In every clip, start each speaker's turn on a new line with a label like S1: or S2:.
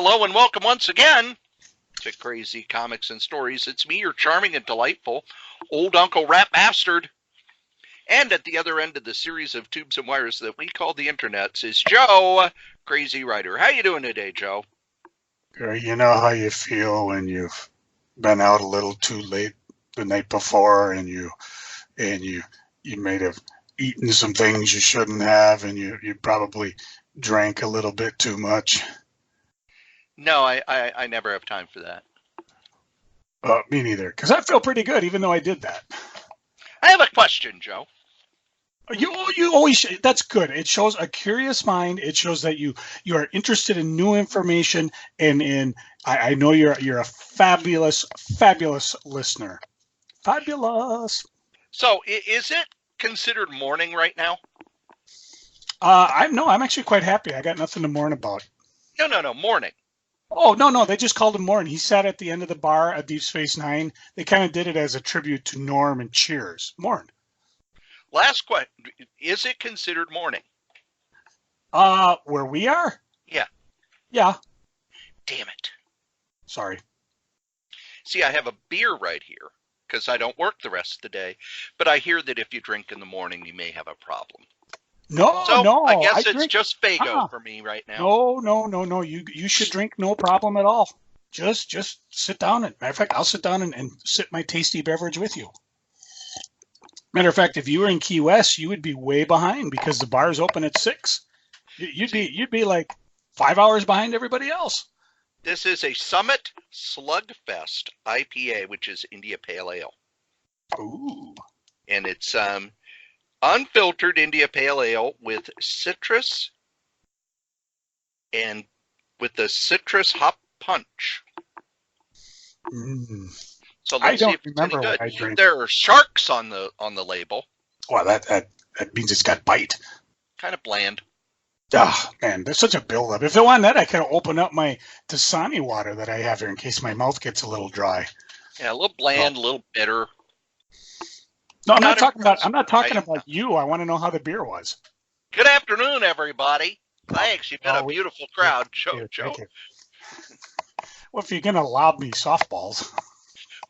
S1: hello, and welcome once again to Crazy Comics and Stories. It's me, your charming and delightful old Uncle Rat Bastard. And at the other end of the series of tubes and wires that we call the internets is Joe, Crazy Writer. How you doing today, Joe?
S2: You know how you feel when you've been out a little too late the night before, and you might have eaten some things you shouldn't have, and you probably drank a little bit too much.
S1: No, I never have time for that.
S2: Me neither, because I feel pretty good even though I did that.
S1: I have a question, Joe.
S2: You always, that's good. It shows a curious mind. It shows that you are interested in new information, and I know you're a fabulous listener. Fabulous.
S1: So is it considered morning right now?
S2: I'm actually quite happy. I got nothing to mourn about.
S1: No, morning.
S2: Oh, no, they just called him Morn. He sat at the end of the bar at Deep Space Nine. They kind of did it as a tribute to Norm and Cheers. Morn.
S1: Last question. Is it considered morning?
S2: Where we are?
S1: Yeah.
S2: Yeah.
S1: Damn it.
S2: Sorry.
S1: See, I have a beer right here because I don't work the rest of the day. But I hear that if you drink in the morning, you may have a problem.
S2: No.
S1: I guess it's just Fago for me right now.
S2: No. You should drink, no problem at all. Just sit down. Matter of fact, I'll sit down and sip my tasty beverage with you. Matter of fact, if you were in Key West, you would be way behind because the bar's open at 6. You'd be like 5 hours behind everybody else.
S1: This is a Summit Slugfest IPA, which is India Pale Ale.
S2: Ooh.
S1: And it's unfiltered India Pale Ale with citrus and with the citrus hop punch. So let's see if it's any good. There are sharks on the label.
S2: Well, that means it's got bite.
S1: Kind of bland.
S2: Ah, man, there's such a buildup. If they want that, I could open up my Dasani water that I have here in case my mouth gets a little dry.
S1: Yeah, a little bland, a little bitter.
S2: No, I'm not talking about you. I want to know how the beer was.
S1: Good afternoon, everybody. I actually met a beautiful crowd. Joe.
S2: Well, if you're going to lob me softballs.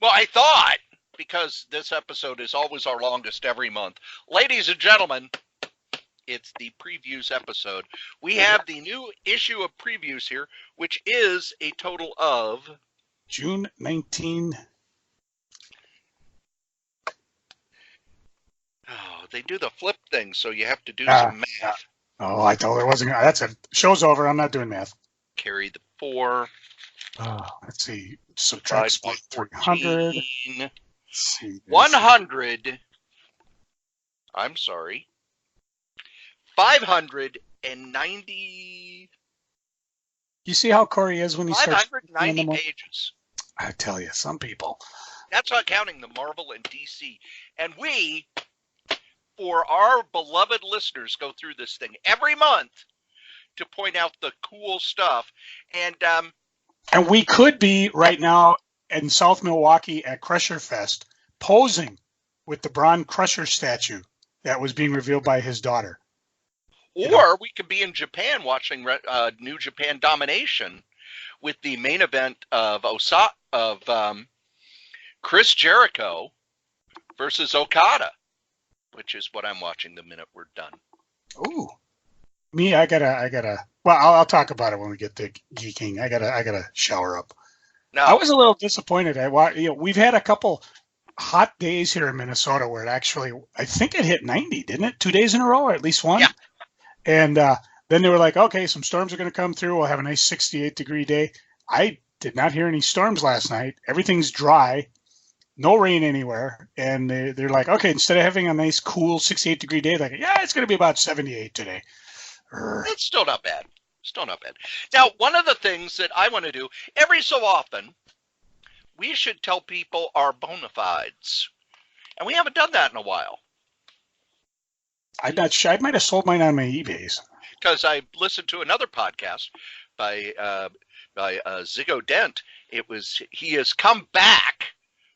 S1: Well, I thought, because this episode is always our longest every month. Ladies and gentlemen, it's the previews episode. We have the new issue of previews here, which is a total of
S2: June 19.
S1: Oh, they do the flip thing, so you have to do some math.
S2: Oh, I told her it wasn't. That's it. Show's over. I'm not doing math.
S1: Carry the 4.
S2: Let's see. Subtract 300.
S1: 100. I'm sorry. 590.
S2: You see how Cory is when he starts.
S1: 590 pages.
S2: I tell you, some people.
S1: That's not counting the Marvel and DC. And we, for our beloved listeners, go through this thing every month to point out the cool stuff. And
S2: we could be right now in South Milwaukee at Crusher Fest posing with the Braun Crusher statue that was being revealed by his daughter.
S1: Or we could be in Japan watching New Japan Domination with the main event of Chris Jericho versus Okada, which is what I'm watching the minute we're done.
S2: Ooh. Me, I gotta. Well, I'll talk about it when we get to geeking. I gotta shower up. No. I was a little disappointed. We've had a couple hot days here in Minnesota where it actually, I think it hit 90, didn't it? 2 days in a row, or at least one.
S1: Yeah.
S2: And then they were like, okay, some storms are going to come through. We'll have a nice 68-degree day. I did not hear any storms last night. Everything's dry, no rain anywhere. And they're like, okay, instead of having a nice, cool 68-degree day, like, yeah, it's going to be about 78 today.
S1: It's still not bad. Now, one of the things that I want to do every so often, we should tell people our bona fides. And we haven't done that in a while.
S2: I'm not sure. I might have sold mine on my eBays.
S1: Because I listened to another podcast by Ziggo Dent. He has come back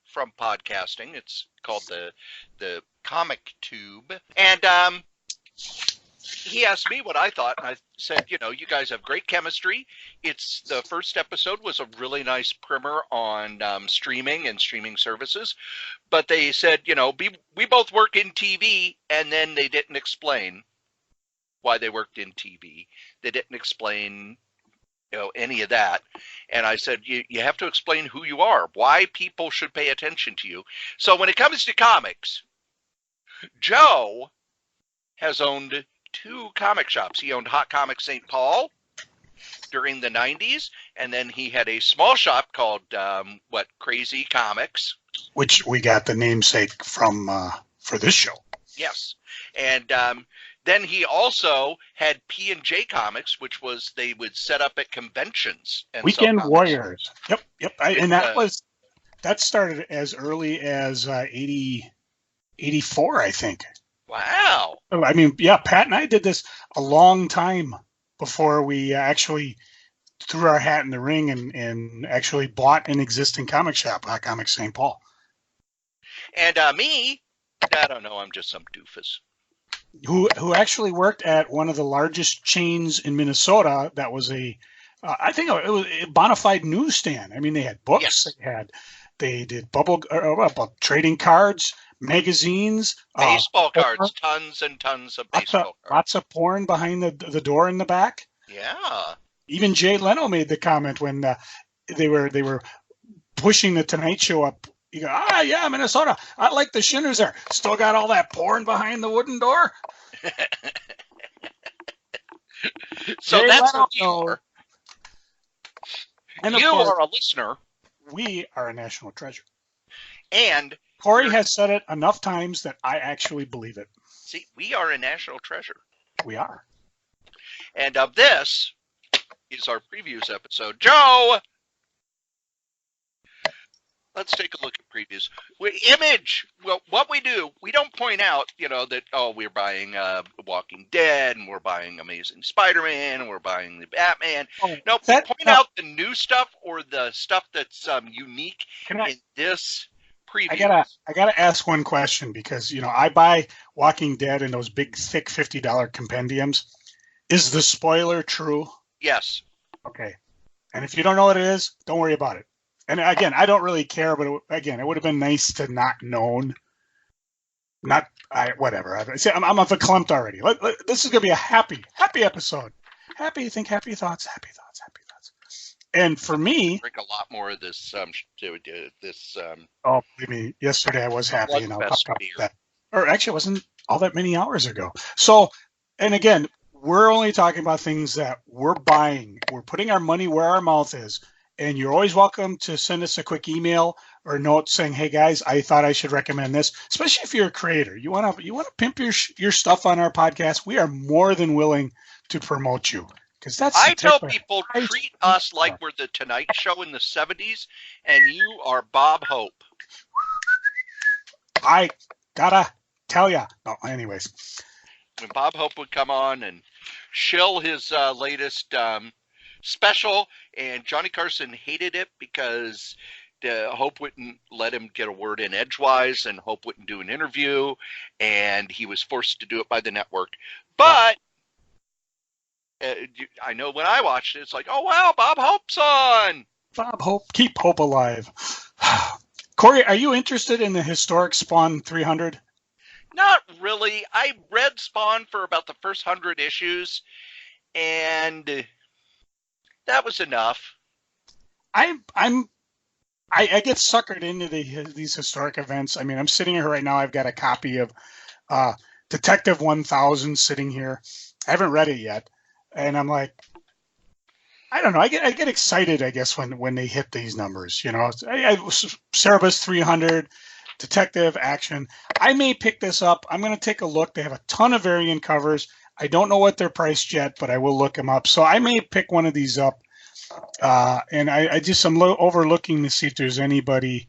S1: from podcasting. It's called the Comic Tube. And he asked me what I thought, and I said, you guys have great chemistry. The first episode was a really nice primer on streaming and streaming services, but they said, we both work in TV, and then they didn't explain why they worked in TV. They didn't explain, any of that. And I said, you have to explain who you are, why people should pay attention to you. So when it comes to comics, Joe has owned 2 comic shops. He owned Hot Comics St. Paul during the 90s, and then he had a small shop called Crazy Comics,
S2: which we got the namesake from for this show.
S1: Yes, and then he also had P&J Comics, which was they would set up at conventions and
S2: Weekend Warriors. Yep. And that started as early as 84, I think.
S1: Wow.
S2: I mean, yeah, Pat and I did this a long time before we actually threw our hat in the ring and actually bought an existing comic shop, Hot Comics St. Paul.
S1: And me, I don't know, I'm just some doofus.
S2: Who actually worked at one of the largest chains in Minnesota that was I think it was a bona fide newsstand. I mean, they had books,
S1: yes.
S2: They did trading cards, magazines,
S1: baseball cards, tons and tons of baseball cards.
S2: Lots of porn behind the door in the back.
S1: Yeah.
S2: Even Jay Leno made the comment when they were pushing the Tonight Show up. You go, yeah, Minnesota. I like the Shinners there. Still got all that porn behind the wooden door.
S1: So
S2: Jay
S1: that's
S2: Leno,
S1: what you are.
S2: And
S1: you are a listener.
S2: We are a national treasure.
S1: And
S2: Cory has said it enough times that I actually believe it.
S1: See, we are a national treasure.
S2: We are.
S1: And this is our previews episode. Joe! Let's take a look at previews. Image. Well, what we do, we don't point out, that, we're buying Walking Dead, and we're buying Amazing Spider-Man, and we're buying the Batman. No, we point out the new stuff or the stuff that's unique in this preview.
S2: I gotta ask one question because, I buy Walking Dead in those big, thick $50 compendiums. Is the spoiler true?
S1: Yes.
S2: Okay. And if you don't know what it is, don't worry about it. And again, I don't really care, but it would have been nice to not known. Whatever. I'm verklempt already. This is going to be a happy episode. Happy thoughts. And for me,
S1: drink a lot more of this.
S2: Oh, believe me, yesterday I was happy, and I'll talk about that. Or actually, it wasn't all that many hours ago. So, and again, we're only talking about things that we're buying. We're putting our money where our mouth is. And you're always welcome to send us a quick email or note saying, "Hey guys, I thought I should recommend this." Especially if you're a creator, you want to pimp your stuff on our podcast. We are more than willing to promote you because that's.
S1: I tell people, treat us like we're the Tonight Show in the '70s, and you are Bob Hope.
S2: I gotta tell ya. No, anyways,
S1: when Bob Hope would come on and shill his latest special, and Johnny Carson hated it because Hope wouldn't let him get a word in edgewise, and Hope wouldn't do an interview, and he was forced to do it by the network. But I know when I watched it, it's like, oh wow, Bob Hope's on.
S2: Bob Hope, keep Hope alive. Cory, are you interested in the historic Spawn 300?
S1: Not really. I read Spawn for about the first 100 issues, and that was enough.
S2: I get suckered into these historic events. I mean, I'm sitting here right now. I've got a copy of Detective 1000 sitting here. I haven't read it yet, and I'm like, I don't know. I get excited, I guess, when they hit these numbers. Cerebus 300, Detective Action. I may pick this up. I'm going to take a look. They have a ton of variant covers. I don't know what they're priced yet, but I will look them up. So I may pick one of these up. And I'm overlooking to see if there's anybody.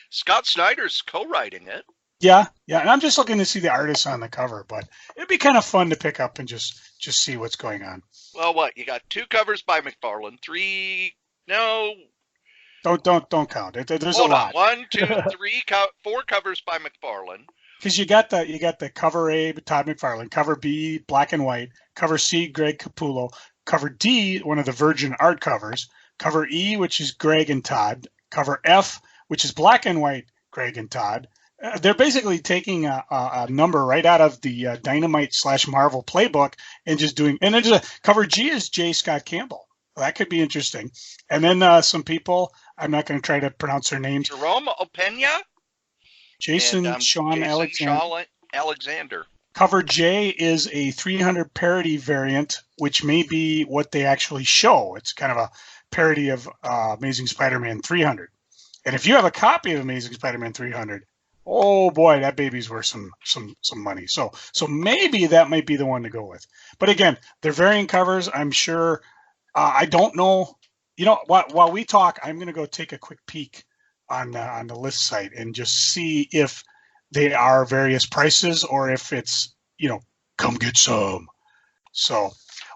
S1: Scott Snyder's co-writing it.
S2: Yeah. And I'm just looking to see the artists on the cover, but it'd be kind of fun to pick up and just see what's going on.
S1: Well, what? You got 2 covers by McFarlane, 3. No.
S2: Don't count it. There's
S1: Hold
S2: a lot.
S1: On. 1, 2, 3, 4 covers by McFarlane.
S2: because you got the cover A, Todd McFarlane, cover B, black and white, cover C, Greg Capullo, cover D, one of the Virgin art covers, cover E, which is Greg and Todd, cover F, which is black and white, Greg and Todd. They're basically taking a number right out of the Dynamite/Marvel playbook and just doing. And then cover G is J. Scott Campbell. That could be interesting. And then some people, I'm not going to try to pronounce their names.
S1: Jerome Opena,
S2: Jason
S1: and,
S2: Sean
S1: Alexander.
S2: Cover J is a 300 parody variant, which may be what they actually show. It's kind of a parody of Amazing Spider-Man 300. And if you have a copy of Amazing Spider-Man 300, oh boy, that baby's worth some money. So maybe that might be the one to go with. But again, they're variant covers. I'm sure. I don't know. You know, while we talk, I'm going to go take a quick peek on the list site and just see if they are various prices or if it's, come get some. So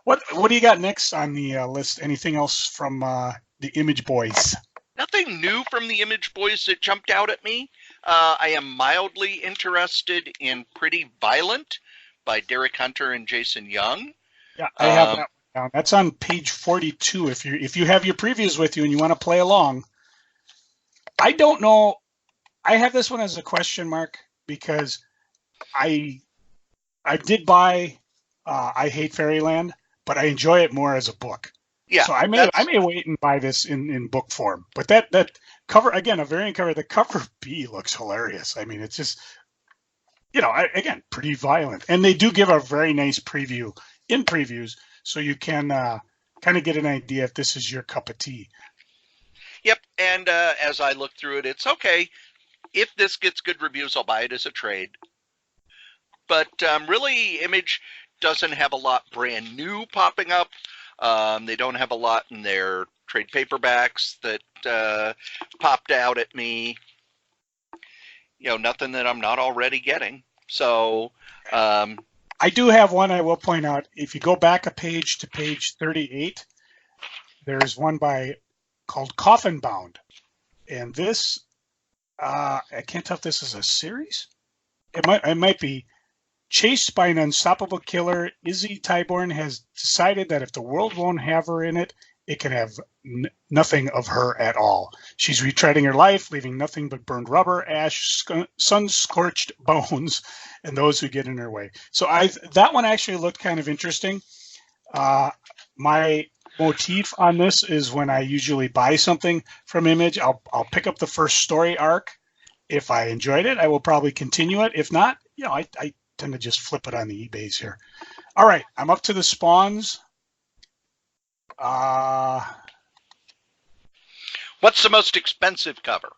S2: what do you got next on the list? Anything else from the Image Boys?
S1: Nothing new from the Image Boys that jumped out at me. I am mildly interested in Pretty Violent by Derek Hunter and Jason Young.
S2: Yeah, I have that down. That's on page 42. If you have your previews with you and you want to play along. I don't know. I have this one as a question mark because I did buy I Hate Fairyland, but I enjoy it more as a book.
S1: Yeah,
S2: so I may wait and buy this in book form. But that cover, again, a variant cover, the cover B looks hilarious. I mean, it's just, again, Pretty Violent. And they do give a very nice preview in previews, so you can kind of get an idea if this is your cup of tea.
S1: Yep, and as I look through it, it's okay. If this gets good reviews, I'll buy it as a trade. But really, Image doesn't have a lot brand new popping up. They don't have a lot in their trade paperbacks that popped out at me. Nothing that I'm not already getting. So
S2: I do have one I will point out. If you go back a page to page 38, there's one called Coffin Bound. And this, I can't tell if this is a series. It might be. Chased by an unstoppable killer, Izzy Tyborn has decided that if the world won't have her in it, it can have nothing of her at all. She's retreading her life, leaving nothing but burned rubber, ash, sun-scorched bones, and those who get in her way. So that one actually looked kind of interesting. My motif on this is when I usually buy something from Image, I'll pick up the first story arc. If I enjoyed it, I will probably continue it. If not, I tend to just flip it on the eBays here. All right, I'm up to the Spawns.
S1: What's the most expensive cover?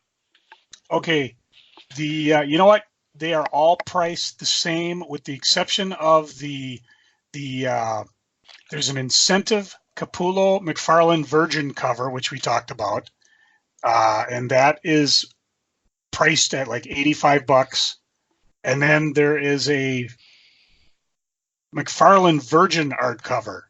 S2: Okay, you know what? They are all priced the same, with the exception of the there's an incentive Capullo McFarlane Virgin cover, which we talked about, and that is priced at like $85. And then there is a McFarlane Virgin art cover,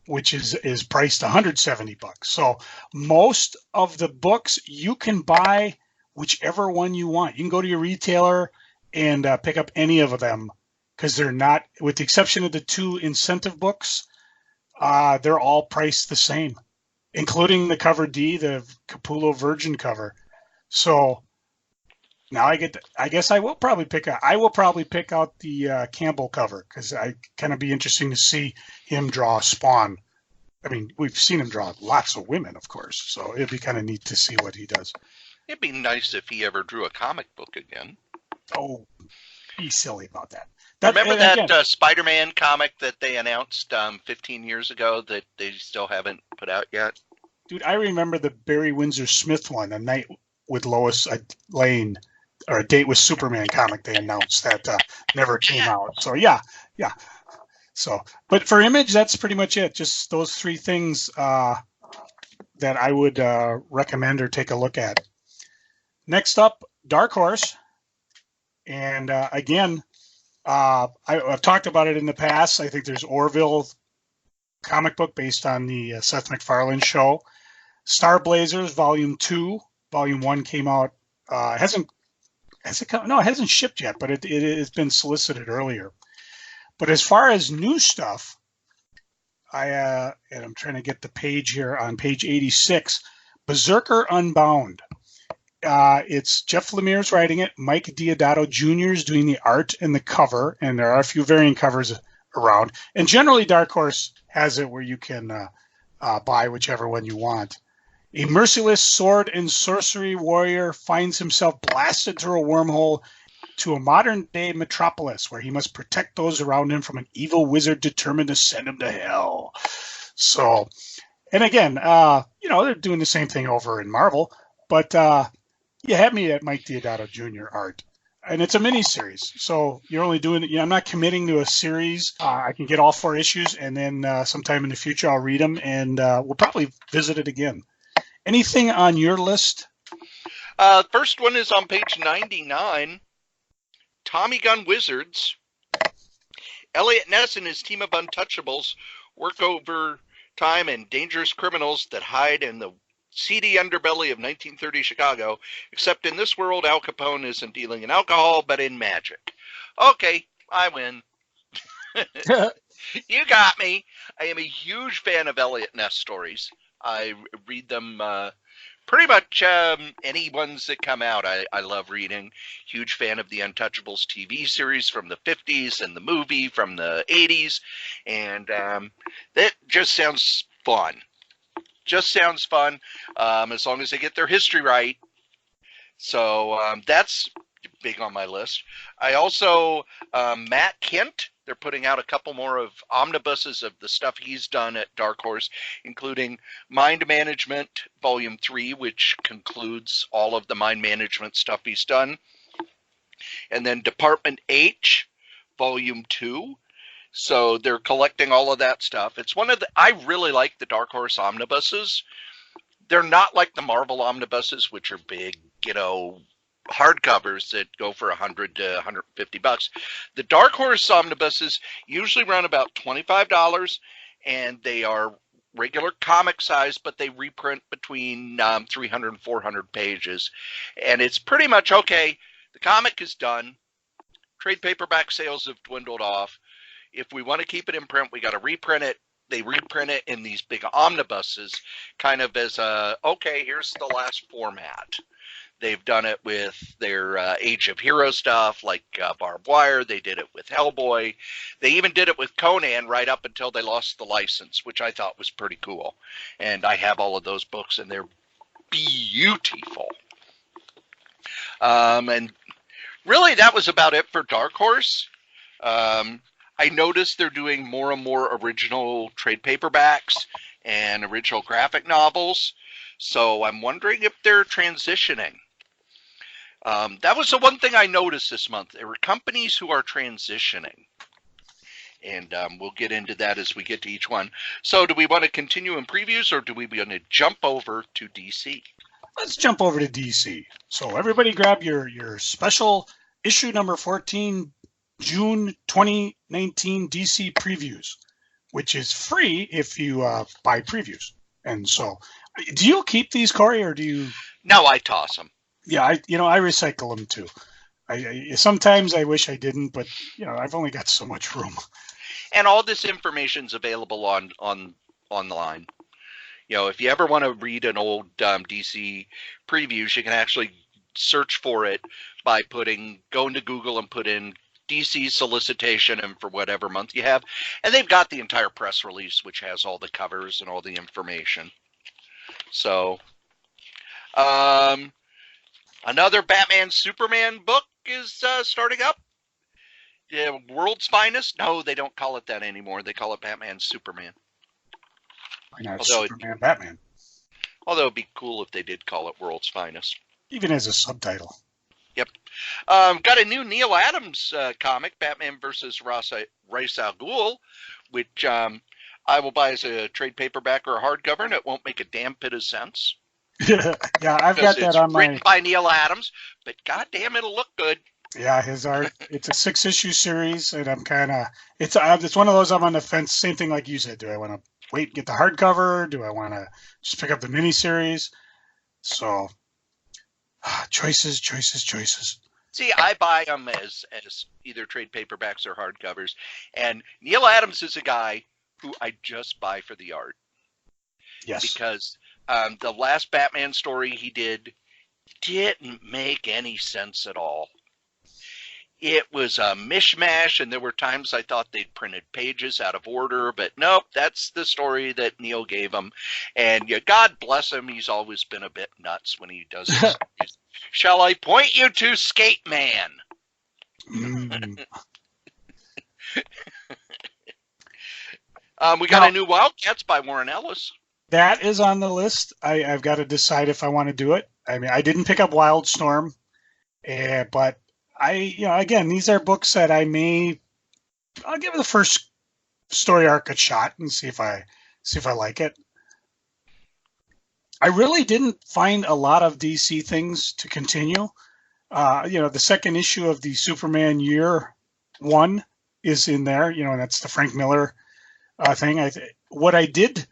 S2: which is priced $170. So most of the books you can buy whichever one you want. You can go to your retailer and pick up any of them because they're not, with the exception of the two incentive books, they're all priced the same, including the cover D, the Capullo Virgin cover. So now I guess I will probably pick out the Campbell cover because I kind of be interesting to see him draw Spawn. I mean, we've seen him draw lots of women, of course, so it'd be kind of neat to see what he does.
S1: It'd be nice if he ever drew a comic book again.
S2: Oh, be silly about that.
S1: Remember that Spider-Man comic that they announced 15 years ago that they still haven't put out yet?
S2: Dude, I remember the Barry Windsor Smith one, A Night with Lois Lane, or A Date with Superman comic they announced that never came out. So yeah. So, but for Image, that's pretty much it. Just those three things that I would recommend or take a look at. Next up, Dark Horse. And again, I've talked about it in the past. I think there's Orville comic book based on the Seth MacFarlane show. Star Blazers Volume 2. Volume 1 came out. Hasn't Has it come? No, it hasn't shipped yet, but it has been solicited earlier. But as far as new stuff, and I'm trying to get the page here on page 86, Berserker Unbound. It's Jeff Lemire's writing it. Mike Deodato Jr. is doing the art and the cover, and there are a few variant covers around. And generally, Dark Horse has it where you can buy whichever one you want. A merciless sword and sorcery warrior finds himself blasted through a wormhole to a modern-day metropolis where he must protect those around him from an evil wizard determined to send him to hell. So, and again, they're doing the same thing over in Marvel, but you had me at Mike Deodato Jr. art. And it's a mini-series, so you're only doing it. I'm not committing to a series. I can get all 4 issues, and then sometime in the future I'll read them, and we'll probably visit it again. Anything on your list?
S1: First one is on page 99. Tommy Gun Wizards. Elliot Ness and his team of untouchables work overtime and dangerous criminals that hide in the seedy underbelly of 1930 Chicago, except in this world, Al Capone isn't dealing in alcohol, but in magic. Okay, I win. You got me. I am a huge fan of Elliot Ness stories. I read them pretty much any ones that come out. I love reading. Huge fan of the Untouchables TV series from the 50s and the movie from the 80s. And that just sounds fun. Just sounds fun as long as they get their history right. So that's big on my list. I also, Matt Kent, they're putting out a couple more of omnibuses of the stuff he's done at Dark Horse, including Mind Management Volume 3, which concludes all of the mind management stuff he's done. And then Department H, Volume 2. So they're collecting all of that stuff. It's I really like the Dark Horse omnibuses. They're not like the Marvel omnibuses, which are big, hardcovers that go for $100 to $150. The Dark Horse omnibuses usually run about $25, and they are regular comic size, but they reprint between 300 and 400 pages. And it's pretty much, okay, the comic is done. Trade paperback sales have dwindled off. If we want to keep it in print, we got to reprint it. They reprint it in these big omnibuses, kind of as okay, here's the last format. They've done it with their Age of Hero stuff, like Barbed Wire. They did it with Hellboy. They even did it with Conan right up until they lost the license, which I thought was pretty cool. And I have all of those books, and they're beautiful. And really, that was about it for Dark Horse. I noticed they're doing more and more original trade paperbacks and original graphic novels. So I'm wondering if they're transitioning. That was the one thing I noticed this month. There were companies who are transitioning. And we'll get into that as we get to each one. So do we want to continue in previews, or do we want to jump over to DC?
S2: Let's jump over to DC. So everybody grab your special issue number 14, June 2019 DC previews, which is free if you buy previews. And so, do you keep these, Cory, or do you?
S1: No, I toss them.
S2: Yeah, I recycle them too. I sometimes I wish I didn't, but I've only got so much room.
S1: And all this information's available online. If you ever want to read an old DC previews, you can actually search for it by going to Google and put in DC solicitation and for whatever month you have. And they've got the entire press release, which has all the covers and all the information. So, another Batman Superman book is starting up. World's Finest? No, they don't call it that anymore. They call it Batman Superman.
S2: Why not Superman Batman?
S1: Although it'd be cool if they did call it World's Finest.
S2: Even as a subtitle.
S1: Yep. Got a new Neal Adams comic, Batman versus Ra's al Ghul, which I will buy as a trade paperback or a hardcover, and it won't make a damn bit of sense.
S2: Yeah, I've got that on my.
S1: It's written by Neal Adams, but goddamn, it'll look good.
S2: Yeah, his art. It's a 6-issue series, and I'm kind of. It's one of those I'm on the fence. Same thing like you said. Do I want to wait and get the hardcover? Do I want to just pick up the miniseries? So, choices.
S1: See, I buy them as either trade paperbacks or hardcovers. And Neal Adams is a guy who I just buy for the art.
S2: Yes.
S1: Because the last Batman story he didn't make any sense at all. It was a mishmash, and there were times I thought they'd printed pages out of order, but nope, that's the story that Neal gave him. And yeah, God bless him, he's always been a bit nuts when he does this. Shall I point you to Skate Man? We got a new Wildcats by Warren Ellis.
S2: That is on the list. I've got to decide if I want to do it. I mean, I didn't pick up Wildstorm, but again, these are books that I'll give the first story arc a shot and see if I like it. I really didn't find a lot of DC things to continue. The second issue of the Superman Year One is in there, and that's the Frank Miller thing. What I did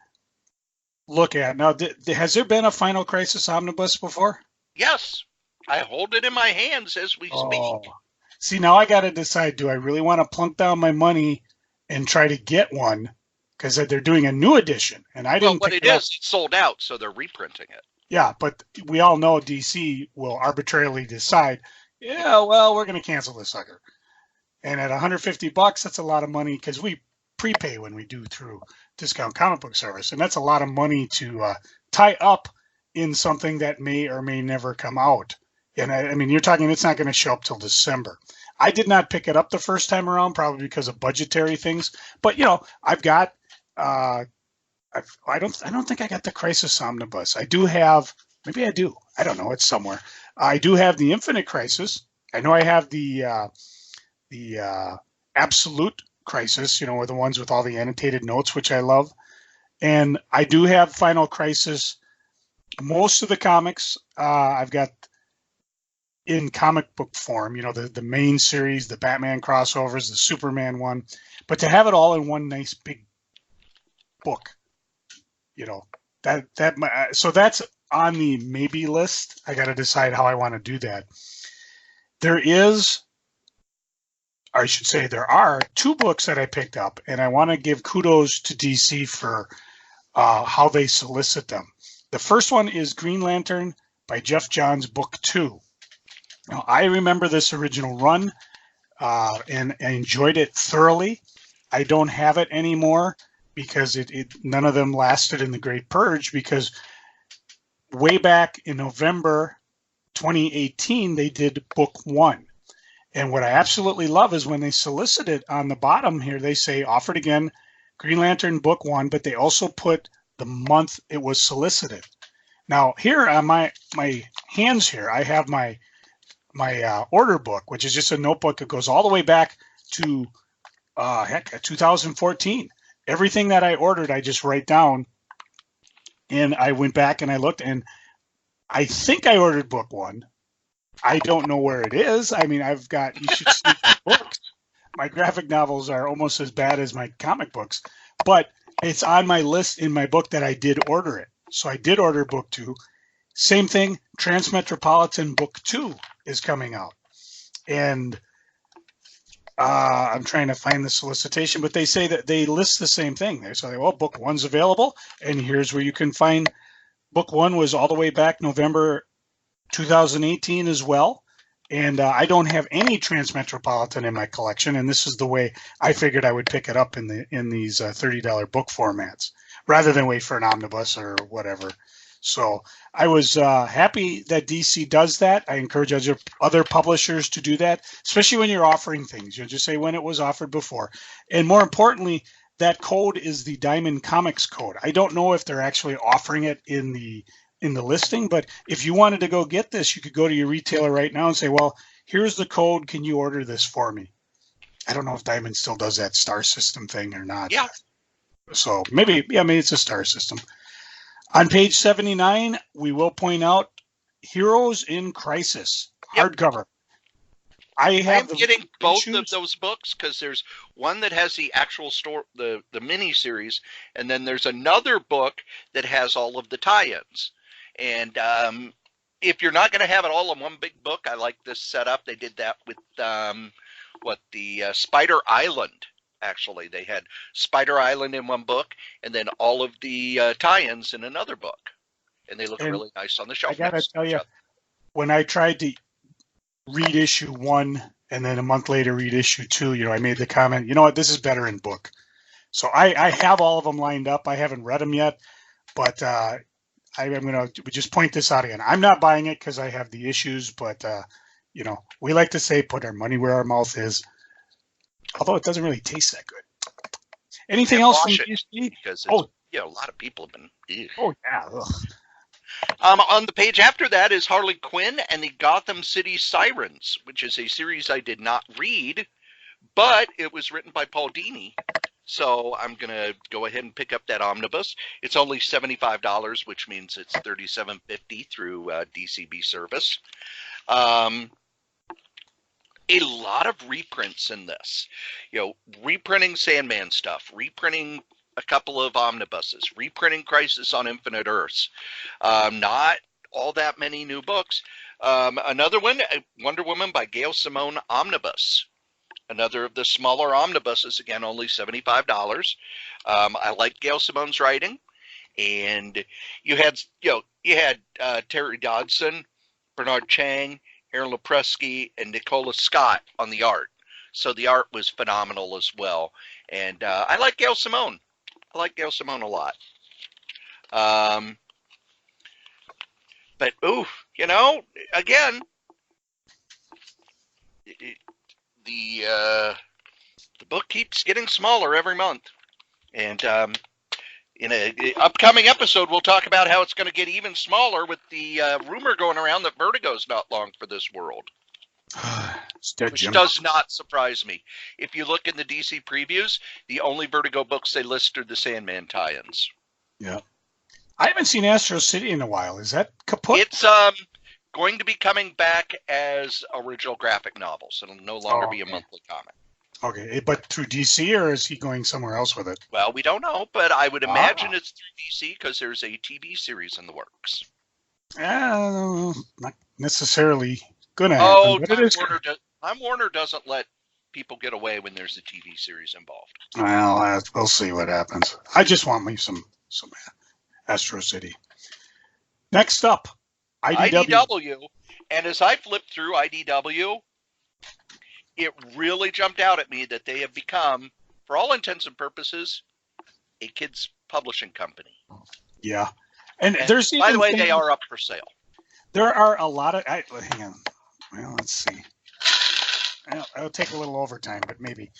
S2: look at now, has there been a Final Crisis omnibus before?
S1: Yes. I hold it in my hands as we speak.
S2: See, now I got to decide, do I really want to plunk down my money and try to get one? Because they're doing a new edition. And I didn't.
S1: Well, it's sold out, so they're reprinting it.
S2: Yeah, but we all know DC will arbitrarily decide, we're going to cancel this sucker. And at $150, that's a lot of money because we prepay when we do through Discount Comic Book Service. And that's a lot of money to tie up in something that may or may never come out. And I mean, you're talking, it's not going to show up till December. I did not pick it up the first time around, probably because of budgetary things. But I've got, I don't think I got the Crisis Omnibus. I do have, maybe I do. I don't know. It's somewhere. I do have the Infinite Crisis. I know I have the Absolute Crisis. With the ones with all the annotated notes, which I love. And I do have Final Crisis. Most of the comics I've got in comic book form, the main series, the Batman crossovers, the Superman one, but to have it all in one nice big book, so that's on the maybe list. I got to decide how I want to do that. There are two books that I picked up, and I want to give kudos to DC for how they solicit them. The first one is Green Lantern by Jeff Johns, Book 2. Now, I remember this original run, and I enjoyed it thoroughly. I don't have it anymore because none of them lasted in the Great Purge, because way back in November 2018, they did Book 1. And what I absolutely love is when they solicit it on the bottom here, they say offered again, Green Lantern Book 1, but they also put the month it was solicited. Now, here on my hands here, I have my order book, which is just a notebook that goes all the way back to 2014. Everything that I ordered, I just write down, and I went back and I looked, and I think I ordered Book 1. I don't know where it is. I mean, you should see my books. My graphic novels are almost as bad as my comic books, but it's on my list in my book that I did order it. So I did order Book 2. Same thing, Transmetropolitan Book 2 is coming out. And I'm trying to find the solicitation, but they say that they list the same thing. They say, well, Book 1's available, and here's where you can find. Book 1 was all the way back November 2018 as well. And I don't have any Transmetropolitan in my collection, and this is the way I figured I would pick it up in these $30 book formats, rather than wait for an omnibus or whatever. So I was happy that DC does that. I encourage other publishers to do that, especially when you're offering things. You'll just say when it was offered before. And more importantly, that code is the Diamond Comics code. I don't know if they're actually offering it in the listing, but if you wanted to go get this, you could go to your retailer right now and say, well, here's the code. Can you order this for me? I don't know if Diamond still does that star system thing or not.
S1: Yeah.
S2: So maybe it's a star system. On page 79, we will point out Heroes in Crisis, hardcover. I'm
S1: getting both of those books because there's one that has the actual the mini series, and then there's another book that has all of the tie-ins. And if you're not going to have it all in one big book, I like this setup. They did that with the Spider Island. Actually, they had Spider Island in one book, and then all of the tie-ins in another book, and they look really nice on the shelf.
S2: I gotta tell you, when I tried to read issue 1 and then a month later read issue 2, I made the comment, you know what, this is better in book. So I have all of them lined up. I haven't read them yet, but I'm going to just point this out again. I'm not buying it because I have the issues, but we like to say put our money where our mouth is. Although it doesn't really taste that good. Anything else from DC?
S1: Because a lot of people have been. Ew.
S2: Oh yeah.
S1: On the page after that is Harley Quinn and the Gotham City Sirens, which is a series I did not read, but it was written by Paul Dini. So I'm going to go ahead and pick up that omnibus. It's only $75, which means it's $37.50 through DCB service. A lot of reprints in this, reprinting Sandman stuff, reprinting a couple of omnibuses, reprinting Crisis on Infinite Earths. Not all that many new books. Another one, Wonder Woman by Gail Simone omnibus. Another of the smaller omnibuses, again, only $75. I like Gail Simone's writing, and you had Terry Dodson, Bernard Chang, Aaron Lopresky, and Nicola Scott on the art. So the art was phenomenal as well. And I like Gail Simone. I like Gail Simone a lot. But, again, the book keeps getting smaller every month. And in an upcoming episode, we'll talk about how it's going to get even smaller with the rumor going around that Vertigo's not long for this world. Which does not surprise me. If you look in the DC previews, the only Vertigo books they list are the Sandman tie-ins.
S2: Yeah. I haven't seen Astro City in a while. Is that kaput?
S1: It's going to be coming back as original graphic novels. It'll no longer be a monthly comic.
S2: Okay, but through DC, or is he going somewhere else with it?
S1: Well, we don't know, but I would imagine it's through DC because there's a TV series in the works.
S2: Not necessarily going to happen.
S1: Time Warner doesn't let people get away when there's a TV series involved.
S2: Well, we'll see what happens. I just want me some Astro City. Next up, IDW.
S1: And as I flipped through IDW, it really jumped out at me that they have become, for all intents and purposes, a kids publishing company.
S2: Yeah. And there's
S1: by the way, they are up for sale.
S2: There are a lot of... hang on. Well, let's see. It'll take a little overtime, but maybe.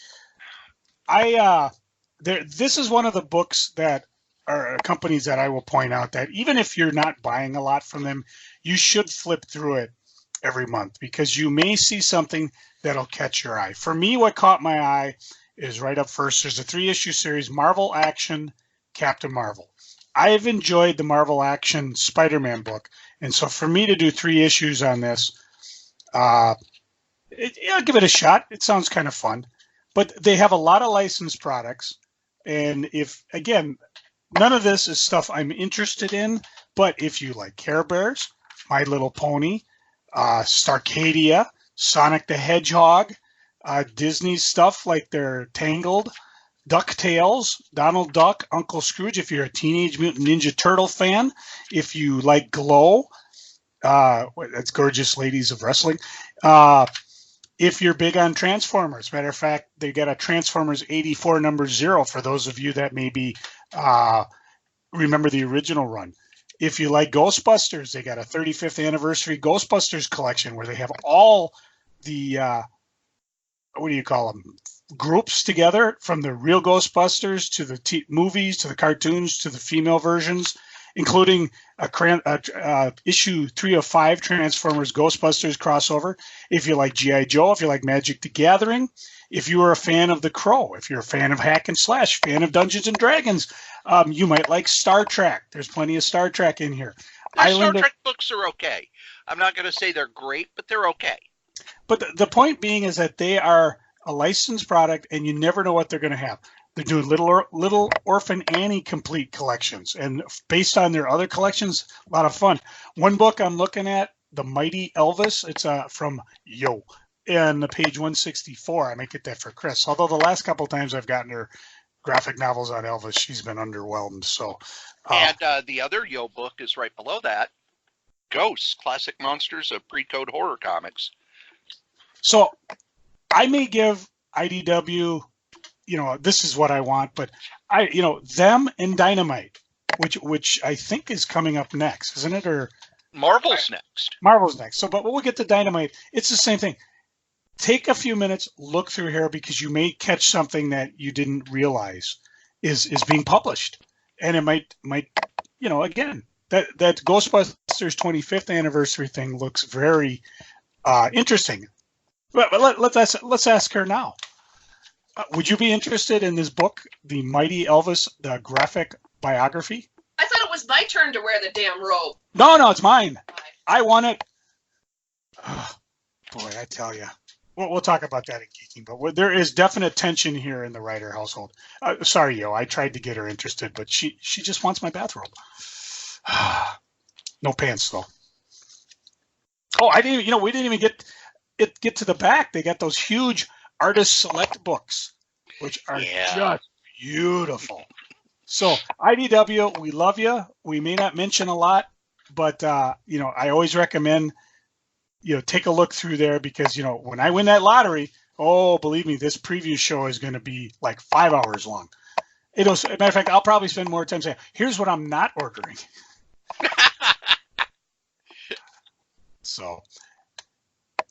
S2: This is one of the books that are companies that I will point out that even if you're not buying a lot from them, you should flip through it every month because you may see something that'll catch your eye. For me, what caught my eye is right up first. There's a 3-issue series, Marvel Action Captain Marvel. I have enjoyed the Marvel Action Spider-Man book, and so for me to do 3 issues on this, I'll give it a shot. It sounds kind of fun, but they have a lot of licensed products, and none of this is stuff I'm interested in, but if you like Care Bears, My Little Pony, Starcadia, Sonic the Hedgehog, Disney stuff like their Tangled, DuckTales, Donald Duck, Uncle Scrooge, if you're a Teenage Mutant Ninja Turtle fan, if you like Glow, that's Gorgeous Ladies of Wrestling, if you're big on Transformers. Matter of fact, they got a Transformers 84 #0 for those of you that maybe remember the original run. If you like Ghostbusters, they got a 35th anniversary Ghostbusters collection where they have all the, groups together, from the real Ghostbusters to the movies, to the cartoons, to the female versions, including issue 305 Transformers Ghostbusters crossover. If you like G.I. Joe, if you like Magic the Gathering, if you are a fan of The Crow, if you're a fan of Hack and Slash, fan of Dungeons and Dragons, you might like Star Trek. There's plenty of Star Trek in here.
S1: Star Trek books are okay. I'm not going to say they're great, but they're okay. But
S2: the point being is that they are a licensed product, and you never know what they're going to have. They're doing Little Orphan Annie complete collections, and based on their other collections, a lot of fun. One book I'm looking at, The Mighty Elvis. It's from Yo, and the page 164. I might get that for Chris. Although the last couple times I've gotten her graphic novels on Elvis, she's been underwhelmed. So,
S1: and the other Yo book is right below that. Ghosts, Classic Monsters of Pre-Code Horror Comics.
S2: So I may give IDW, this is what I want, but them and Dynamite, which I think is coming up next, isn't it? Or
S1: Marvel's next.
S2: Marvel's next. So, but we'll get to Dynamite. It's the same thing. Take a few minutes, look through here, because you may catch something that you didn't realize is being published, and it might again, that Ghostbusters 25th anniversary thing looks very interesting. But let's ask her now. Would you be interested in this book, The Mighty Elvis, the graphic biography?
S3: I thought it was my turn to wear the damn robe.
S2: No, it's mine. I want it. Oh, boy, I tell you. We'll talk about that in geeking, but there is definite tension here in the Ryder household. Sorry, Yo, I tried to get her interested, but she just wants my bathrobe. No pants though. Oh, I didn't. We didn't even get to the back. They got those huge artist select books, which are just beautiful. So IDW, we love you. We may not mention a lot, but I always recommend take a look through there, because when I win that lottery, oh, believe me, this preview show is going to be like 5 hours long. As a matter of fact, I'll probably spend more time saying, here's what I'm not ordering. So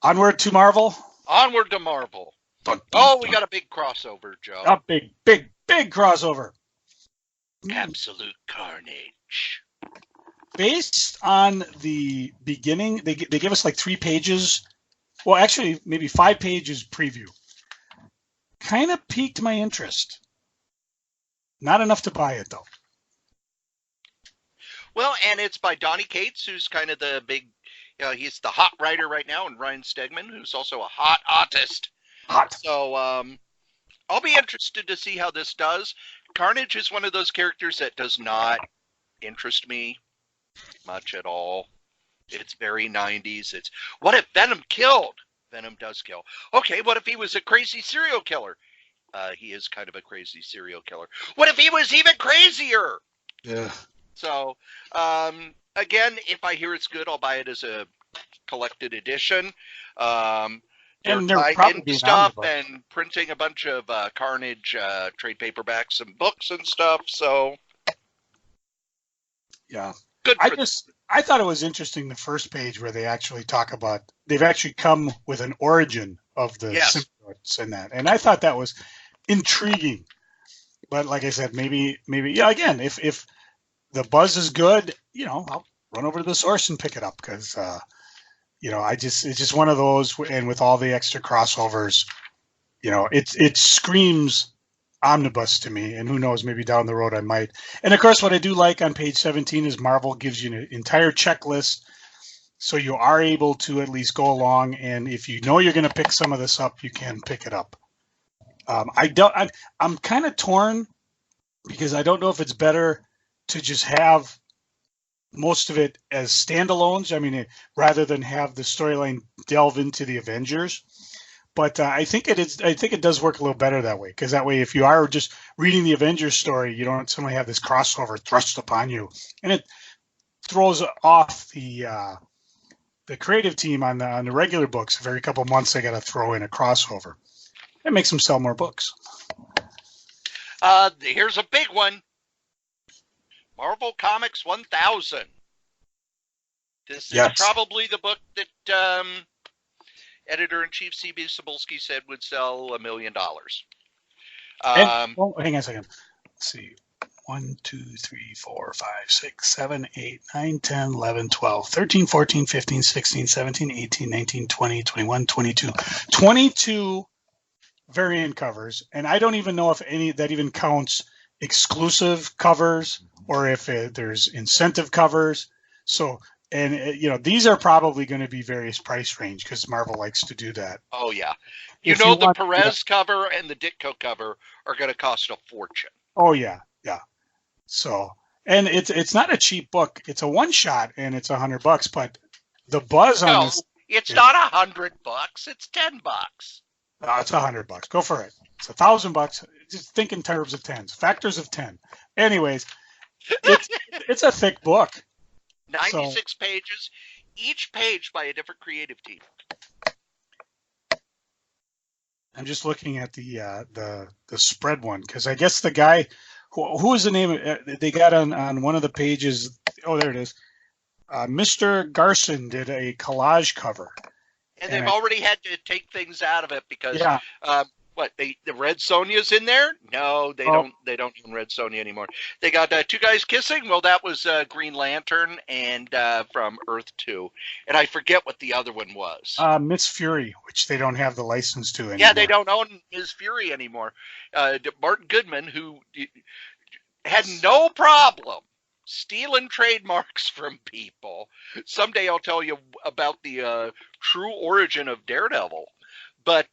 S2: onward to Marvel.
S1: Onward to Marvel. We got a big crossover, Joe.
S2: A big crossover.
S1: Absolute carnage.
S2: Based on the beginning, they give us like 3 pages. Well, actually, maybe 5 pages preview. Kind of piqued my interest. Not enough to buy it, though.
S1: Well, and it's by Donny Cates, who's kind of the big, he's the hot writer right now, and Ryan Stegman, who's also a hot artist.
S2: Hot.
S1: So I'll be interested to see how this does. Carnage is one of those characters that does not interest me much at all. It's very 90s. It's, what if Venom killed? Venom does kill. Okay, what if he was a crazy serial killer? He is kind of a crazy serial killer. What if he was even crazier?
S2: Yeah.
S1: So, again, if I hear it's good, I'll buy it as a collected edition.
S2: And
S1: they're
S2: they're
S1: probably stuff and printing a bunch of Carnage trade paperbacks and books and stuff. So,
S2: yeah.
S1: Good.
S2: I thought it was interesting, the first page where they actually talk about, they've actually come with an origin of the symbiotes and that. And I thought that was intriguing. But like I said, maybe, again, if the buzz is good, I'll run over to the source and pick it up, because, it's just one of those, and with all the extra crossovers, it screams omnibus to me, and who knows, maybe down the road I might. And of course, what I do like on page 17 is Marvel gives you an entire checklist, so you are able to at least go along, and if you know you're going to pick some of this up, you can pick it up. I'm kind of torn, because I don't know if it's better to just have most of it as standalones. I mean, rather than have the storyline delve into the Avengers. But I think it is. I think it does work a little better that way, because that way, if you are just reading the Avengers story, you don't suddenly have this crossover thrust upon you, and it throws off the creative team on the regular books. Every couple of months, they got to throw in a crossover. It makes them sell more books.
S1: Here's a big one. Marvel Comics 1000. This is probably the book that editor-in-chief C.B. Cebulski said would sell $1 million.
S2: Hang on a second. Let's see. 1, 2, 3, 4, 5, 6, 7, 8, 9, 10, 11, 12, 13, 14, 15, 16, 17, 18, 19, 20, 21, 22. 22 variant covers. And I don't even know if any that even counts exclusive covers or if there's incentive covers. So And these are probably going to be various price range because Marvel likes to do that.
S1: Oh yeah,
S2: If
S1: the
S2: want,
S1: Perez cover and the Ditko cover are going to cost a fortune.
S2: Oh yeah. So, and it's not a cheap book. It's a one shot, and it's $100. But the buzz on this,
S1: it's not $100. It's $10.
S2: No, it's $100. Go for it. It's $1,000. Just think in terms of tens, factors of 10. Anyways, it's a thick book.
S1: 96 pages, each page by a different creative team.
S2: I'm just looking at the spread one because I guess the guy who is the name they got on one of the pages. Oh, there it is. Mr. Garson did a collage cover,
S1: and they've already had to take things out of it because the Red Sonja's in there? No, they don't own Red Sonja anymore. They got two guys kissing. Well, that was Green Lantern and from Earth 2. And I forget what the other one was.
S2: Miss Fury, which they don't have the license to anymore.
S1: Yeah, they don't own Miss Fury anymore. Martin Goodman, who had no problem stealing trademarks from people. Someday I'll tell you about the true origin of Daredevil. But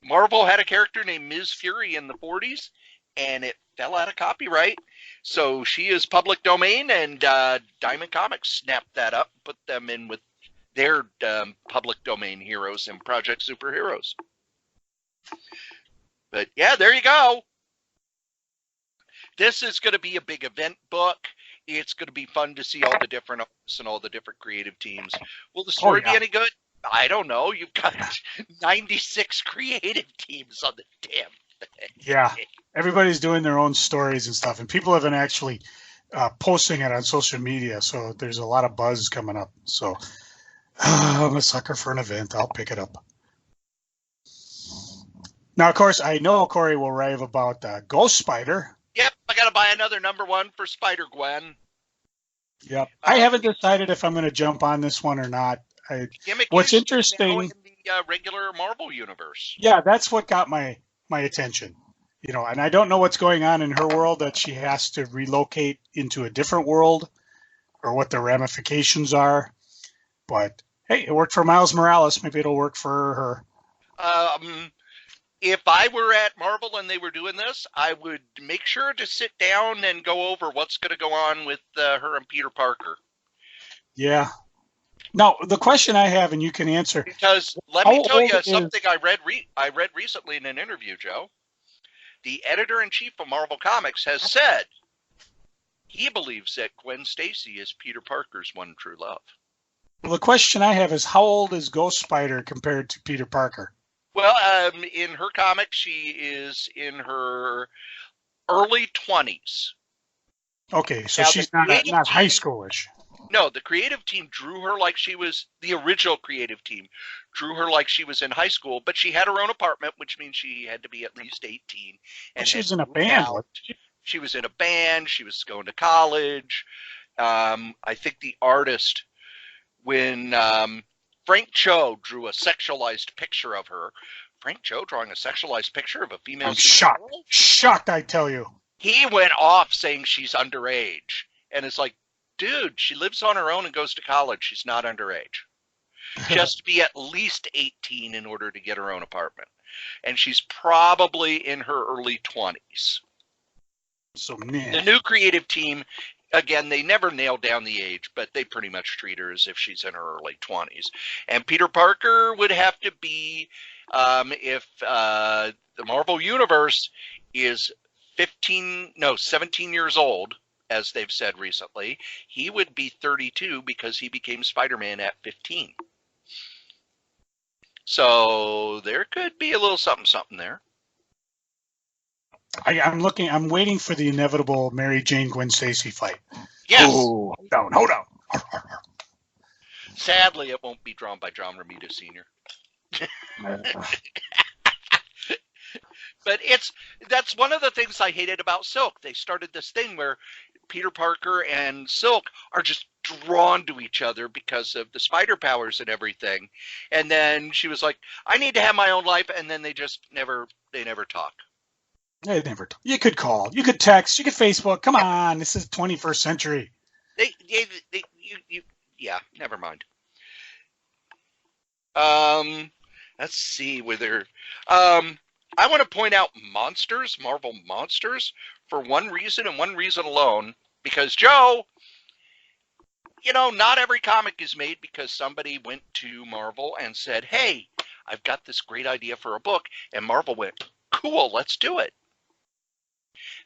S1: Marvel had a character named Ms. Fury in the 40s, and it fell out of copyright. So she is public domain, and Diamond Comics snapped that up, put them in with their public domain heroes in Project Superheroes. But yeah, there you go. This is going to be a big event book. It's going to be fun to see all the different artists and all the different creative teams. Will the story be any good? I don't know. You've got 96 creative teams on the damn thing.
S2: Yeah, everybody's doing their own stories and stuff, and people have been actually posting it on social media, so there's a lot of buzz coming up. So I'm a sucker for an event. I'll pick it up. Now, of course, I know Cory will rave about Ghost Spider.
S1: Yep, I got to buy another #1 for Spider-Gwen.
S2: Yep, I haven't decided if I'm going to jump on this one or not. What's interesting
S1: in the regular Marvel universe.
S2: Yeah, that's what got my attention. And I don't know what's going on in her world that she has to relocate into a different world or what the ramifications are. But hey, it worked for Miles Morales. Maybe it'll work for her.
S1: If I were at Marvel and they were doing this, I would make sure to sit down and go over what's going to go on with her and Peter Parker.
S2: Yeah. Now, the question I have, and you can answer.
S1: Because let me tell you something I read recently in an interview, Joe. The editor-in-chief of Marvel Comics has said he believes that Gwen Stacy is Peter Parker's one true love.
S2: Well, the question I have is, how old is Ghost Spider compared to Peter Parker?
S1: Well, in her comics, she is in her early 20s.
S2: Okay, so now, she's not high schoolish.
S1: No, the creative team drew her like she was, the original creative team drew her like she was in high school, but she had her own apartment, which means she had to be at least 18. And
S2: she was in a band.
S1: She was in a band. She was going to college. I think the artist, when Frank Cho drew a sexualized picture of her, Frank Cho drawing a sexualized picture of a female.
S2: I'm shocked, I tell you.
S1: He went off saying she's underage. And it's like, dude, she lives on her own and goes to college. She's not underage. She has to be at least 18 in order to get her own apartment. And she's probably in her early 20s.
S2: So, man.
S1: The new creative team, again, they never nailed down the age, but they pretty much treat her as if she's in her early 20s. And Peter Parker would have to be, if the Marvel Universe is 17 years old, as they've said recently, he would be 32 because he became Spider-Man at 15. So there could be a little something there.
S2: I'm waiting for the inevitable Mary Jane Gwen Stacy fight.
S1: Yes.
S2: Oh, hold on.
S1: Sadly, it won't be drawn by John Romita Sr. But that's one of the things I hated about Silk. They started this thing where Peter Parker and Silk are just drawn to each other because of the spider powers and everything. And then she was like, I need to have my own life. And then they never talk.
S2: They never talk. You could call, you could text, you could Facebook. Come on, this is 21st century.
S1: Yeah, never mind. Let's see whether. I want to point out monsters, Marvel monsters, for one reason and one reason alone. Because Joe, not every comic is made because somebody went to Marvel and said, "Hey, I've got this great idea for a book," and Marvel went, "Cool, let's do it."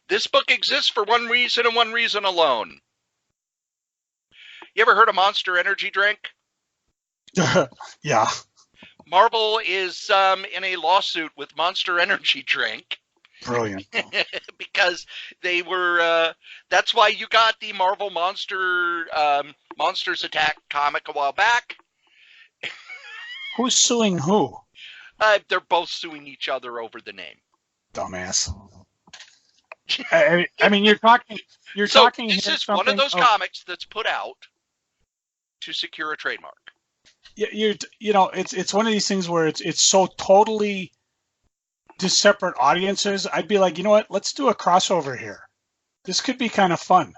S1: This book exists for one reason and one reason alone. You ever heard of Monster Energy drink?
S2: Yeah.
S1: Marvel is in a lawsuit with Monster Energy drink.
S2: Brilliant.
S1: Because they were, that's why you got the Marvel Monsters Attack comic a while back.
S2: Who's suing who?
S1: They're both suing each other over the name.
S2: Dumbass. I mean, you're talking.
S1: This is one of those comics that's put out to secure a trademark.
S2: It's one of these things where it's so totally to separate audiences. I'd be like, you know what? Let's do a crossover here. This could be kind of fun.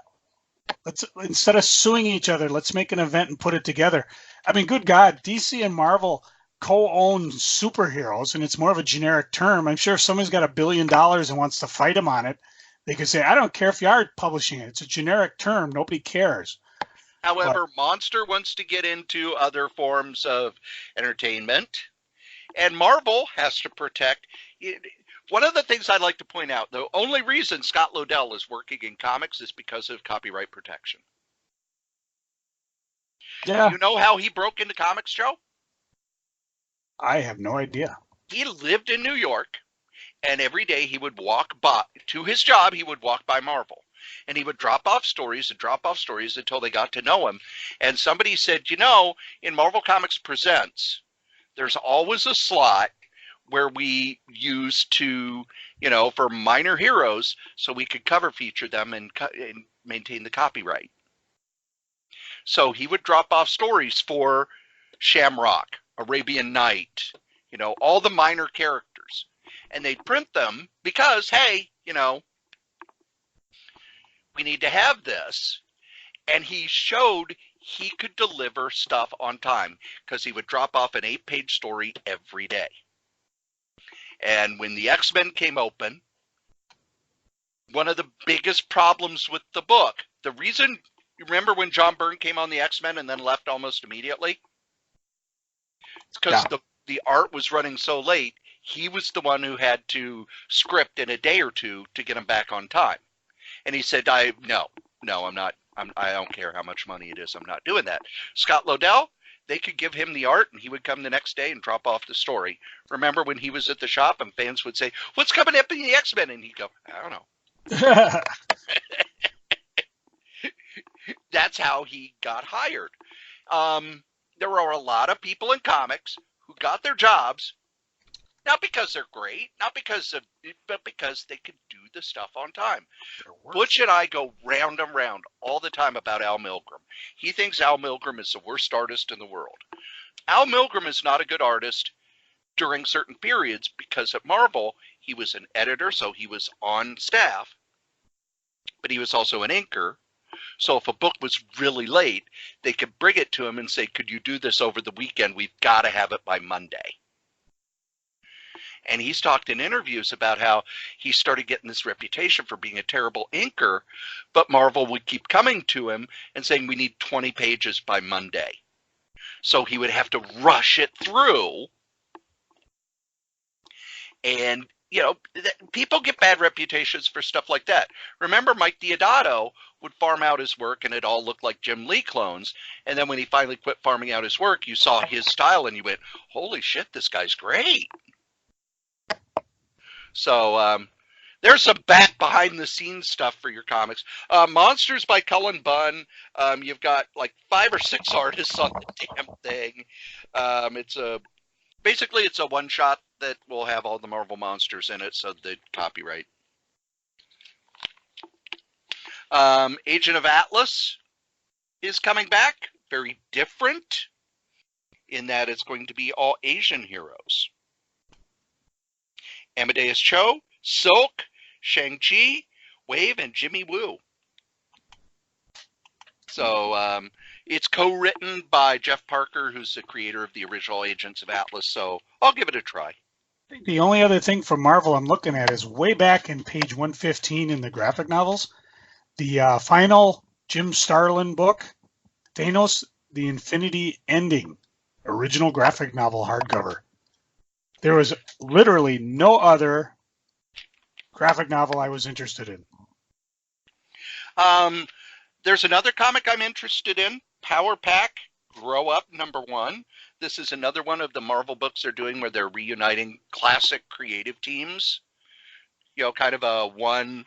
S2: Let's, instead of suing each other, let's make an event and put it together. I mean, good God, DC and Marvel co-own superheroes, and it's more of a generic term. I'm sure if somebody's got $1 billion and wants to fight them on it, they could say, I don't care if you are publishing it. It's a generic term. Nobody cares.
S1: However, Monster wants to get into other forms of entertainment, and Marvel has to protect. One of the things I'd like to point out, the only reason Scott Lobdell is working in comics is because of copyright protection.
S2: Yeah.
S1: You know how he broke into comics, Joe?
S2: I have no idea.
S1: He lived in New York, and every day he would walk by to his job. He would walk by Marvel, and he would drop off stories until they got to know him. And somebody said, in Marvel Comics Presents, there's always a slot where we used to, for minor heroes, so we could cover feature them and maintain the copyright. So he would drop off stories for Shamrock, Arabian Night, all the minor characters. And they'd print them because, hey, we need to have this. And he showed he could deliver stuff on time because he would drop off an 8-page story every day. And when the X-Men came open, one of the biggest problems with the book, the reason, you remember when John Byrne came on the X-Men and then left almost immediately? It's because the art was running so late, he was the one who had to script in a day or two to get him back on time. And he said, no, I'm not. I don't care how much money it is. I'm not doing that. Scott Lobdell, they could give him the art and he would come the next day and drop off the story. Remember when he was at the shop and fans would say, what's coming up in the X-Men? And he'd go, I don't know. That's how he got hired. There are a lot of people in comics who got their jobs, not because they're great, but because they could do the stuff on time. Butch and I go round and round all the time about Al Milgrom. He thinks Al Milgrom is the worst artist in the world. Al Milgrom is not a good artist during certain periods because at Marvel, he was an editor, so he was on staff, but he was also an inker. So if a book was really late, they could bring it to him and say, could you do this over the weekend? We've got to have it by Monday. And he's talked in interviews about how he started getting this reputation for being a terrible inker, but Marvel would keep coming to him and saying, we need 20 pages by Monday. So he would have to rush it through. And, people get bad reputations for stuff like that. Remember, Mike Deodato would farm out his work and it all looked like Jim Lee clones. And then when he finally quit farming out his work, you saw his style and you went, holy shit, this guy's great. So there's some back behind the scenes stuff for your comics. Monsters by Cullen Bunn. You've got like 5 or 6 artists on the damn thing. Basically it's a one shot that will have all the Marvel monsters in it, so the copyright. Agent of Atlas is coming back. Very different in that it's going to be all Asian heroes. Amadeus Cho, Silk, Shang-Chi, Wave, and Jimmy Woo. So it's co-written by Jeff Parker, who's the creator of the original Agents of Atlas. So I'll give it a try.
S2: I think the only other thing from Marvel I'm looking at is way back in page 115 in the graphic novels, the final Jim Starlin book, Thanos, the Infinity Ending, original graphic novel hardcover. There was literally no other graphic novel I was interested in.
S1: There's another comic I'm interested in, Power Pack, Grow Up #1. This is another one of the Marvel books they're doing where they're reuniting classic creative teams. Kind of a one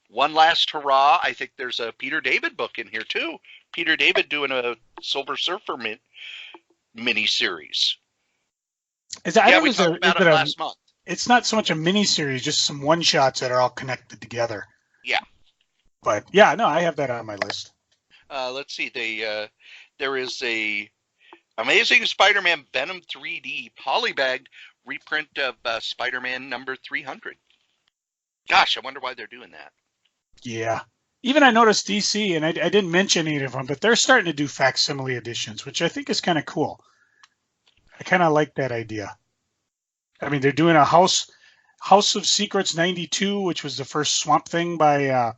S1: last hurrah. I think there's a Peter David book in here too. Peter David doing a Silver Surfer mini-series.
S2: We talked
S1: about it last month.
S2: It's not so much a mini-series, just some one-shots that are all connected together.
S1: Yeah.
S2: But, yeah, no, I have that on my list.
S1: Let's see. There is a Amazing Spider-Man Venom 3D polybagged reprint of Spider-Man number 300. Gosh, I wonder why they're doing that.
S2: Yeah. Even I noticed DC, and I didn't mention any of them, but they're starting to do facsimile editions, which I think is kind of cool. I kind of like that idea. I mean, they're doing a House of Secrets 92, which was the first Swamp Thing by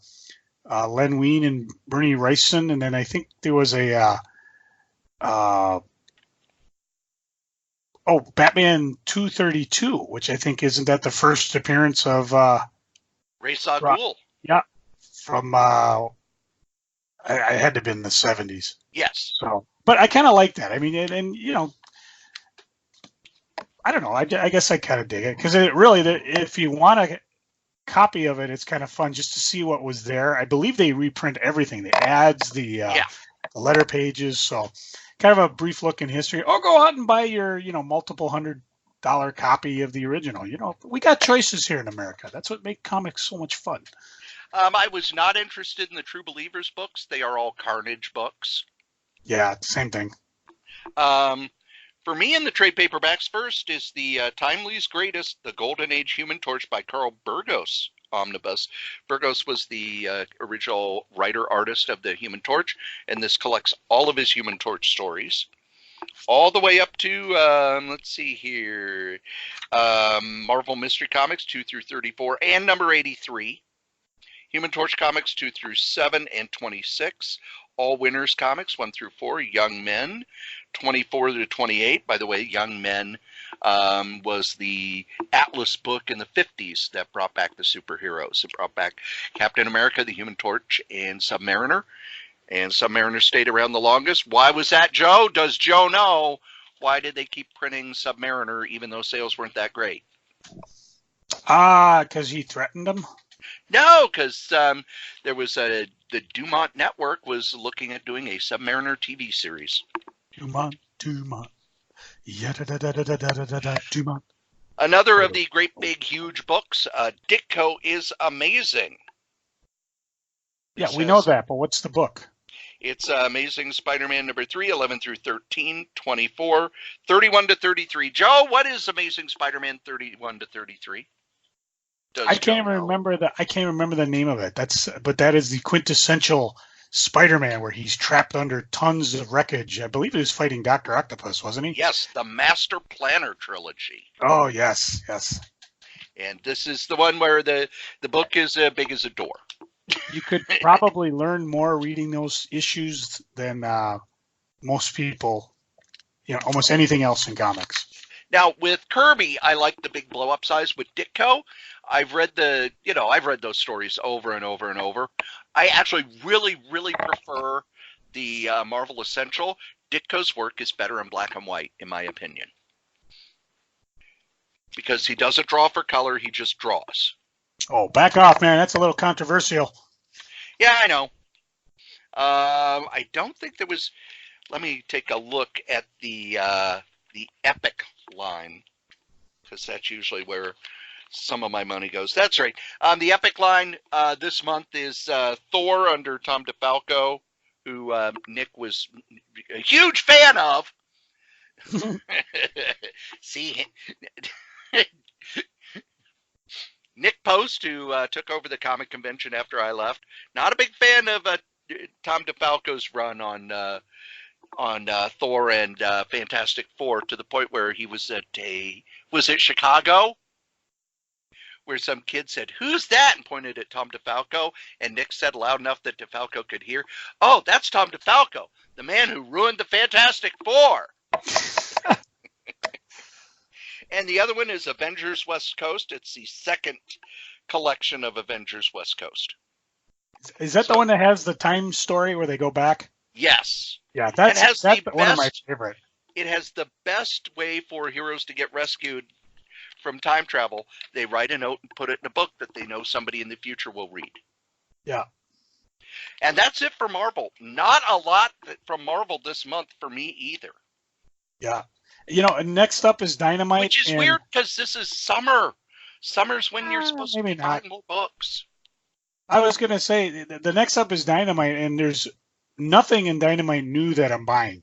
S2: Len Wein and Bernie Wrightson, and then I think there was a Batman 232, which I think isn't that the first appearance of
S1: Ra's al Ghul.
S2: Yeah, from I had to be in the 70s.
S1: Yes.
S2: So, but I kind of like that. I mean, and I don't know. I guess I kind of dig it because if you want a copy of it, it's kind of fun just to see what was there. I believe they reprint everything, the ads, the letter pages. So kind of a brief look in history. Or go out and buy your, multiple $100 copy of the original. We got choices here in America. That's what makes comics so much fun.
S1: I was not interested in the True Believers books. They are all Carnage books.
S2: Yeah, same thing.
S1: For me, in the trade paperbacks, first is the Timely's Greatest, The Golden Age Human Torch by Carl Burgos omnibus. Burgos was the original writer-artist of the Human Torch, and this collects all of his Human Torch stories. All the way up to, let's see here, Marvel Mystery Comics 2 through 34 and number 83. Human Torch Comics 2 through 7 and 26. All Winners Comics 1 through 4. Young Men 24 to 28. By the way, Young Men was the Atlas book in the 50s that brought back the superheroes. It brought back Captain America, the Human Torch, and Submariner. And Submariner stayed around the longest. Why was that, Joe? Does Joe know? Why did they keep printing Submariner even though sales weren't that great?
S2: Because he threatened them?
S1: No, because there was the Dumont Network was looking at doing a Submariner TV series.
S2: Dumont. Dumont.
S1: Another of the great big huge books, Ditko is Amazing.
S2: Yeah, we know that, but what's the book?
S1: It's Amazing Spider-Man number 3, 11 through 13, 24, 31 to 33. Joe, what is Amazing Spider-Man 31 to 33?
S2: I can't remember the name of it. But that is the quintessential Spider-Man where he's trapped under tons of wreckage. I believe he was fighting Dr. Octopus, wasn't he?
S1: Yes, the Master Planner trilogy.
S2: Oh, yes, yes.
S1: And this is the one where the book is big as a door.
S2: You could probably learn more reading those issues than most people, almost anything else in comics.
S1: Now, with Kirby, I like the big blow-up size. With Ditko, I've read those stories over and over and over. I actually really, really prefer the Marvel Essential. Ditko's work is better in black and white, in my opinion. Because he doesn't draw for color, he just draws.
S2: Oh, back off, man. That's a little controversial.
S1: Yeah, I know. I don't think there was... Let me take a look at the Epic line, because that's usually where some of my money goes. That's right. The Epic line this month is Thor under Tom DeFalco, who Nick was a huge fan of. See, Nick Post, who took over the comic convention after I left, not a big fan of Tom DeFalco's run on Thor and Fantastic Four to the point where he was at Chicago, where some kid said, "Who's that?" and pointed at Tom DeFalco, and Nick said loud enough that DeFalco could hear, "Oh, that's Tom DeFalco, the man who ruined the Fantastic Four." And the other one is Avengers West Coast. It's the second collection of Avengers West Coast.
S2: Is that the one that has the time story where they go back?
S1: Yes.
S2: Yeah, that's one of my favorite.
S1: It has the best way for heroes to get rescued from time travel. They write a note and put it in a book that they know somebody in the future will read.
S2: Yeah.
S1: And that's it for Marvel. Not a lot from Marvel this month for me either.
S2: Yeah. And next up is Dynamite.
S1: Which is weird because this is summer. Summer's when you're supposed to be buying more books.
S2: I was going to say, the next up is Dynamite, and there's nothing in Dynamite new that I'm buying.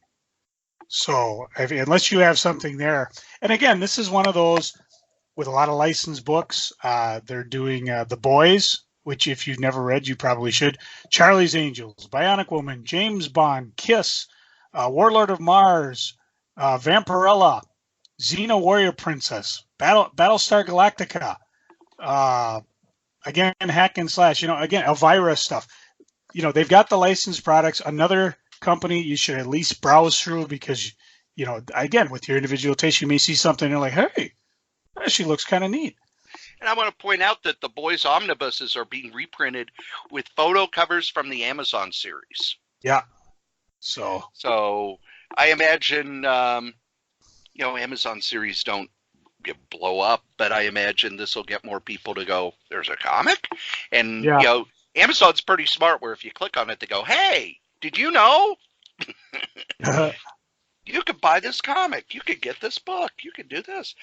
S2: So, unless you have something there. And again, this is one of those with a lot of licensed books. They're doing The Boys, which if you've never read, you probably should. Charlie's Angels, Bionic Woman, James Bond, Kiss, Warlord of Mars, Vampirella, Xena Warrior Princess, Battlestar Galactica, again, Hack and Slash, again, Elvira stuff. They've got the licensed products. Another company you should at least browse through because, again, with your individual taste, you may see something and you're like, hey, that actually looks kind of neat.
S1: And I want to point out that the Boys Omnibuses are being reprinted with photo covers from the Amazon series.
S2: Yeah. So
S1: I imagine, Amazon series don't blow up, but I imagine this will get more people to go, there's a comic? And, Amazon's pretty smart where if you click on it, they go, hey, did you know? You could buy this comic. You could get this book. You could do this.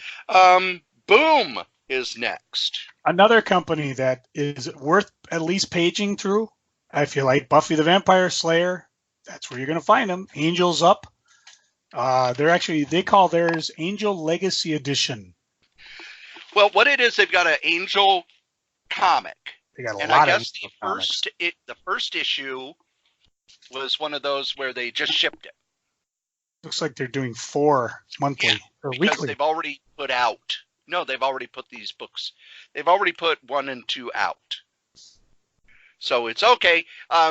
S1: Boom is next.
S2: Another company that is worth at least paging through. If you like Buffy the Vampire Slayer, that's where you're going to find them. Angels Up. They call theirs Angel Legacy Edition.
S1: Well, what it is, they've got an Angel comic.
S2: They got
S1: and
S2: lot
S1: I
S2: of
S1: guess the first issue was one of those where they just shipped it.
S2: Looks like they're doing 4 monthly or
S1: because
S2: weekly.
S1: They've already put out. No, they've already put these books. They've already put 1 and 2 out. So it's okay.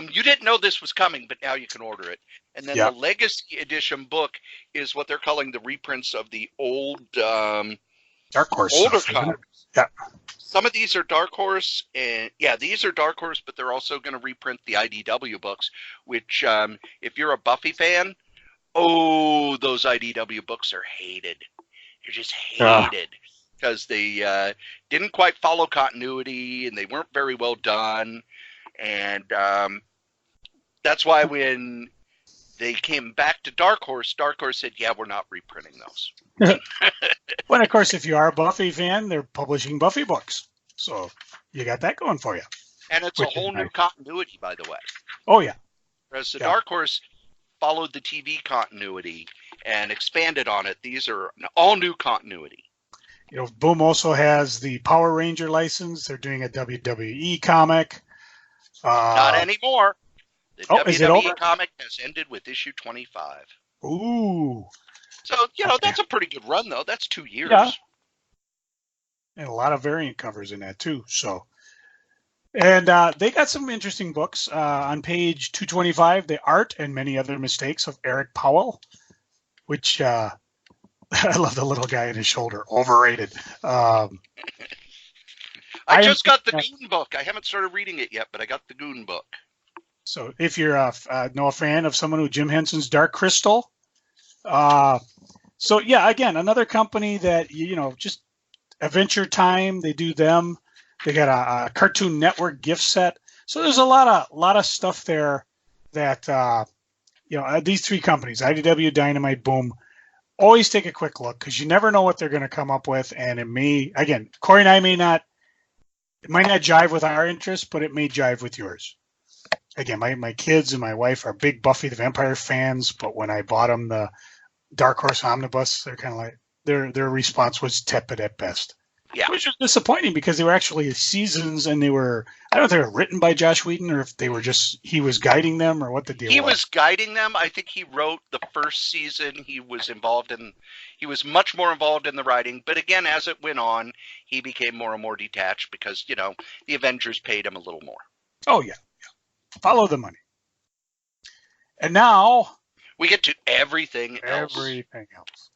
S1: You didn't know this was coming, but now you can order it. And then the Legacy Edition book is what they're calling the reprints of the old
S2: Dark Horse
S1: older
S2: stuff,
S1: comics.
S2: Yeah.
S1: Some of these are Dark Horse, and these are Dark Horse, but they're also going to reprint the IDW books, which if you're a Buffy fan, those IDW books are hated. They're just hated because they didn't quite follow continuity and they weren't very well done. And that's why when they came back to Dark Horse said, yeah, we're not reprinting those.
S2: Well, of course, if you are a Buffy fan, they're publishing Buffy books. So you got that going for you.
S1: And it's a whole new continuity, by the way.
S2: Oh, yeah.
S1: Whereas the Dark Horse followed the TV continuity and expanded on it. These are an all-new continuity.
S2: Boom also has the Power Ranger license. They're doing a WWE comic.
S1: Not anymore. The WWE
S2: it
S1: comic has ended with issue 25.
S2: Ooh.
S1: So, that's a pretty good run, though. That's 2 years.
S2: Yeah. And a lot of variant covers in that, too. So, and they got some interesting books. On page 225, The Art and Many Other Mistakes of Eric Powell, which I love the little guy in his shoulder. Overrated.
S1: I just got the Goon book. I haven't started reading it yet, but I got the Goon book.
S2: So if you're a fan of someone who Jim Henson's Dark Crystal. Again, another company that, just Adventure Time, they do them. They got a Cartoon Network gift set. So there's a lot of stuff there that, these 3 companies, IDW, Dynamite, Boom, always take a quick look because you never know what they're going to come up with. And it may, again, Cory and I it might not jive with our interests, but it may jive with yours. Again, my kids and my wife are big Buffy the Vampire fans, but when I bought them the Dark Horse Omnibus, they're kind of like, their response was tepid at best.
S1: Yeah.
S2: Which was disappointing because they were actually seasons and I don't know if they were written by Josh Whedon or if they were he was guiding them or what the deal was.
S1: He was guiding them. I think he wrote the first season. He was much more involved in the writing. But again, as it went on, he became more and more detached because, the Avengers paid him a little more.
S2: Oh, yeah. Follow the money. And now
S1: we get to everything else.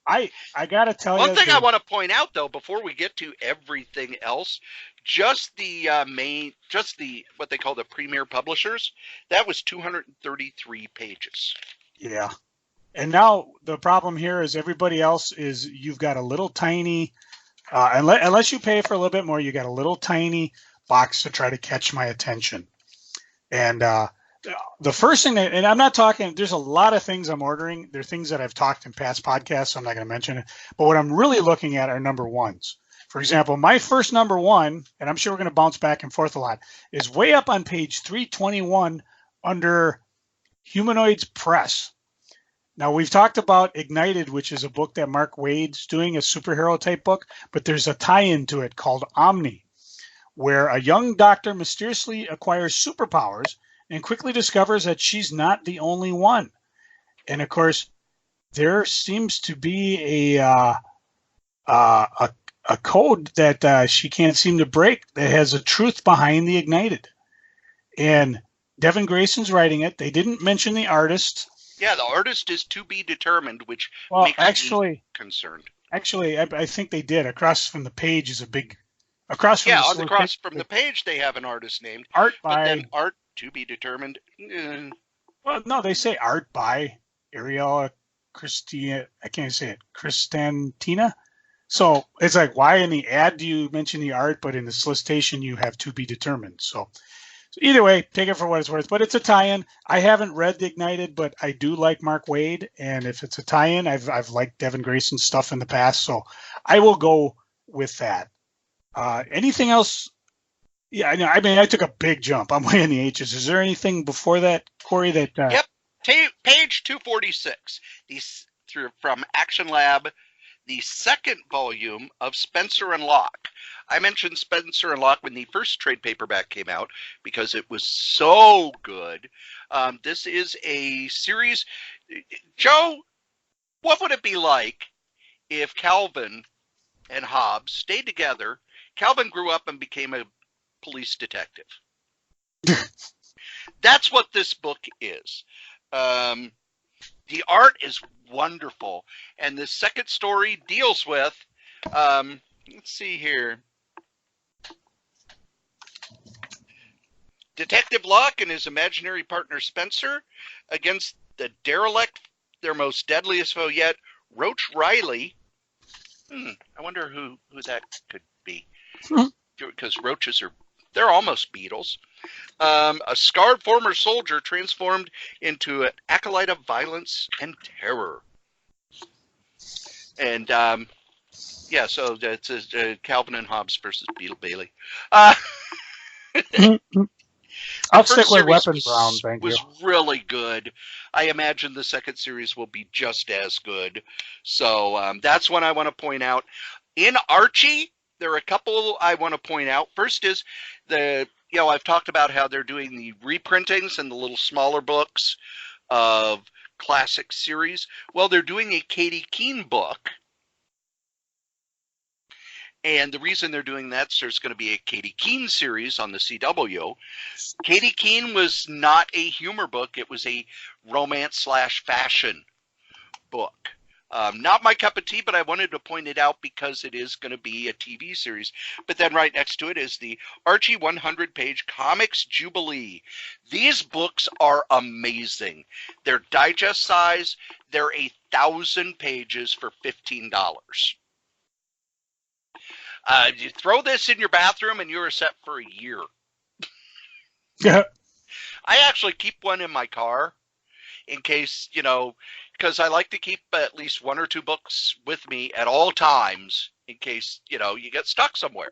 S2: I got to tell you.
S1: One thing I want to point out, though, before we get to everything else, just the what they call the premier publishers, that was 233 pages.
S2: Yeah. And now the problem here is everybody else is you've got a little tiny, unless you pay for a little bit more, you got a little tiny box to try to catch my attention. And the first thing and I'm not talking, there's a lot of things I'm ordering. They're things that I've talked in past podcasts, so I'm not going to mention it. But what I'm really looking at are number ones. For example, my first number one, and I'm sure we're going to bounce back and forth a lot, is way up on page 321 under Humanoids Press. Now, we've talked about Ignited, which is a book that Mark Waid's doing, a superhero type book, but there's a tie-in to it called Omni, where a young doctor mysteriously acquires superpowers and quickly discovers that she's not the only one. And of course, there seems to be a code that she can't seem to break that has a truth behind the Ignited. And Devin Grayson's writing it. They didn't mention the artist.
S1: Yeah, the artist is to be determined, which makes me concerned.
S2: Actually, I think they did. Across from the page is a big... Across from
S1: the page, they have an artist named.
S2: Art by...
S1: But then art to be determined.
S2: Well, no, they say art by Ariella Christina. I can't say it. Cristantina. So it's like, why in the ad do you mention the art, but in the solicitation you have to be determined? So either way, take it for what it's worth. But it's a tie-in. I haven't read The Ignited, but I do like Mark Waid. And if it's a tie-in, I've liked Devin Grayson's stuff in the past. So I will go with that. Anything else? Yeah, I know. I mean, I took a big jump. I'm way in the H's. Is there anything before that, Cory? That
S1: Yep. Page 246. From Action Lab, the second volume of Spencer and Locke. I mentioned Spencer and Locke when the first trade paperback came out because it was so good. This is a series. Joe, what would it be like if Calvin and Hobbes stayed together? Calvin grew up and became a police detective. That's what this book is. The art is wonderful. And the second story deals with, let's see here. Detective Locke and his imaginary partner Spencer against the derelict, their most deadliest foe yet, Roach Riley. I wonder who that could be. Because roaches they're almost beetles. A scarred former soldier transformed into an acolyte of violence and terror. And, so it's Calvin and Hobbes versus Beetle Bailey.
S2: I'll stick with Weapon Brown, thank you.
S1: Was really good. I imagine the second series will be just as good. So that's one I want to point out. In Archie, there are a couple I want to point out. First is I've talked about how they're doing the reprintings and the little smaller books of classic series. Well, they're doing a Katie Keene book. And the reason they're doing that is there's going to be a Katie Keene series on the CW. Katie Keene was not a humor book. It was a romance/fashion book. Not my cup of tea, but I wanted to point it out because it is going to be a TV series. But then right next to it is the Archie 100-page Comics Jubilee. These books are amazing. They're digest size. They're 1,000 pages for $15. You throw this in your bathroom and you're set for a year.
S2: Yeah.
S1: I actually keep one in my car in case, because I like to keep at least one or two books with me at all times in case, you get stuck somewhere.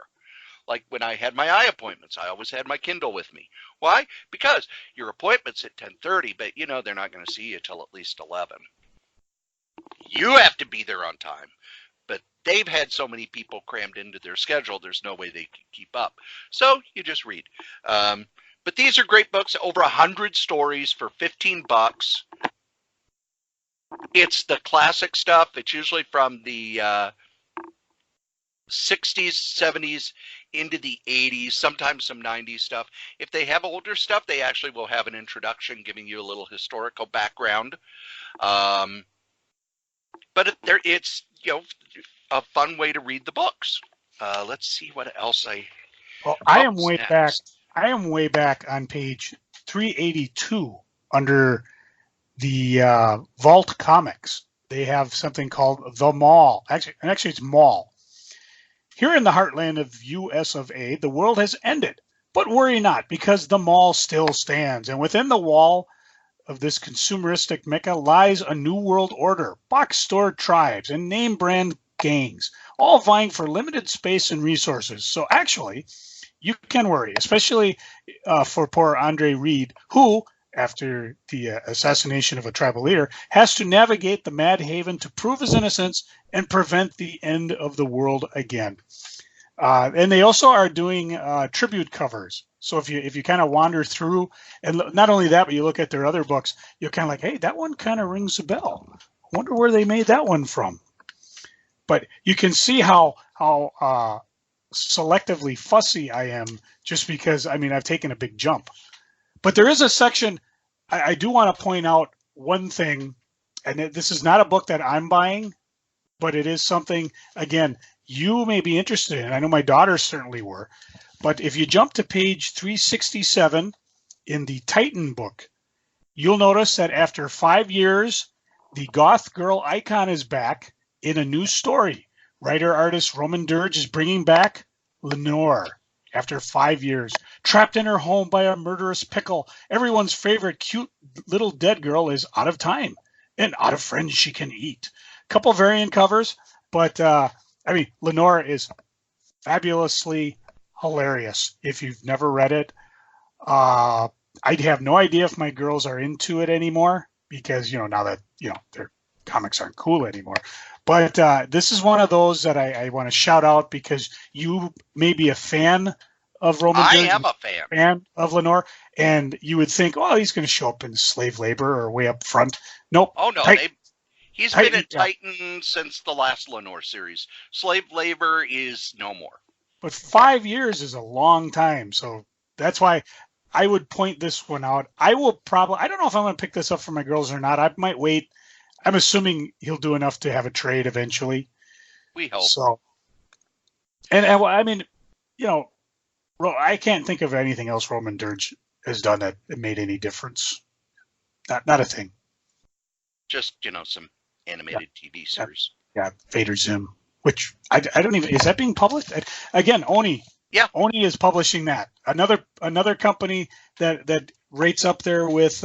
S1: Like when I had my eye appointments, I always had my Kindle with me. Why? Because your appointment's at 10:30, but they're not going to see you till at least 11. You have to be there on time. but they've had so many people crammed into their schedule, there's no way they can keep up. So you just read. But these are great books, over 100 stories for $15. It's the classic stuff. It's usually from the 60s, 70s, into the 80s, sometimes some 90s stuff. If they have older stuff, they actually will have an introduction giving you a little historical background. But it's a fun way to read the books. Let's see what else
S2: I am way back. I am way back on page 382 under the Vault Comics. They have something called The Mall. Actually, it's Mall. Here in the heartland of US of A, the world has ended. But worry not, because the mall still stands. And within the wall of this consumeristic mecca lies a new world order, box store tribes, and name brand gangs, all vying for limited space and resources. So actually, you can worry, especially for poor Andre Reed, who, after the assassination of a tribal leader, has to navigate the Mad Haven to prove his innocence and prevent the end of the world again. And they also are doing tribute covers. So if you kind of wander through, and not only that, but you look at their other books, you're kind of like, hey, that one kind of rings a bell. I wonder where they made that one from. But you can see how selectively fussy I am, just because, I mean, I've taken a big jump. But there is a section, I do want to point out one thing, and this is not a book that I'm buying, but it is something, again, you may be interested in. I know my daughters certainly were. But if you jump to page 367 in the Titan book, you'll notice that after 5 years, the goth girl icon is back in a new story. Writer-artist Roman Dirge is bringing back Lenore after 5 years. Trapped in her home by a murderous pickle, everyone's favorite cute little dead girl is out of time and out of friends she can eat. Couple variant covers, but I mean, Lenore is fabulously hilarious. If you've never read it, I'd have no idea if my girls are into it anymore, because, now that, their comics aren't cool anymore. But this is one of those that I want to shout out, because you may be a fan of Roman Dirge.
S1: I am a fan
S2: of Lenore, and you would think, oh, he's going to show up in slave labor or way up front. Nope.
S1: Oh, no. He's been at Titan since the last Lenore series. Slave labor is no more.
S2: But 5 years is a long time, so that's why I would point this one out. I don't know if I'm going to pick this up for my girls or not. I might wait. I'm assuming he'll do enough to have a trade eventually.
S1: We hope.
S2: So, and I mean, I can't think of anything else Roman Dirge has done that made any difference. Not a thing.
S1: Just, some animated TV series.
S2: Yeah, Vader Zim, which I don't even, is that being published? Again, Oni.
S1: Yeah.
S2: Oni is publishing that. Another company that rates up there with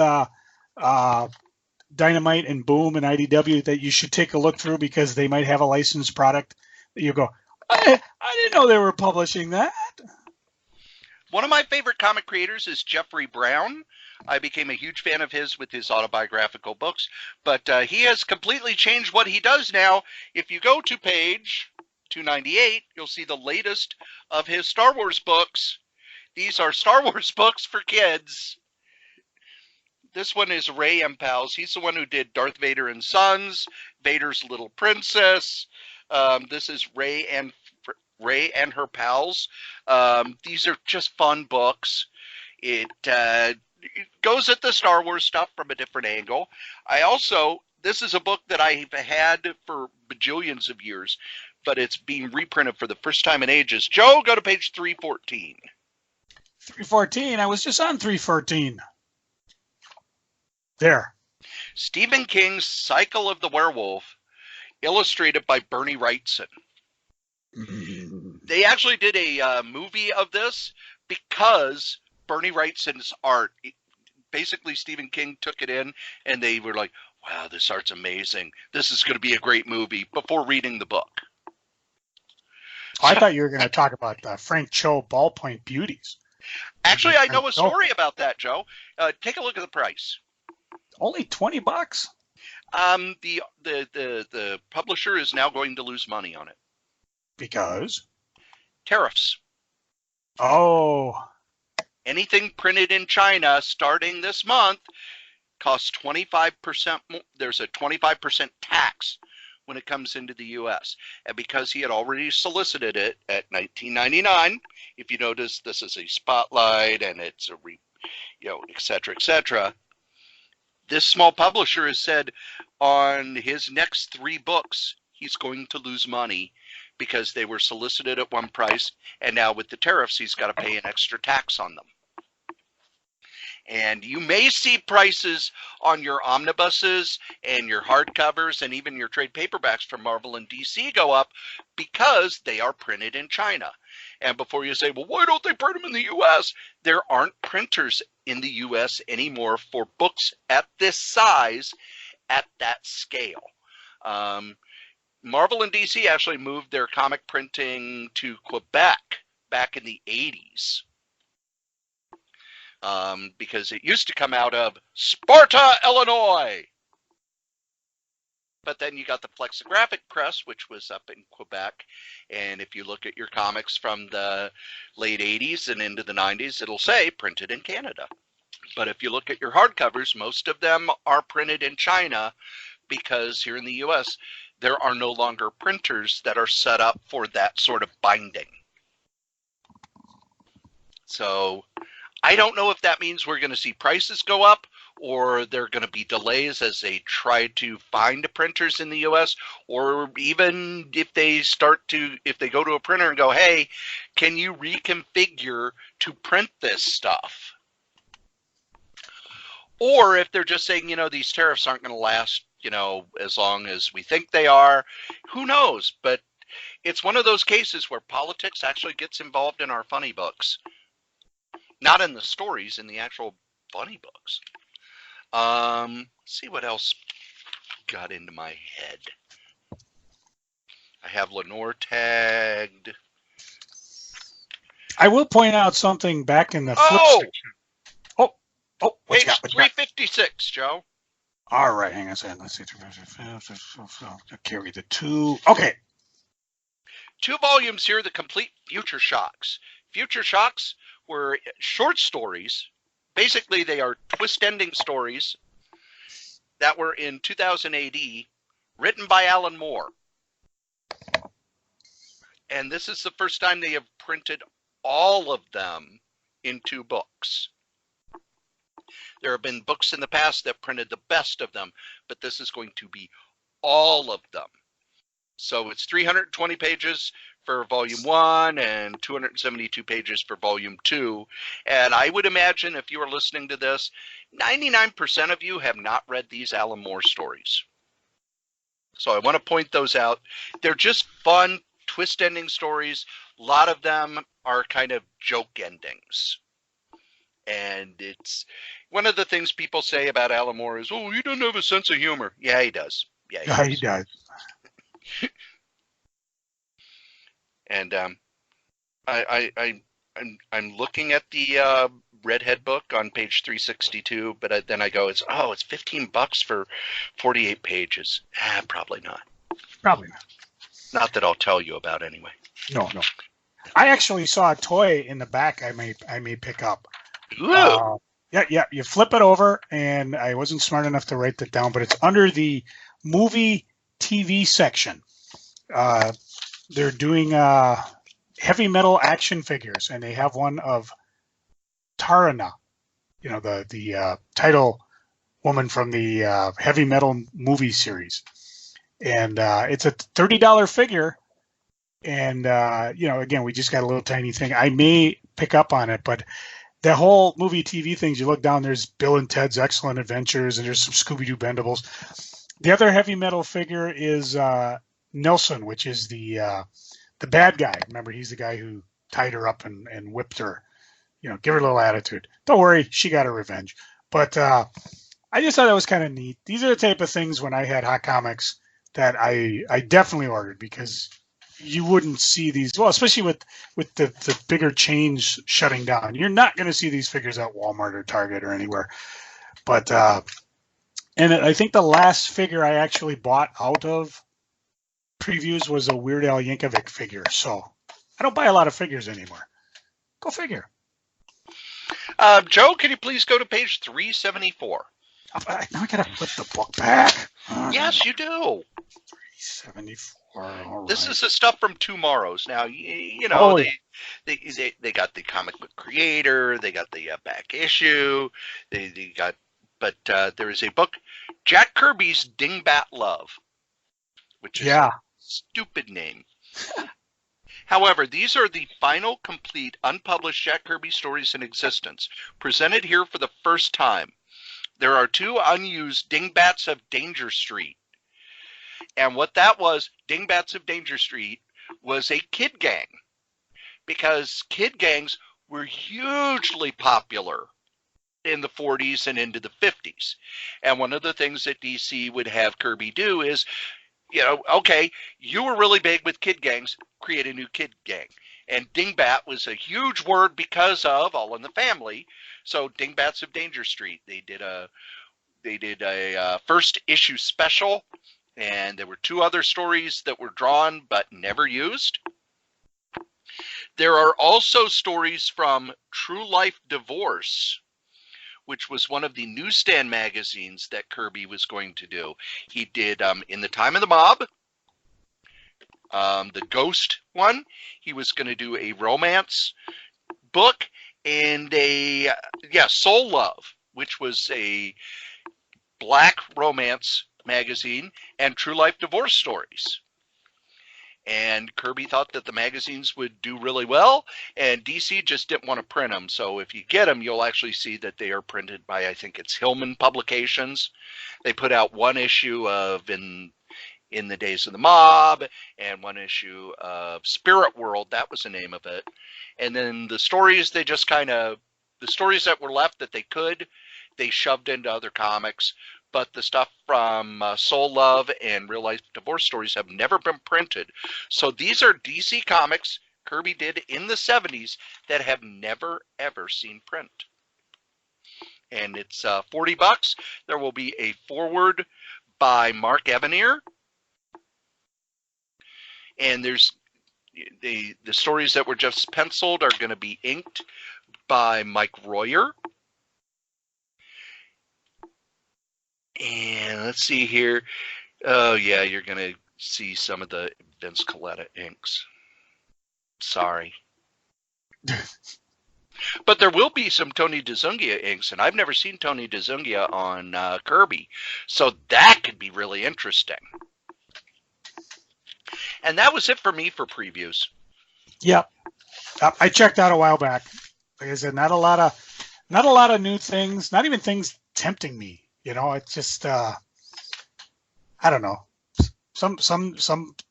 S2: Dynamite and Boom and IDW that you should take a look through, because they might have a licensed product that you go, I didn't know they were publishing that.
S1: One of my favorite comic creators is Jeffrey Brown. I became a huge fan of his with his autobiographical books, but he has completely changed what he does now. If you go to page 298, you'll see the latest of his Star Wars books. These are Star Wars books for kids. This one is Ray and Pals. He's the one who did Darth Vader and Sons, Vader's Little Princess. This is Ray and her pals. These are just fun books. It goes at the Star Wars stuff from a different angle. This is a book that I've had for bajillions of years, but it's being reprinted for the first time in ages. Joe, go to page 314.
S2: 314? I was just on 314. There.
S1: Stephen King's Cycle of the Werewolf, illustrated by Bernie Wrightson. They actually did a movie of this because Bernie Wrightson's art, basically Stephen King took it in and they were like, wow, this art's amazing. This is going to be a great movie, before reading the book.
S2: I thought you were going to talk about Frank Cho Ballpoint Beauties.
S1: Actually, I know a story about that, Joe. Take a look at the price.
S2: Only $20?
S1: The publisher is now going to lose money on it.
S2: Because?
S1: Tariffs.
S2: Oh.
S1: Anything printed in China starting this month costs 25% more. There's a 25% tax when it comes into the U.S. And because he had already solicited it at $19.99, if you notice, this is a spotlight and it's a, et cetera, this small publisher has said on his next 3 books, he's going to lose money because they were solicited at one price, and now with the tariffs, he's got to pay an extra tax on them. And you may see prices on your omnibuses and your hardcovers and even your trade paperbacks from Marvel and DC go up because they are printed in China. And before you say, well, why don't they print them in the U.S.? There aren't printers in the U.S. anymore for books at this size, at that scale. Marvel and DC actually moved their comic printing to Quebec back in the 80s. Because it used to come out of Sparta, Illinois. But then you got the Flexographic Press, which was up in Quebec. And if you look at your comics from the late 80s and into the 90s, it'll say printed in Canada. But if you look at your hardcovers, most of them are printed in China because here in the U.S., there are no longer printers that are set up for that sort of binding. So I don't know if that means we're going to see prices go up or there are going to be delays as they try to find printers in the U.S. or even if they go to a printer and go, hey, can you reconfigure to print this stuff? Or if they're just saying, these tariffs aren't going to last, as long as we think they are, who knows? But it's one of those cases where politics actually gets involved in our funny books. Not in the stories, in the actual funny books. Let's see what else got into my head. I have Lenore tagged.
S2: I will point out something back in the flip section. Oh,
S1: page 356, Joe.
S2: All right, hang on a second. Let's see. Carry the 2. Okay.
S1: 2 volumes here, the complete Future Shocks. Future Shocks were short stories. Basically, they are twist-ending stories that were in 2000 AD, written by Alan Moore. And this is the first time they have printed all of them in 2 books. There have been books in the past that printed the best of them, but this is going to be all of them. So it's 320 pages for volume 1 and 272 pages for volume 2. And I would imagine if you are listening to this, 99% of you have not read these Alan Moore stories. So I want to point those out. They're just fun, twist-ending stories. A lot of them are kind of joke endings. And it's one of the things people say about Alan Moore is, oh, he doesn't have a sense of humor. Yeah, he does.
S2: Yeah, he does.
S1: And I'm looking at the Redhead book on page 362, but then I go, it's $15 for 48 pages. Probably not.
S2: Probably not.
S1: Not that I'll tell you about anyway.
S2: No. I actually saw a toy in the back I may pick up.
S1: Ooh.
S2: Yeah. You flip it over, and I wasn't smart enough to write that down, but it's under the movie TV section. They're doing heavy metal action figures, and they have one of Tarana, the title woman from the heavy metal movie series. And it's a $30 figure. And, again, we just got a little tiny thing. I may pick up on it, but the whole movie TV things, you look down, there's Bill and Ted's Excellent Adventures, and there's some Scooby-Doo Bendables. The other heavy metal figure is Nelson, which is the bad guy. Remember, he's the guy who tied her up and whipped her, give her a little attitude. Don't worry, she got her revenge. But I just thought that was kind of neat. These are the type of things when I had Hot Comics that I definitely ordered, because you wouldn't see these, well, especially with the bigger chains shutting down. You're not going to see these figures at Walmart or Target or anywhere. But And I think the last figure I actually bought out of previews was a Weird Al Yankovic figure. So I don't buy a lot of figures anymore. Go figure.
S1: Joe, can you please go to page 374?
S2: Now I gotta flip the book back.
S1: Yes, you do.
S2: 374. All
S1: This
S2: right.
S1: is the stuff from Tomorrow's. Now, you know,
S2: Oh,
S1: they got the comic book creator, they got the back issue, they got, but there is a book, Jack Kirby's Dingbat Love, which is a stupid name. However, these are the final complete unpublished Jack Kirby stories in existence, presented here for the first time. There are 2 unused Dingbats of Danger Street. And what that was, Dingbats of Danger Street, was a kid gang. Because kid gangs were hugely popular in the 40s and into the 50s. And one of the things that DC would have Kirby do is, you know, okay, you were really big with kid gangs, create a new kid gang. And Dingbat was a huge word because of All in the Family. So Dingbats of Danger Street, they did a first issue special, and there were 2 other stories that were drawn but never used. There are also stories from True Life Divorce, which was one of the newsstand magazines that Kirby was going to do. He did In the Time of the Mob, the Ghost one. He was going to do a romance book, and Soul Love, which was a black romance magazine, and True Life Divorce stories. And Kirby thought that the magazines would do really well, and DC just didn't want to print them. So if you get them, you'll actually see that they are printed by, I think it's Hillman Publications. They put out 1 issue of In the Days of the Mob, and 1 issue of Spirit World. That was the name of it. And then the stories, the stories that were left that they shoved into other comics. But the stuff from Soul Love and Real Life Divorce stories have never been printed. So these are DC comics Kirby did in the 70s that have never, ever seen print. And it's $40. There will be a foreword by Mark Evanier. And there's the stories that were just penciled are going to be inked by Mike Royer. And let's see here. Oh, yeah, you're going to see some of the Vince Coletta inks. Sorry. But there will be some Tony DeZungia inks, and I've never seen Tony DeZungia on Kirby. So that could be really interesting. And that was it for me for previews.
S2: Yep. I checked out a while back. Like I said, not a lot of new things, not even things tempting me. You know, it's just, I don't know, some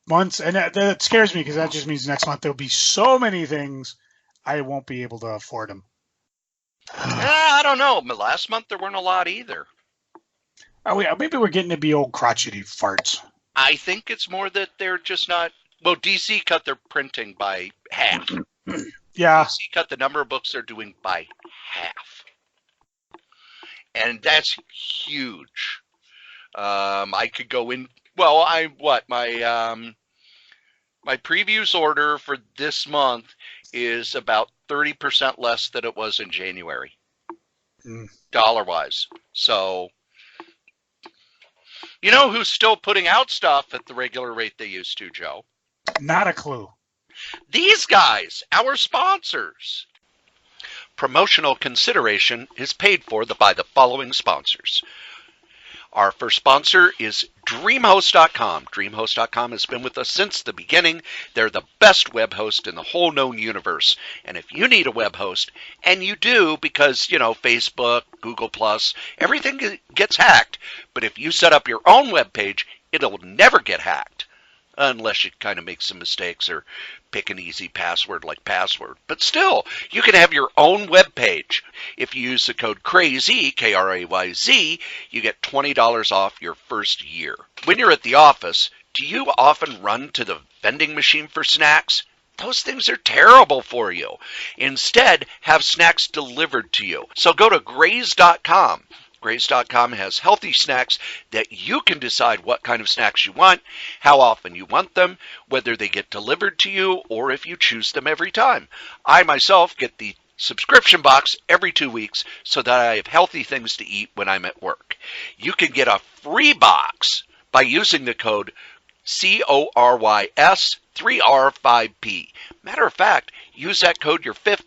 S2: months, and that scares me because that just means next month there'll be so many things I won't be able to afford them.
S1: I don't know. Last month there weren't a lot either.
S2: Maybe we're getting to be old crotchety farts.
S1: I think it's more that they're just not. Well, DC cut their printing by half.
S2: Yeah.
S1: DC cut the number of books they're doing by half. And that's huge. I could go in. Well, my previews order for this month is about 30% less than it was in January, dollar-wise. So, you know who's still putting out stuff at the regular rate they used to, Joe?
S2: Not a clue.
S1: These guys, our sponsors. Promotional consideration is paid for by the following sponsors. Our first sponsor is DreamHost.com. DreamHost.com has been with us since the beginning. They're the best web host in the whole known universe. And if you need a web host, and you do because, you know, Facebook, Google+, everything gets hacked. But if you set up your own web page, it'll never get hacked. Unless you kind of make some mistakes or pick an easy password like password. But still, you can have your own web page. If you use the code KRAYZ, K-R-A-Y-Z, you get $20 off your first year. When you're at the office, do you often run to the vending machine for snacks? Those things are terrible for you. Instead, have snacks delivered to you. So go to Graze.com. Grace.com has healthy snacks that you can decide what kind of snacks you want, how often you want them, whether they get delivered to you, or if you choose them every time. I myself get the subscription box every 2 weeks so that I have healthy things to eat when I'm at work. You can get a free box by using the code CORYS3R5P. Matter of fact, use that code, your fifth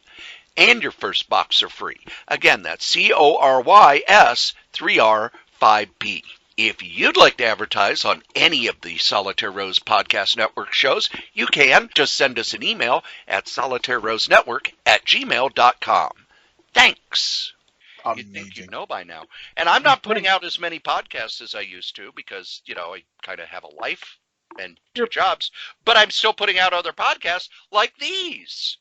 S1: and your first box are free. Again, that's CORYS3R5P. If you'd like to advertise on any of the Solitaire Rose Podcast Network shows, you can. Just send us an email at solitairerosenetwork@gmail.com. Thanks. You'd think you know by now. And I'm not putting out as many podcasts as I used to because, I kind of have a life and 2 jobs, but I'm still putting out other podcasts like these.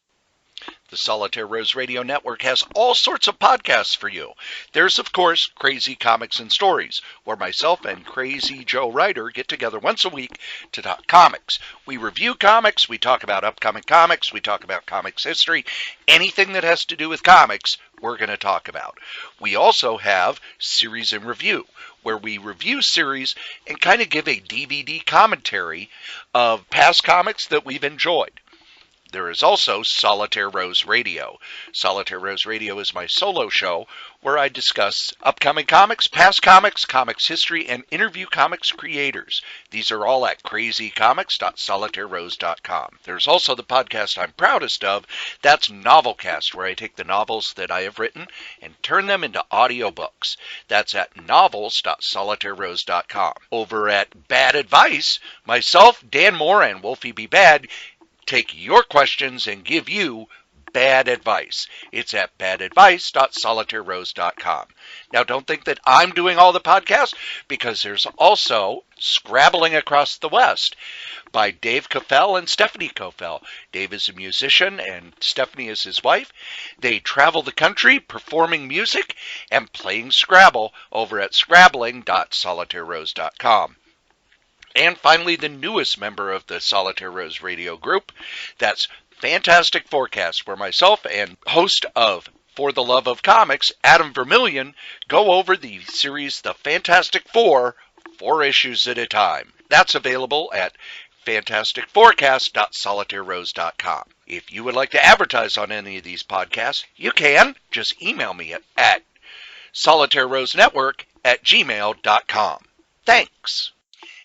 S1: The Solitaire Rose Radio Network has all sorts of podcasts for you. There's, of course, Crazy Comics and Stories, where myself and Crazy Joe Ryder get together once a week to talk comics. We review comics, we talk about upcoming comics, we talk about comics history. Anything that has to do with comics, we're going to talk about. We also have Series in Review, where we review series and kind of give a DVD commentary of past comics that we've enjoyed. There is also Solitaire Rose Radio. Solitaire Rose Radio is my solo show where I discuss upcoming comics, past comics, comics history, and interview comics creators. These are all at crazycomics.solitairerose.com. There's also the podcast I'm proudest of. That's Novelcast, where I take the novels that I have written and turn them into audiobooks. That's at novels.solitairerose.com. Over at Bad Advice, myself, Dan Moore, and Wolfie B. Bad take your questions and give you bad advice. It's at badadvice.solitairerose.com. Now, don't think that I'm doing all the podcasts, because there's also Scrabbling Across the West by Dave Coffell and Stephanie Coffell. Dave is a musician and Stephanie is his wife. They travel the country performing music and playing Scrabble over at scrabbling.solitairerose.com. And finally, the newest member of the Solitaire Rose Radio group, that's Fantastic Forecast, where myself and host of For the Love of Comics, Adam Vermillion, go over the series The Fantastic Four, 4 issues at a time. That's available at fantasticforecast.solitairerose.com. If you would like to advertise on any of these podcasts, you can. Just email me at solitairerosenetwork@gmail.com. Thanks.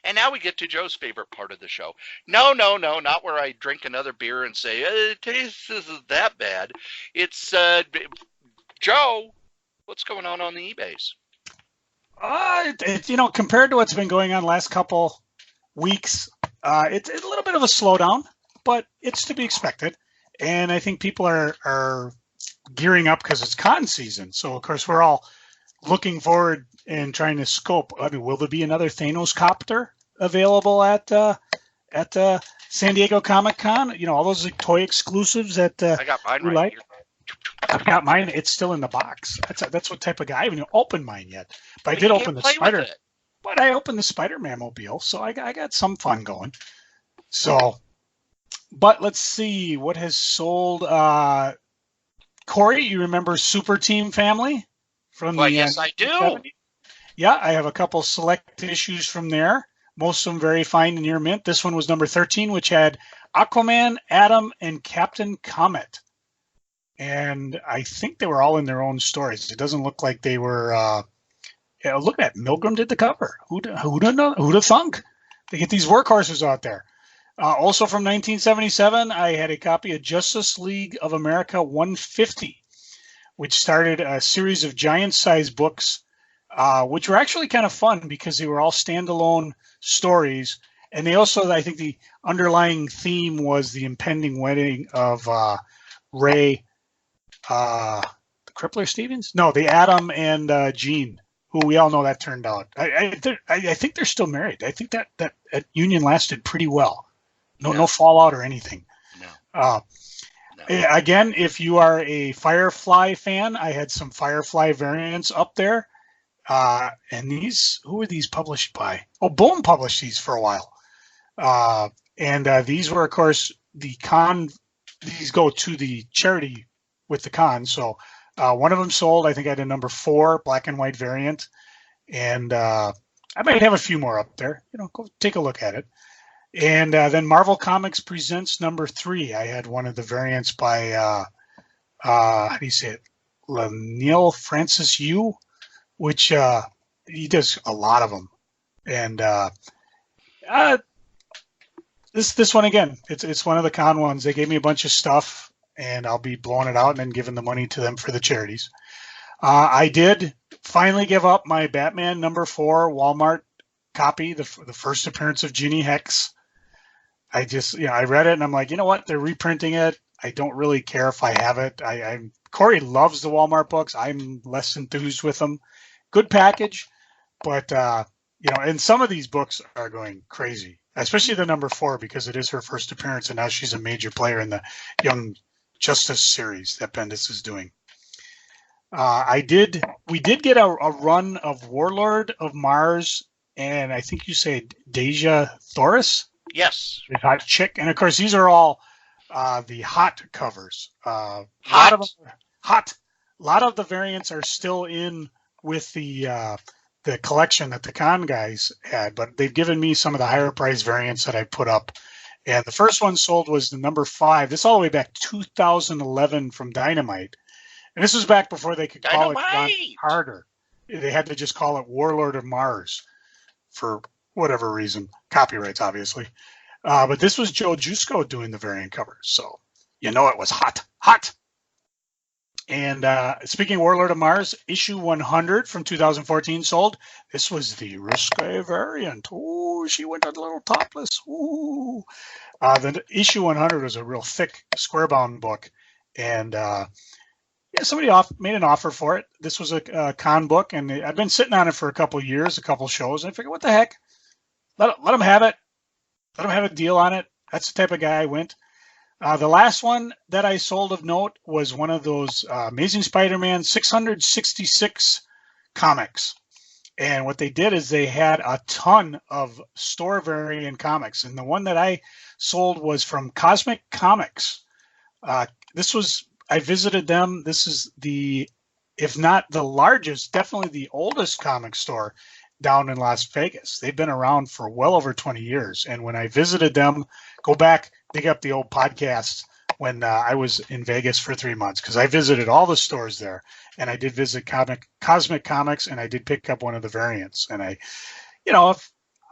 S1: And now we get to Joe's favorite part of the show. No, not where I drink another beer and say, it tastes isn't that bad. It's, Joe, what's going on the eBays?
S2: Compared to what's been going on last couple weeks, it's a little bit of a slowdown, but it's to be expected. And I think people are gearing up because it's con season. So, of course, we're all looking forward and trying to scope. I mean, will there be another Thanos copter available at San Diego Comic Con? All those toy exclusives that
S1: I got mine right here.
S2: I've got mine. It's still in the box. That's what type of guy. I haven't opened mine yet, but I did open the Spider. But I opened the Spider-Man mobile, so I got some fun going. So, but let's see what has sold. Cory, you remember Super Team Family?
S1: Yes, I do.
S2: 70s? Yeah, I have a couple select issues from there. Most of them very fine and near mint. This one was number 13, which had Aquaman, Atom, and Captain Comet. And I think they were all in their own stories. It doesn't look like they were. Look at that. Milgram did the cover. Who'd have thunk? They get these workhorses out there. Also from 1977, I had a copy of Justice League of America 150. Which started a series of giant-sized books, which were actually kind of fun because they were all standalone stories. And they also, I think the underlying theme was the impending wedding of Ray, the Crippler Stevens? No, the Atom and Jean, who we all know that turned out. I think they're still married. I think that union lasted pretty well. No fallout or anything.
S1: No.
S2: Again, if you are a Firefly fan, I had some Firefly variants up there. And these, who were these published by? Oh, Boom published these for a while. And these were, of course, the con. These go to the charity with the con. So One of them sold. I think I had a number 4 black and white variant, and I might have a few more up there. Go take a look at it. And then Marvel Comics Presents number 3. I had one of the variants by how do you say it? Neal Francis Yu, which he does a lot of them. And this one again, it's one of the con ones. They gave me a bunch of stuff, and I'll be blowing it out and then giving the money to them for the charities. I did finally give up my Batman number 4 Walmart copy, the first appearance of Ginny Hex. I just, I read it and I'm like, you know what? They're reprinting it. I don't really care if I have it. Cory loves the Walmart books. I'm less enthused with them. Good package, but and some of these books are going crazy, especially the number 4, because it is her first appearance and now she's a major player in the Young Justice series that Bendis is doing. We did get a run of Warlord of Mars, and I think you say Deja Thoris.
S1: Yes.
S2: The hot chick, and of course these are all the hot covers. A lot of the variants are still in with the collection that the con guys had, but they've given me some of the higher price variants that I put up. And the first one sold was the number 5. This all the way back 2011 from Dynamite. And this was back before they could call it Ron Carter. They had to just call it Warlord of Mars for whatever reason. Copyrights, obviously. But this was Joe Jusko doing the variant covers. So, it was hot. Hot! And speaking of Warlord of Mars, issue 100 from 2014 sold. This was the risque variant. Ooh, she went a little topless. Ooh. The issue 100 was a real thick square-bound book. And somebody made an offer for it. This was a con book, and I've been sitting on it for a couple years, a couple shows, and I figured, what the heck? Let them have it. Let them have a deal on it. That's the type of guy I went. The last one that I sold of note was one of those Amazing Spider-Man 666 comics. And what they did is they had a ton of store variant comics. And the one that I sold was from Cosmic Comics. I visited them. This is if not the largest, definitely the oldest comic store down in Las Vegas. They've been around for well over 20 years. And when I visited them, go back, dig up the old podcasts when I was in Vegas for 3 months, because I visited all the stores there, and I did visit Cosmic Comics, and I did pick up one of the variants. And I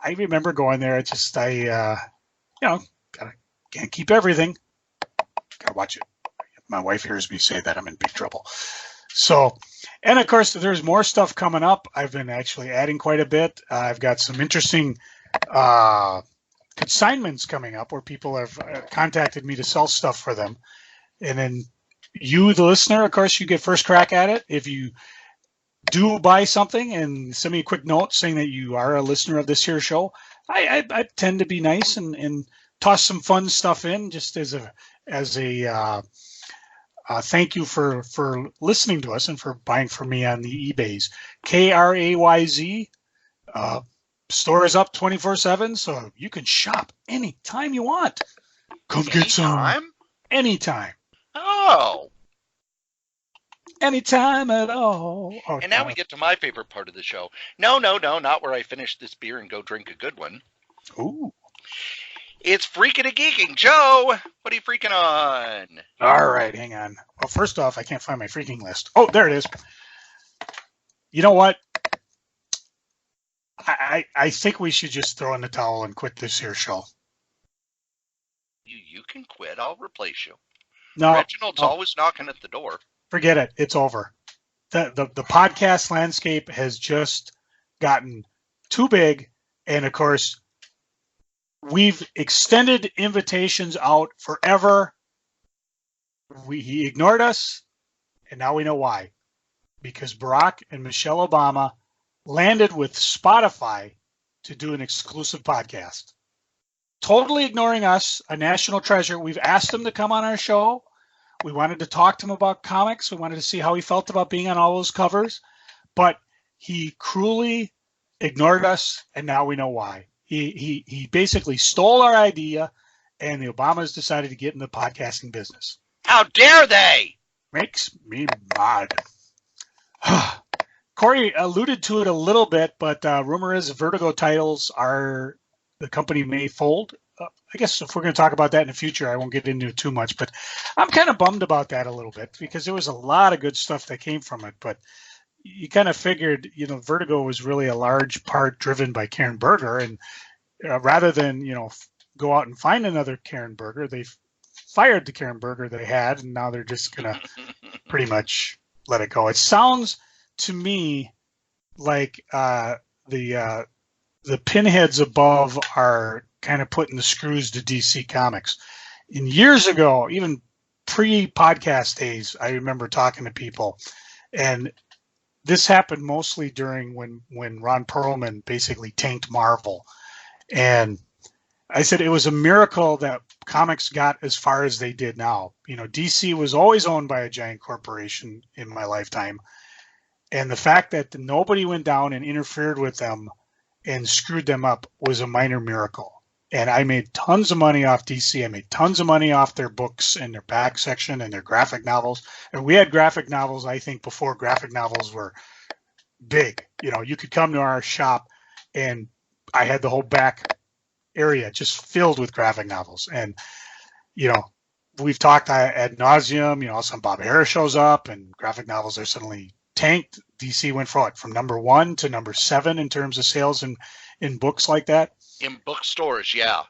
S2: remember going there. Can't keep everything. Gotta watch it. If my wife hears me say that, I'm in big trouble. So, and of course, there's more stuff coming up. I've been actually adding quite a bit. I've got some interesting consignments coming up where people have contacted me to sell stuff for them. And then you, the listener, of course, you get first crack at it. If you do buy something and send me a quick note saying that you are a listener of this here show, I tend to be nice and toss some fun stuff in just as a thank you for listening to us and for buying from me on the eBays. Krayz. Store is up 24/7, so you can shop anytime you want. Come get some. Anytime.
S1: Oh.
S2: Anytime at all. Oh,
S1: and now we get to my favorite part of the show. No, not where I finish this beer and go drink a good one.
S2: Ooh.
S1: It's Freaking a Geeking. Joe, what are you freaking on?
S2: All right, hang on. Well, first off, I can't find my freaking list. Oh, there it is. You know what? I think we should just throw in the towel and quit this here show.
S1: You can quit. I'll replace you.
S2: No,
S1: Reginald's always knocking at the door.
S2: Forget it. It's over. The podcast landscape has just gotten too big, and of course, we've extended invitations out forever. He ignored us, and now we know why. Because Barack and Michelle Obama landed with Spotify to do an exclusive podcast. Totally ignoring us, a national treasure. We've asked him to come on our show. We wanted to talk to him about comics. We wanted to see how he felt about being on all those covers. But he cruelly ignored us, and now we know why. He basically stole our idea, and the Obamas decided to get in the podcasting business.
S1: How dare they?
S2: Makes me mad. Cory alluded to it a little bit, but rumor is Vertigo titles are the company may fold. I guess if we're going to talk about that in the future, I won't get into it too much, but I'm kind of bummed about that a little bit because there was a lot of good stuff that came from it, but you kind of figured, Vertigo was really a large part driven by Karen Berger, and rather than, go out and find another Karen Berger, they fired the Karen Berger they had, and now they're just going to pretty much let it go. It sounds to me like the pinheads above are kind of putting the screws to DC Comics. In years ago, even pre-podcast days, I remember talking to people, and this happened mostly during when Ron Perlman basically tanked Marvel. And I said it was a miracle that comics got as far as they did now. DC was always owned by a giant corporation in my lifetime. And the fact that nobody went down and interfered with them and screwed them up was a minor miracle. And I made tons of money off DC. I made tons of money off their books and their back section and their graphic novels. And we had graphic novels, I think, before graphic novels were big. You could come to our shop and I had the whole back area just filled with graphic novels. And, we've talked ad nauseum, all of a sudden Bob Harris shows up and graphic novels are suddenly tanked. DC went from number 1 to number 7 in terms of sales in books like that.
S1: In bookstores, yeah.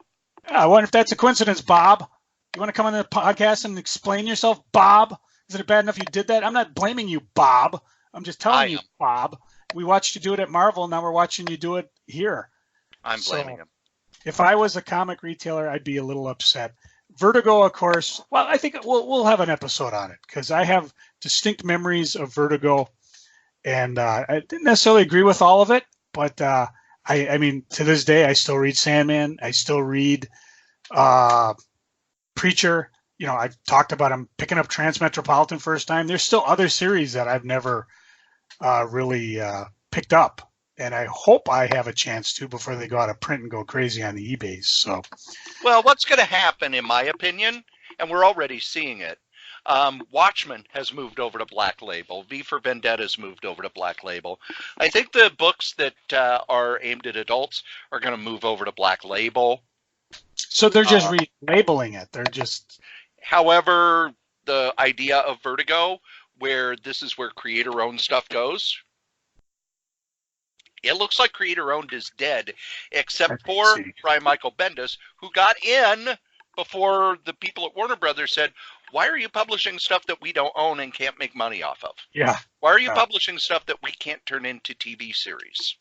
S2: I wonder if that's a coincidence, Bob. You want to come on the podcast and explain yourself, Bob? Is it bad enough you did that? I'm not blaming you, Bob. I'm just telling you, Bob. We watched you do it at Marvel. Now we're watching you do it here.
S1: I'm blaming him.
S2: If I was a comic retailer, I'd be a little upset. Vertigo, of course. Well, I think we'll have an episode on it because I have distinct memories of Vertigo, and I didn't necessarily agree with all of it, but I mean, to this day, I still read Sandman. I still read Preacher. I've talked about I'm picking up Transmetropolitan first time. There's still other series that I've never really picked up. And I hope I have a chance to before they go out of print and go crazy on the eBays. So,
S1: well, what's going to happen, in my opinion, and we're already seeing it, Watchmen has moved over to Black Label. V for Vendetta has moved over to Black Label. I think the books that are aimed at adults are going to move over to Black Label.
S2: So they're just relabeling it. They're just...
S1: However, the idea of Vertigo, where this is where creator-owned stuff goes, it looks like creator-owned is dead, except for Brian Michael Bendis, who got in before the people at Warner Brothers said, why are you publishing stuff that we don't own and can't make money off of?
S2: Yeah.
S1: Why are you publishing stuff that we can't turn into TV series?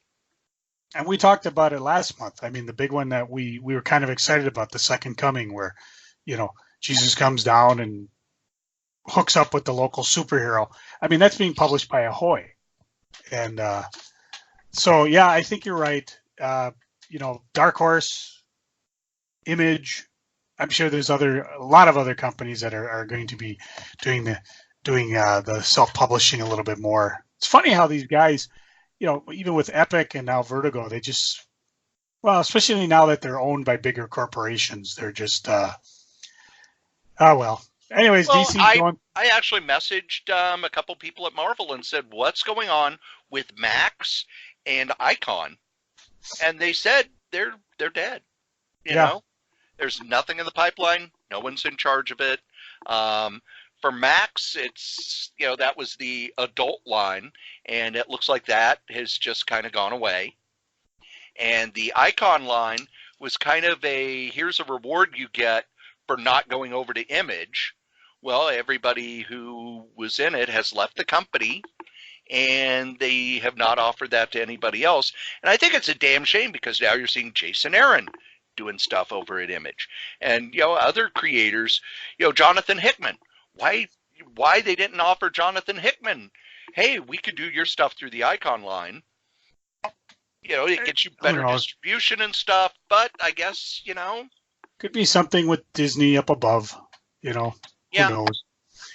S2: And we talked about it last month. I mean, the big one that we were kind of excited about, the Second Coming, where, Jesus comes down and hooks up with the local superhero. I mean, that's being published by Ahoy. And so, yeah, I think you're right. Dark Horse, Image, I'm sure there's a lot of other companies that are going to be doing the self-publishing a little bit more. It's funny how these guys, even with Epic and now Vertigo, they just, well, especially now that they're owned by bigger corporations, they're just, well. Anyways,
S1: well,
S2: DC going.
S1: I actually messaged a couple people at Marvel and said, what's going on with Max and Icon? And they said they're dead. You know? There's nothing in the pipeline. No one's in charge of it. For Max, it's, that was the adult line, and it looks like that has just kind of gone away. And the Icon line was kind of here's a reward you get for not going over to Image. Well, everybody who was in it has left the company, and they have not offered that to anybody else. And I think it's a damn shame because now you're seeing Jason Aaron doing stuff over at Image, and other creators, Jonathan Hickman. Why they didn't offer Jonathan Hickman? Hey, we could do your stuff through the Icon line. It gets you better distribution and stuff. But I guess
S2: could be something with Disney up above.
S1: Yeah,
S2: who knows?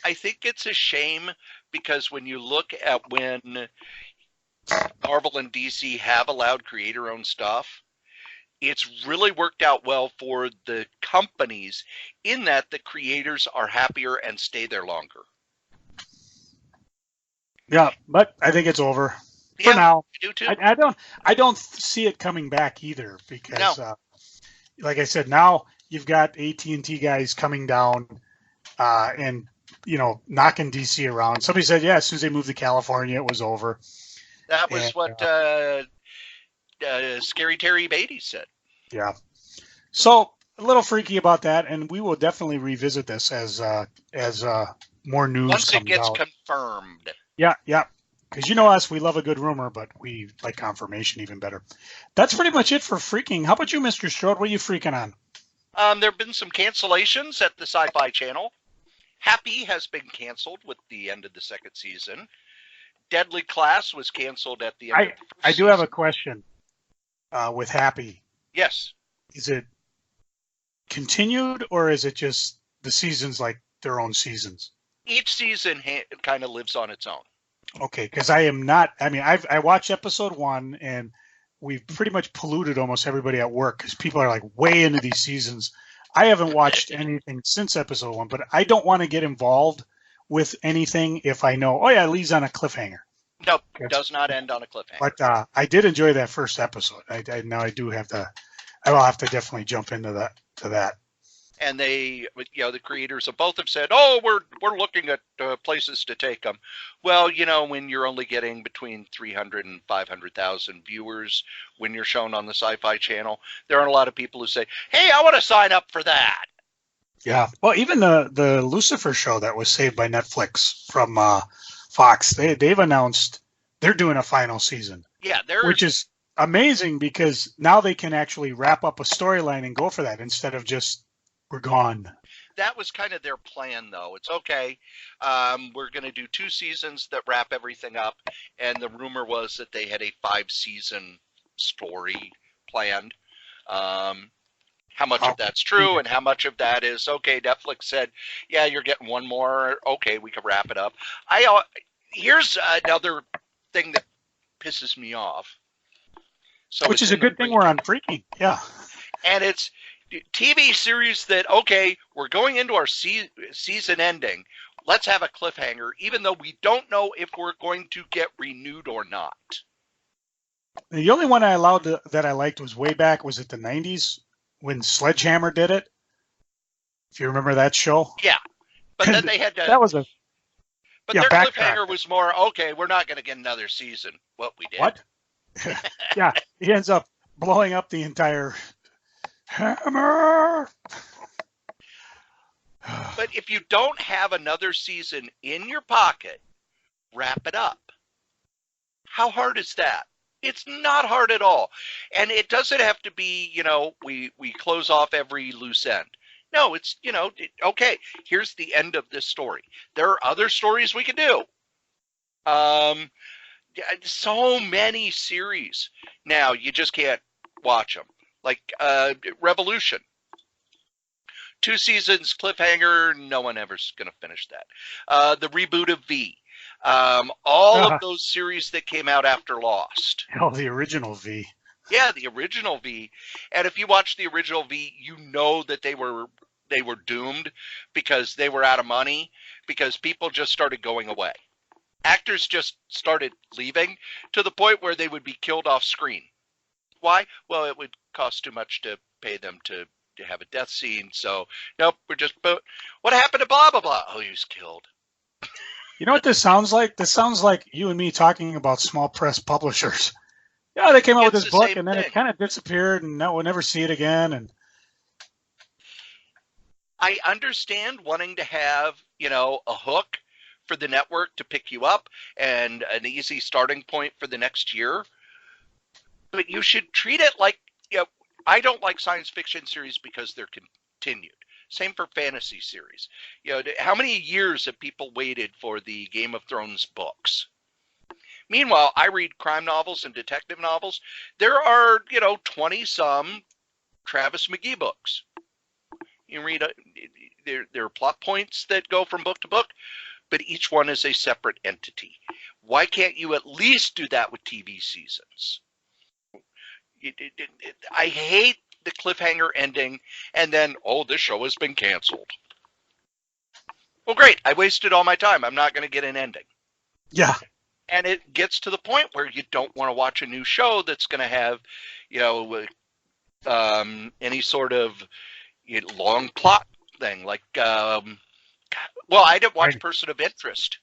S1: I think it's a shame because when you look at when Marvel and DC have allowed creator-owned stuff, it's really worked out well for the companies in that the creators are happier and stay there longer.
S2: Yeah, but I think it's over for
S1: Yeah,
S2: now.
S1: I do too.
S2: I don't see it coming back either because,
S1: No.
S2: like I said, now you've got AT&T guys coming down and knocking DC around. Somebody said, yeah, as soon as they moved to California, it was over.
S1: That
S2: And,
S1: was what Scary Terry Beatty said.
S2: yeah. So a little freaky about that, and we will definitely revisit this as more news
S1: Once
S2: comes
S1: it gets
S2: out.
S1: confirmed.
S2: Yeah. Because you know us, we love a good rumor, but we like confirmation even better. That's pretty much it for freaking. How about you, Mr. Strode? What are you freaking on?
S1: There have been some cancellations at the Sci-Fi Channel. Happy has been canceled with the end of the second season. Deadly Class was canceled at the end of the first
S2: I do
S1: season.
S2: have a question with Happy.
S1: Yes.
S2: Is it continued, or is it just the seasons like their own seasons?
S1: Each season kind of lives on its own.
S2: Okay, because I am not. I mean, I watched episode 1, and we've pretty much polluted almost everybody at work because people are like way into these seasons. I haven't watched anything since episode 1, but I don't want to get involved with anything if I know, oh yeah, it leaves on a cliffhanger.
S1: Nope, it does not end on a cliffhanger.
S2: But I did enjoy that first episode. Now I do have to. I will have to definitely jump into that.
S1: And they, the creators of both have said, "Oh, we're looking at places to take them." Well, when you're only getting between 300 and 500,000 viewers when you're shown on the Sci-Fi Channel, there aren't a lot of people who say, "Hey, I want to sign up for that."
S2: Yeah. Well, even the Lucifer show that was saved by Netflix from Fox, they've announced they're doing a final season.
S1: Yeah,
S2: which is amazing because now they can actually wrap up a storyline and go for that instead of just we're gone.
S1: That was kind of their plan, though. It's okay. We're going to do 2 seasons that wrap everything up. And the rumor was that they had a 5-season story planned. How much of that's true and how much of that is, okay, Netflix said, yeah, you're getting 1 more. Okay, we can wrap it up. Here's another thing that pisses me off. So
S2: which is a good thing we're on freaking. Yeah.
S1: And it's TV series that, okay, we're going into our season ending. Let's have a cliffhanger, even though we don't know if we're going to get renewed or not.
S2: The only one I allowed that I liked was way back, was it the 90s when Sledgehammer did it? If you remember that show.
S1: Yeah. But then they had to...
S2: That was a...
S1: But their cliffhanger was more, okay, we're not going to get another season. What we did.
S2: What? Yeah, he ends up blowing up the entire... Hammer.
S1: But if you don't have another season in your pocket, wrap it up. How hard is that? It's not hard at all. And it doesn't have to be, we close off every loose end. No, it's, okay, here's the end of this story. There are other stories we can do. So many series. Now, you just can't watch them. Like Revolution. 2 seasons, cliffhanger, no one ever's going to finish that. The reboot of V. All of those series that came out after Lost.
S2: Oh, the original V.
S1: Yeah, the original V. And if you watch the original V, you know that they were doomed because they were out of money, because people just started going away. Actors just started leaving to the point where they would be killed off screen. Why? Well, it would cost too much to pay them to have a death scene. So, nope, what happened to blah, blah, blah? Oh, he was killed.
S2: You know what this sounds like? This sounds like you and me talking about small press publishers. Yeah, they came out with this book, and then it kind of disappeared, and now we'll never see it again. And
S1: I understand wanting to have, a hook for the network to pick you up and an easy starting point for the next year. But you should treat it like, I don't like science fiction series because they're continued. Same for fantasy series. How many years have people waited for the Game of Thrones books? Meanwhile, I read crime novels and detective novels. There are, 20-some Travis McGee books. You read, there are plot points that go from book to book, but each one is a separate entity. Why can't you at least do that with TV seasons? I hate the cliffhanger ending and then, this show has been canceled. Well, great. I wasted all my time. I'm not going to get an ending.
S2: Yeah.
S1: And it gets to the point where you don't want to watch a new show that's going to have, any sort of long plot thing. Like, I didn't watch Person of Interest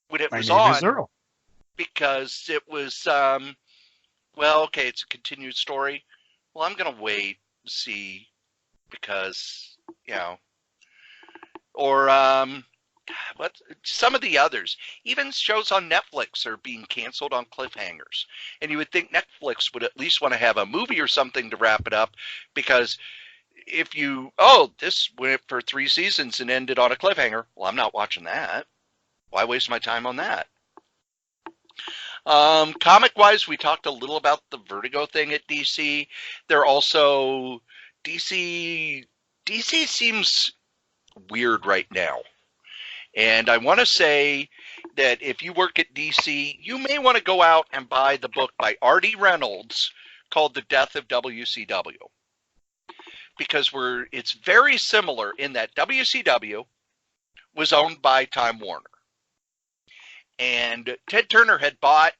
S1: when it was on
S2: Earl.
S1: because it was, it's a continued story. Well, I'm going to wait and see because, or some of the others, even shows on Netflix are being canceled on cliffhangers. And you would think Netflix would at least want to have a movie or something to wrap it up, because if this went for 3 seasons and ended on a cliffhanger, well, I'm not watching that. Why waste my time on that? Comic-wise, we talked a little about the Vertigo thing at DC. They're also DC seems weird right now. And I want to say that if you work at DC, you may want to go out and buy the book by R.D. Reynolds called The Death of WCW. Because it's very similar in that WCW was owned by Time Warner. And Ted Turner had bought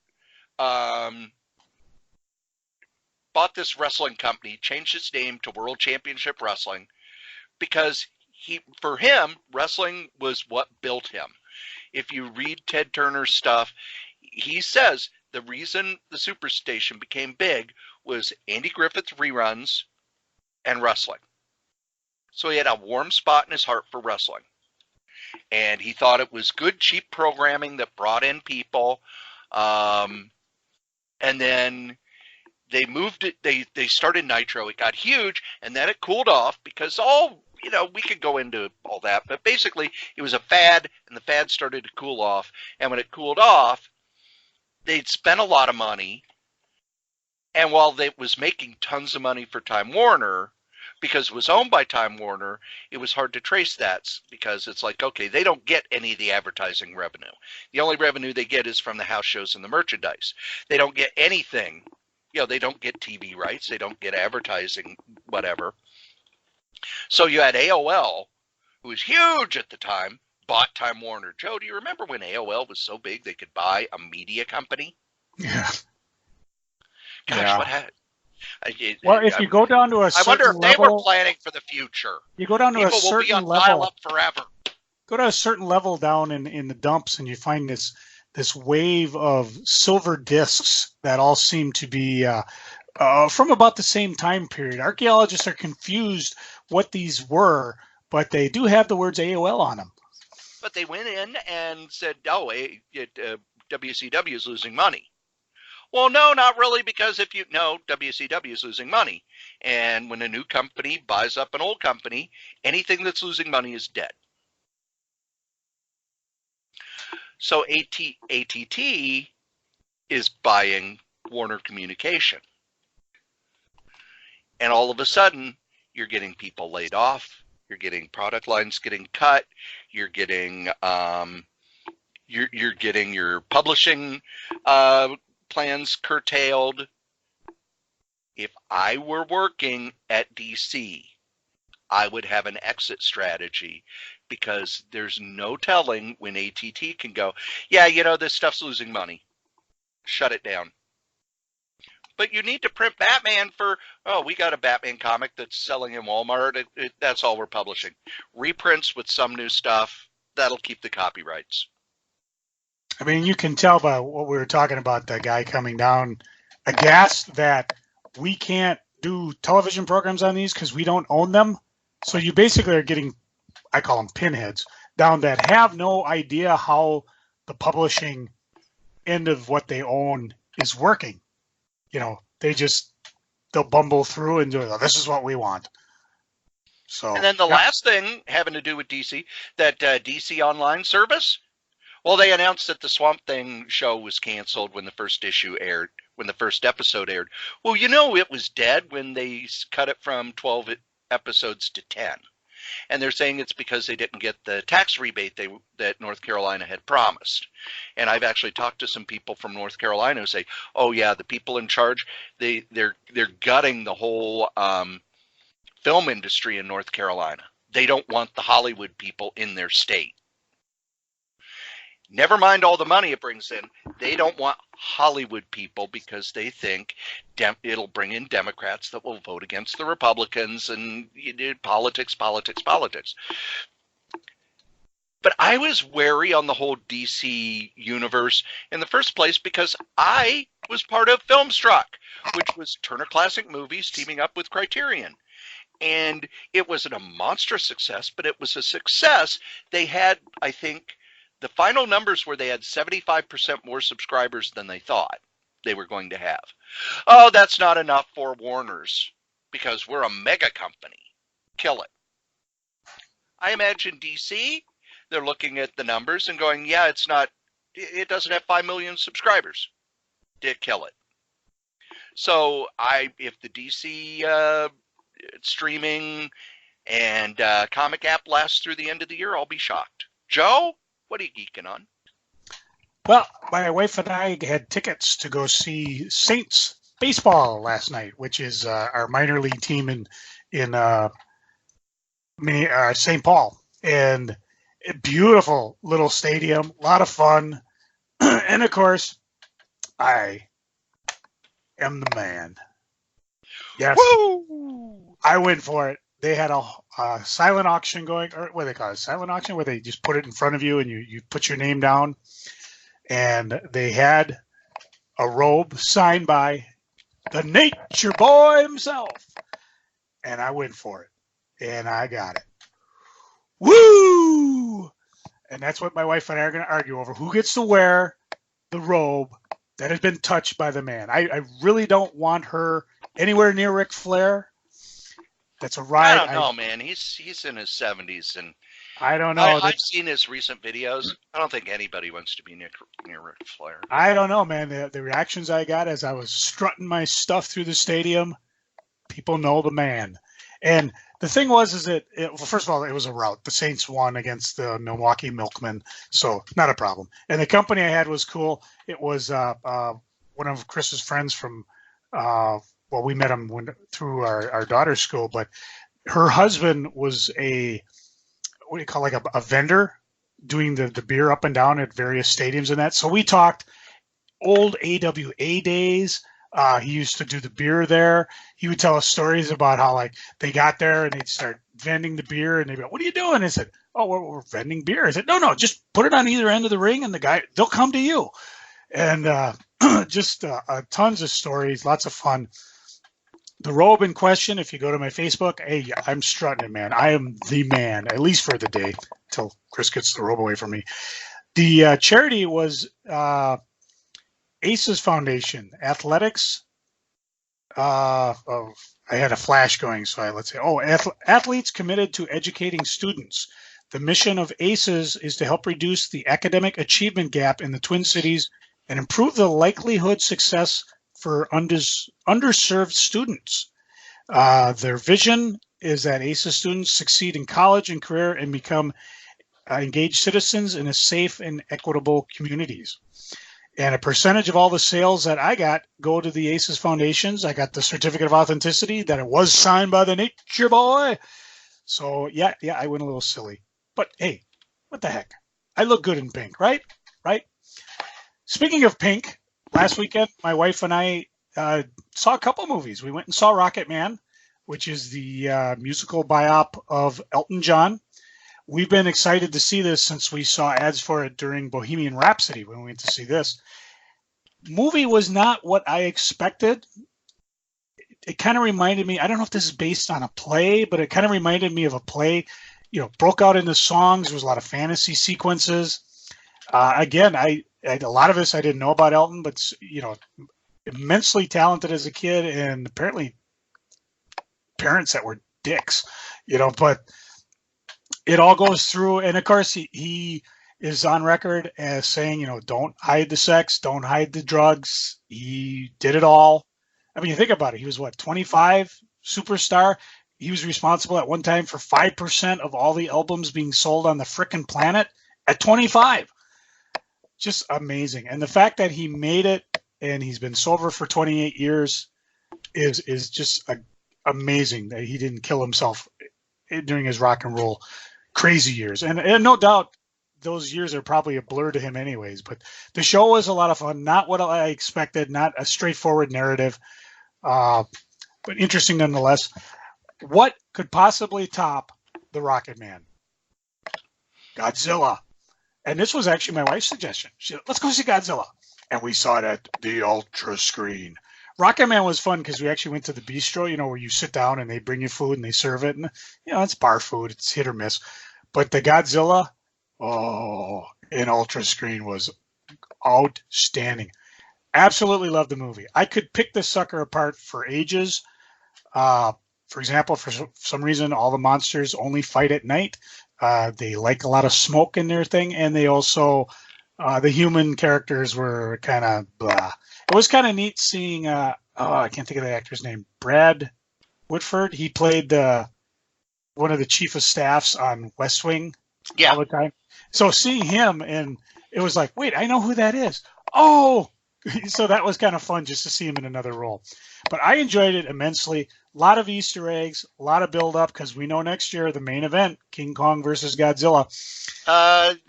S1: this wrestling company, changed its name to World Championship Wrestling, because for him, wrestling was what built him. If you read Ted Turner's stuff, he says the reason the Superstation became big was Andy Griffith reruns and wrestling. So he had a warm spot in his heart for wrestling. And he thought it was good, cheap programming that brought in people. And then they moved it. They started Nitro. It got huge, and then it cooled off because we could go into all that, but basically it was a fad, and the fad started to cool off. And when it cooled off, they'd spent a lot of money. And while they was making tons of money for Time Warner, because it was owned by Time Warner, it was hard to trace that, because it's like, okay, they don't get any of the advertising revenue. The only revenue they get is from the house shows and the merchandise. They don't get anything. They don't get TV rights. They don't get advertising, whatever. So you had AOL, who was huge at the time, bought Time Warner. Joe, do you remember when AOL was so big they could buy a media company?
S2: Yeah.
S1: Gosh, what happened?
S2: If you go down to a certain level, I wonder if
S1: they were planning for the future.
S2: You go down to a certain level.
S1: Dial-up forever.
S2: Go to a certain level down in the dumps, and you find this wave of silver discs that all seem to be from about the same time period. Archaeologists are confused what these were, but they do have the words AOL on them.
S1: But they went in and said, WCW is losing money. Well, no, not really, because WCW is losing money. And when a new company buys up an old company, anything that's losing money is dead. So ATT is buying Warner Communication. And all of a sudden, you're getting people laid off. You're getting product lines getting cut. You're getting you're getting your publishing plans curtailed. If I were working at DC, I would have an exit strategy, because there's no telling when ATT can go, this stuff's losing money. Shut it down. But you need to print Batman we got a Batman comic that's selling in Walmart. That's all we're publishing. Reprints with some new stuff. That'll keep the copyrights.
S2: I mean, you can tell by what we were talking about, the guy coming down aghast that we can't do television programs on these because we don't own them. So you basically are getting, I call them pinheads, down that have no idea how the publishing end of what they own is working. They'll bumble through and do, this is what we want. So,
S1: and then the last thing having to do with DC, that DC Online service, well, they announced that the Swamp Thing show was canceled when the first episode aired. Well, it was dead when they cut it from 12 episodes to 10. And they're saying it's because they didn't get the tax rebate that North Carolina had promised. And I've actually talked to some people from North Carolina who say, oh, yeah, the people in charge, they're gutting the whole film industry in North Carolina. They don't want the Hollywood people in their state. Never mind all the money it brings in. They don't want Hollywood people because they think it'll bring in Democrats that will vote against the Republicans and politics. But I was wary on the whole DC universe in the first place because I was part of Filmstruck, which was Turner Classic Movies teaming up with Criterion. And it wasn't a monstrous success, but it was a success. They had, I think, the final numbers were they had 75% more subscribers than they thought they were going to have. Oh, that's not enough for Warner's because we're a mega company. Kill it. I imagine DC, they're looking at the numbers and going, yeah, it doesn't have 5 million subscribers. Did kill it. So if the DC streaming and comic app lasts through the end of the year, I'll be shocked. Joe, what are you geeking on?
S2: Well, my wife and I had tickets to go see Saints baseball last night, which is our minor league team in St. Paul. And a beautiful little stadium, a lot of fun. And, of course, I am the man. Yes. Woo! I went for it. They had a silent auction going, or what do they call it? Silent auction, where they just put it in front of you and you put your name down. And they had a robe signed by the Nature Boy himself. And I went for it. And I got it. Woo! And that's what my wife and I are going to argue over. Who gets to wear the robe that has been touched by the man? I really don't want her anywhere near Ric Flair. That's a ride.
S1: I don't know, man. He's in his 70s, and
S2: I don't know.
S1: I've seen his recent videos. I don't think anybody wants to be near Ric Flair.
S2: I don't know, man. The reactions I got as I was strutting my stuff through the stadium, people know the man. And the thing was, well, first of all, it was a rout. The Saints won against the Milwaukee Milkmen, so not a problem. And the company I had was cool. It was one of Chris's friends from well, we met him through our daughter's school, but her husband was what do you call, like a vendor doing the beer up and down at various stadiums and that. So we talked old AWA days. He used to do the beer there. He would tell us stories about how, like, they got there and they'd start vending the beer and they'd go, "What are you doing?" I said, "Oh, we're vending beer." I said, No, just put it on either end of the ring and they'll come to you. And just tons of stories, lots of fun. The robe in question, if you go to my Facebook, hey, I'm strutting it, man. I am the man, at least for the day, till Chris gets the robe away from me. The charity was ACES Foundation, athletics. I had a flash going, so let's say, athletes committed to educating students. The mission of ACES is to help reduce the academic achievement gap in the Twin Cities and improve the likelihood success for underserved students. Their vision is that ACES students succeed in college and career and become engaged citizens in a safe and equitable communities. And a percentage of all the sales that I got go to the ACES Foundations. I got the certificate of authenticity that it was signed by the Nature Boy. So yeah, I went a little silly. But hey, what the heck? I look good in pink, right? Right? Speaking of pink, last weekend, my wife and I saw a couple movies. We went and saw Rocket Man, which is the musical biop of Elton John. We've been excited to see this since we saw ads for it during Bohemian Rhapsody when we went to see this. Movie was not what I expected. It kind of reminded me, I don't know if this is based on a play, but it kind of reminded me of a play, broke out into songs. There was a lot of fantasy sequences. Again, a lot of this I didn't know about Elton, but immensely talented as a kid, and apparently parents that were dicks, but it all goes through. And of course he is on record as saying, don't hide the sex, don't hide the drugs. He did it all. I mean, you think about it. He was 25, superstar. He was responsible at one time for 5% of all the albums being sold on the frickin' planet at 25. Just amazing. And the fact that he made it and he's been sober for 28 years is just amazing that he didn't kill himself during his rock and roll crazy years. And no doubt those years are probably a blur to him anyways. But the show was a lot of fun. Not what I expected. Not a straightforward narrative, but interesting nonetheless. What could possibly top the Rocket Man? Godzilla. And this was actually my wife's suggestion. She said, let's go see Godzilla. And we saw it at the Ultra screen. Rocket Man was fun because we actually went to the bistro, where you sit down and they bring you food and they serve it. And, it's bar food. It's hit or miss. But the Godzilla, in Ultra screen was outstanding. Absolutely loved the movie. I could pick this sucker apart for ages. For example, for some reason, all the monsters only fight at night. They like a lot of smoke in their thing, and they also, the human characters were kind of blah. It was kind of neat seeing, I can't think of the actor's name, Brad Whitford. He played one of the chief of staffs on West Wing all the time. So seeing him, and it was like, wait, I know who that is. Oh! So that was kind of fun just to see him in another role. But I enjoyed it immensely. A lot of Easter eggs, a lot of build up because we know next year the main event, King Kong versus Godzilla.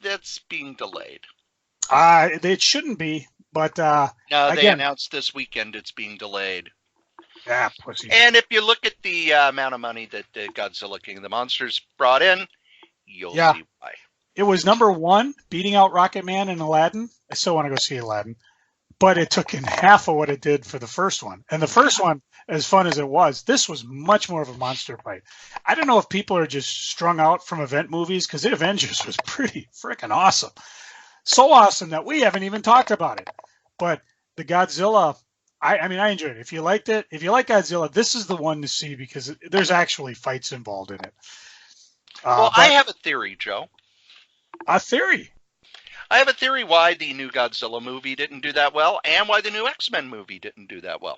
S1: That's being delayed.
S2: It shouldn't be, but
S1: no, they
S2: again,
S1: announced this weekend it's being delayed.
S2: Yeah, pussy.
S1: And if you look at the amount of money that Godzilla King of the Monsters brought in, you'll see why.
S2: It was number one, beating out Rocket Man and Aladdin. I still want to go see Aladdin. But it took in half of what it did for the first one. And the first one, as fun as it was, this was much more of a monster fight. I don't know if people are just strung out from event movies, because the Avengers was pretty freaking awesome. So awesome that we haven't even talked about it. But the Godzilla, I enjoyed it. If you liked it, if you like Godzilla, this is the one to see because there's actually fights involved in it.
S1: I have a theory, Joe.
S2: A theory?
S1: I have a theory why the new Godzilla movie didn't do that well and why the new X-Men movie didn't do that well.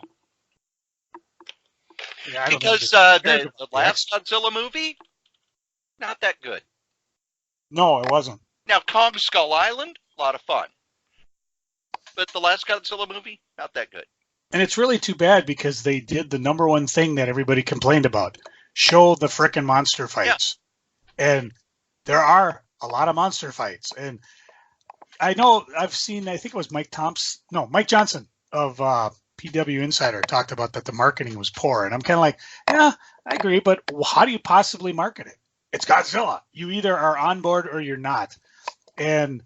S2: Yeah,
S1: because the last Godzilla movie, not that good.
S2: No, it wasn't.
S1: Now, Kong Skull Island, a lot of fun. But the last Godzilla movie, not that good.
S2: And it's really too bad because they did the number one thing that everybody complained about. Show the frickin' monster fights. Yeah. And there are a lot of monster fights. And I know I've seen, I think it was Mike Johnson of PW Insider talked about that the marketing was poor. And I'm kind of like, yeah, I agree. But how do you possibly market it? It's Godzilla. You either are on board or you're not. And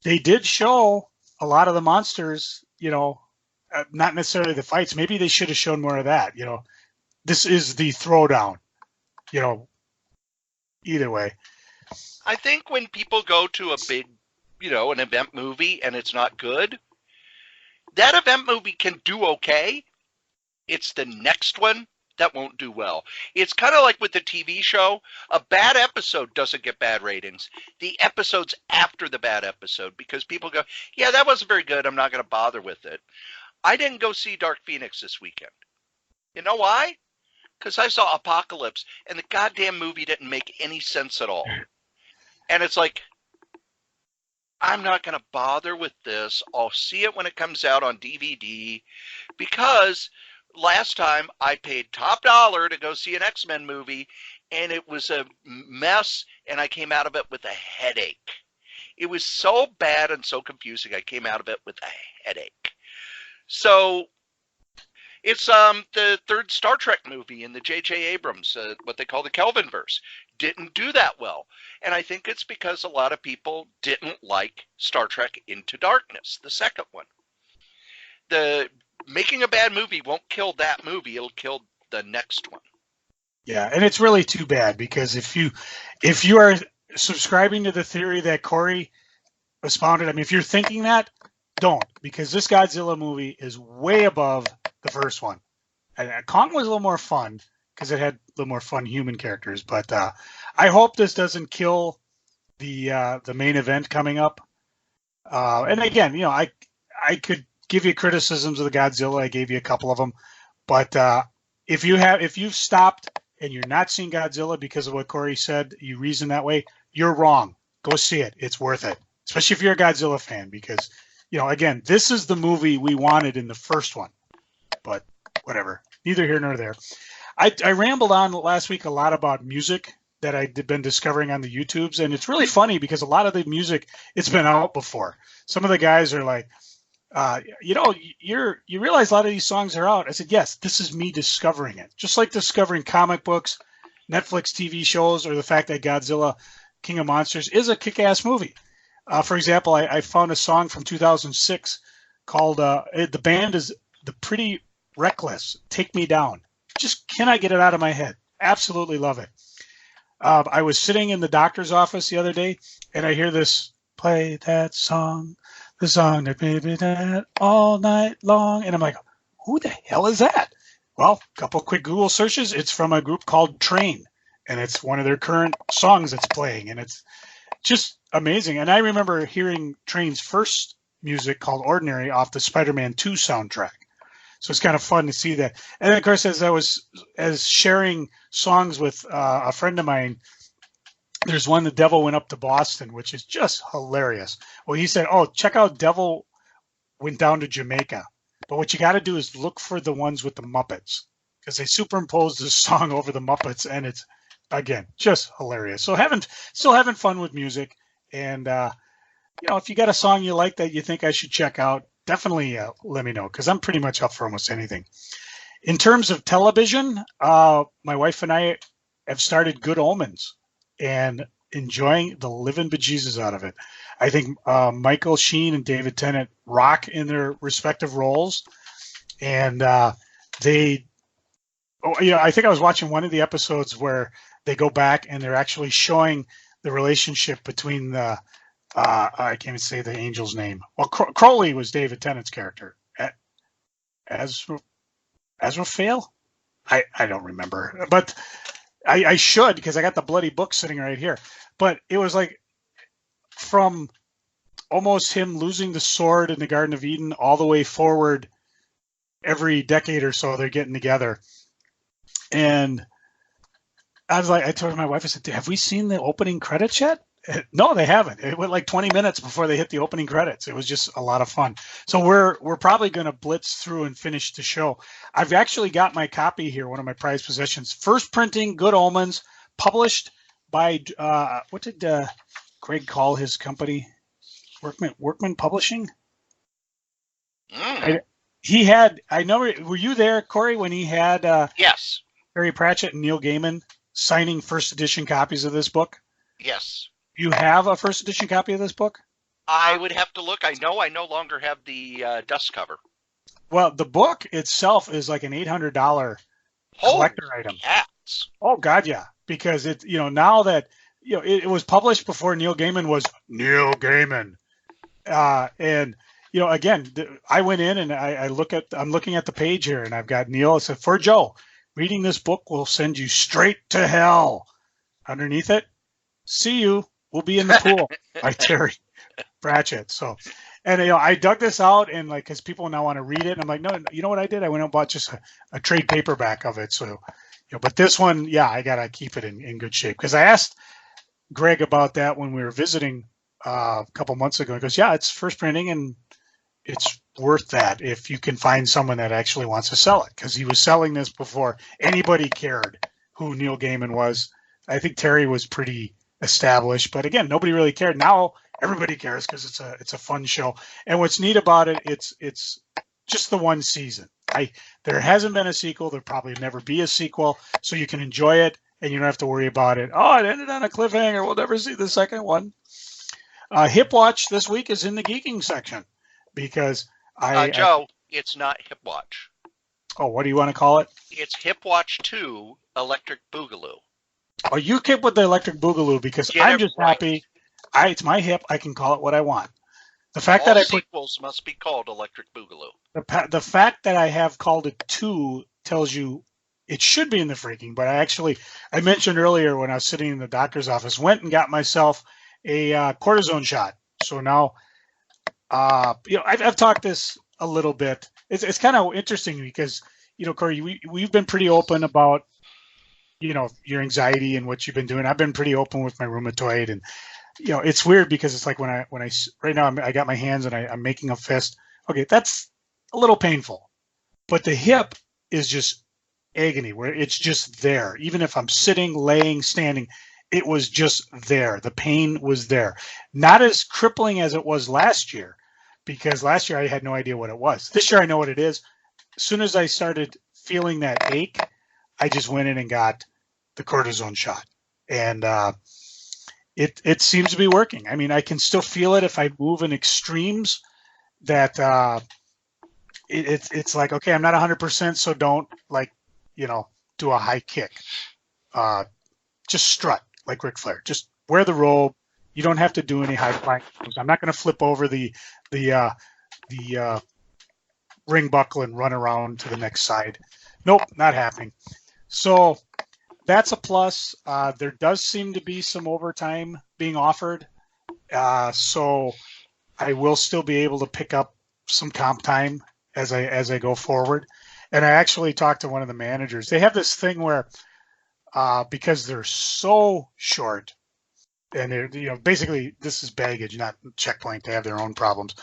S2: they did show a lot of the monsters, not necessarily the fights. Maybe they should have shown more of that. This is the throwdown, either way.
S1: I think when people go to a big, an event movie and it's not good, that event movie can do okay. It's the next one that won't do well. It's kind of like with the TV show. A bad episode doesn't get bad ratings. The episodes after the bad episode, because people go, yeah, that wasn't very good. I'm not going to bother with it. I didn't go see Dark Phoenix this weekend. You know why? Because I saw Apocalypse, and the goddamn movie didn't make any sense at all. And it's like, I'm not going to bother with this. I'll see it when it comes out on DVD, because last time I paid top dollar to go see an X-Men movie, and it was a mess, and I came out of it with a headache. It was so bad and so confusing, I came out of it with a headache. So it's the third Star Trek movie in the J.J. Abrams, what they call the Kelvinverse, didn't do that well. And I think it's because a lot of people didn't like Star Trek Into Darkness, the second one. Making a bad movie won't kill that movie. It'll kill the next one.
S2: Yeah, and it's really too bad because if you are subscribing to the theory that Cory expounded, if you're thinking that, don't, because this Godzilla movie is way above the first one. And Kong was a little more fun because it had a little more fun human characters. But I hope this doesn't kill the main event coming up. And again, I could give you criticisms of the Godzilla. I gave you a couple of them. But if you've stopped and you're not seeing Godzilla because of what Cory said, you reason that way, you're wrong. Go see it. It's worth it. Especially if you're a Godzilla fan because, again, this is the movie we wanted in the first one. But whatever. Neither here nor there. I rambled on last week a lot about music that I've been discovering on the YouTubes. And it's really funny because a lot of the music, it's been out before. Some of the guys are like, you realize a lot of these songs are out. I said, yes, this is me discovering it. Just like discovering comic books, Netflix TV shows, or the fact that Godzilla King of Monsters is a kick-ass movie. For example, I found a song from 2006 called, the band is The Pretty Reckless, Take Me Down. Just cannot get it out of my head. Absolutely love it. I was sitting in the doctor's office the other day, and I hear this, play that song, the song that made me that all night long. And I'm like, who the hell is that? Well, a couple quick Google searches. It's from a group called Train, and it's one of their current songs that's playing, and it's just amazing. And I remember hearing Train's first music called Ordinary off the Spider-Man 2 soundtrack. So it's kind of fun to see that. And then, of course, as sharing songs with a friend of mine, there's one, The Devil Went Up to Boston, which is just hilarious. Well, he said, oh, check out Devil Went Down to Jamaica. But what you got to do is look for the ones with the Muppets, because they superimposed this song over the Muppets, and it's, again, just hilarious. So still having fun with music. And, if you got a song you like that you think I should check out, definitely let me know, because I'm pretty much up for almost anything. In terms of television, my wife and I have started Good Omens and enjoying the living bejesus out of it. I think Michael Sheen and David Tennant rock in their respective roles. And I think I was watching one of the episodes where they go back and they're actually showing the relationship between the I can't even say the angel's name. Well, Crowley was David Tennant's character. Azrael? I don't remember. But I should, because I got the bloody book sitting right here. But it was like from almost him losing the sword in the Garden of Eden all the way forward every decade or so they're getting together. And I was like, I told my wife, I said, have we seen the opening credits yet? No, they haven't. It went like 20 minutes before they hit the opening credits. It was just a lot of fun. So we're probably going to blitz through and finish the show. I've actually got my copy here, one of my prized possessions. First printing, Good Omens, published by, what did Greg call his company? Workman Publishing?
S1: Mm.
S2: Were you there, Cory, when he had
S1: Yes.
S2: Terry Pratchett and Neil Gaiman signing first edition copies of this book?
S1: Yes.
S2: You have a first edition copy of this book?
S1: I would have to look. I know I no longer have the dust cover.
S2: Well, the book itself is like an $800 collector item.
S1: Cats.
S2: Oh God, yeah. Because now that it was published before Neil Gaiman was Neil Gaiman, and again, I went in and I'm looking at the page here, and I've got Neil. It said, for Joe, reading this book will send you straight to hell. Underneath it, see you. We'll be in the pool by Terry Pratchett. So, and I dug this out, and because people now want to read it, and I'm like, no, you know what I did? I went and bought just a trade paperback of it. So, but this one, yeah, I gotta keep it in good shape, because I asked Greg about that when we were visiting a couple months ago. He goes, yeah, it's first printing, and it's worth that if you can find someone that actually wants to sell it, because he was selling this before anybody cared who Neil Gaiman was. I think Terry was pretty established, but again, nobody really cared. Now everybody cares because it's a fun show. And what's neat about it, it's just the one season. There hasn't been a sequel. There'll probably never be a sequel, so you can enjoy it and you don't have to worry about it. Oh, it ended on a cliffhanger. We'll never see the second one. Hip Watch this week is in the geeking section because
S1: Joe, it's not Hip Watch.
S2: Oh, what do you want to call it?
S1: It's Hip Watch 2 Electric Boogaloo.
S2: Oh, you keep with the Electric Boogaloo because I'm just happy. It's my hip. I can call it what I want. The fact that
S1: sequels must be called Electric Boogaloo.
S2: The fact that I have called it 2 tells you it should be in the freaking. But I mentioned earlier when I was sitting in the doctor's office, went and got myself a cortisone shot. So now, I've talked this a little bit. It's kind of interesting because Cory, we've been pretty open about your anxiety and what you've been doing. I've been pretty open with my rheumatoid, and it's weird because it's like when I right now I got my hands and I'm making a fist. Okay, that's a little painful, but the hip is just agony where it's just there. Even if I'm sitting, laying, standing, it was just there. The pain was there. Not as crippling as it was last year, because last year I had no idea what it was. This year I know what it is. As soon as I started feeling that ache, I just went in and got the cortisone shot. And it seems to be working. I mean, I can still feel it if I move in extremes that it's like, okay, I'm not 100%, so don't, like, do a high kick. Just strut like Ric Flair. Just wear the robe. You don't have to do any high flying moves. I'm not going to flip over the ring buckle and run around to the next side. Nope, not happening. So that's a plus. There does seem to be some overtime being offered. So I will still be able to pick up some comp time as I go forward. And I actually talked to one of the managers. They have this thing where because they're so short, and they're, basically this is baggage, not checkpoint. They have their own problems.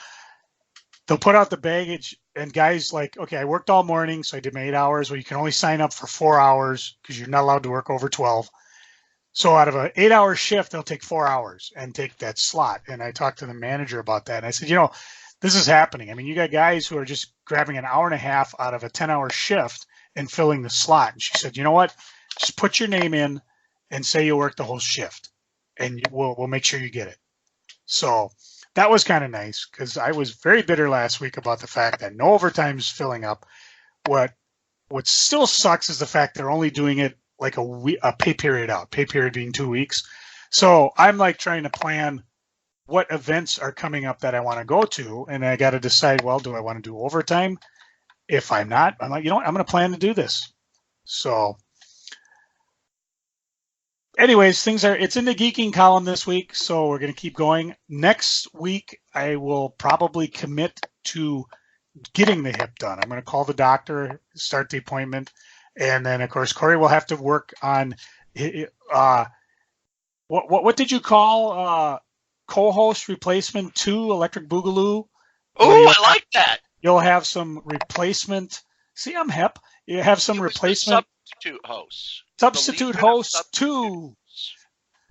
S2: They'll put out the baggage, and guys like, okay, I worked all morning, so I did my 8 hours. Well, you can only sign up for 4 hours because you're not allowed to work over 12. So out of an 8-hour shift, they'll take 4 hours and take that slot. And I talked to the manager about that, and I said, this is happening. I mean, you got guys who are just grabbing an hour and a half out of a 10-hour shift and filling the slot. And she said, you know what? Just put your name in and say you work the whole shift, and we'll make sure you get it. So that was kind of nice, because I was very bitter last week about the fact that no overtime is filling up. What still sucks is the fact they're only doing it like a pay period out, pay period being 2 weeks. So I'm like trying to plan what events are coming up that I want to go to, and I got to decide, well, do I want to do overtime? If I'm not, I'm like, I'm going to plan to do this. So anyways, it's in the geeking column this week, so we're going to keep going. Next week, I will probably commit to getting the hip done. I'm going to call the doctor, start the appointment, and then, of course, Cory will have to work on what did you call co-host replacement 2, Electric Boogaloo?
S1: Oh, I like that.
S2: You'll have some replacement. See, I'm hip. You have some replacement. Substitute host 2.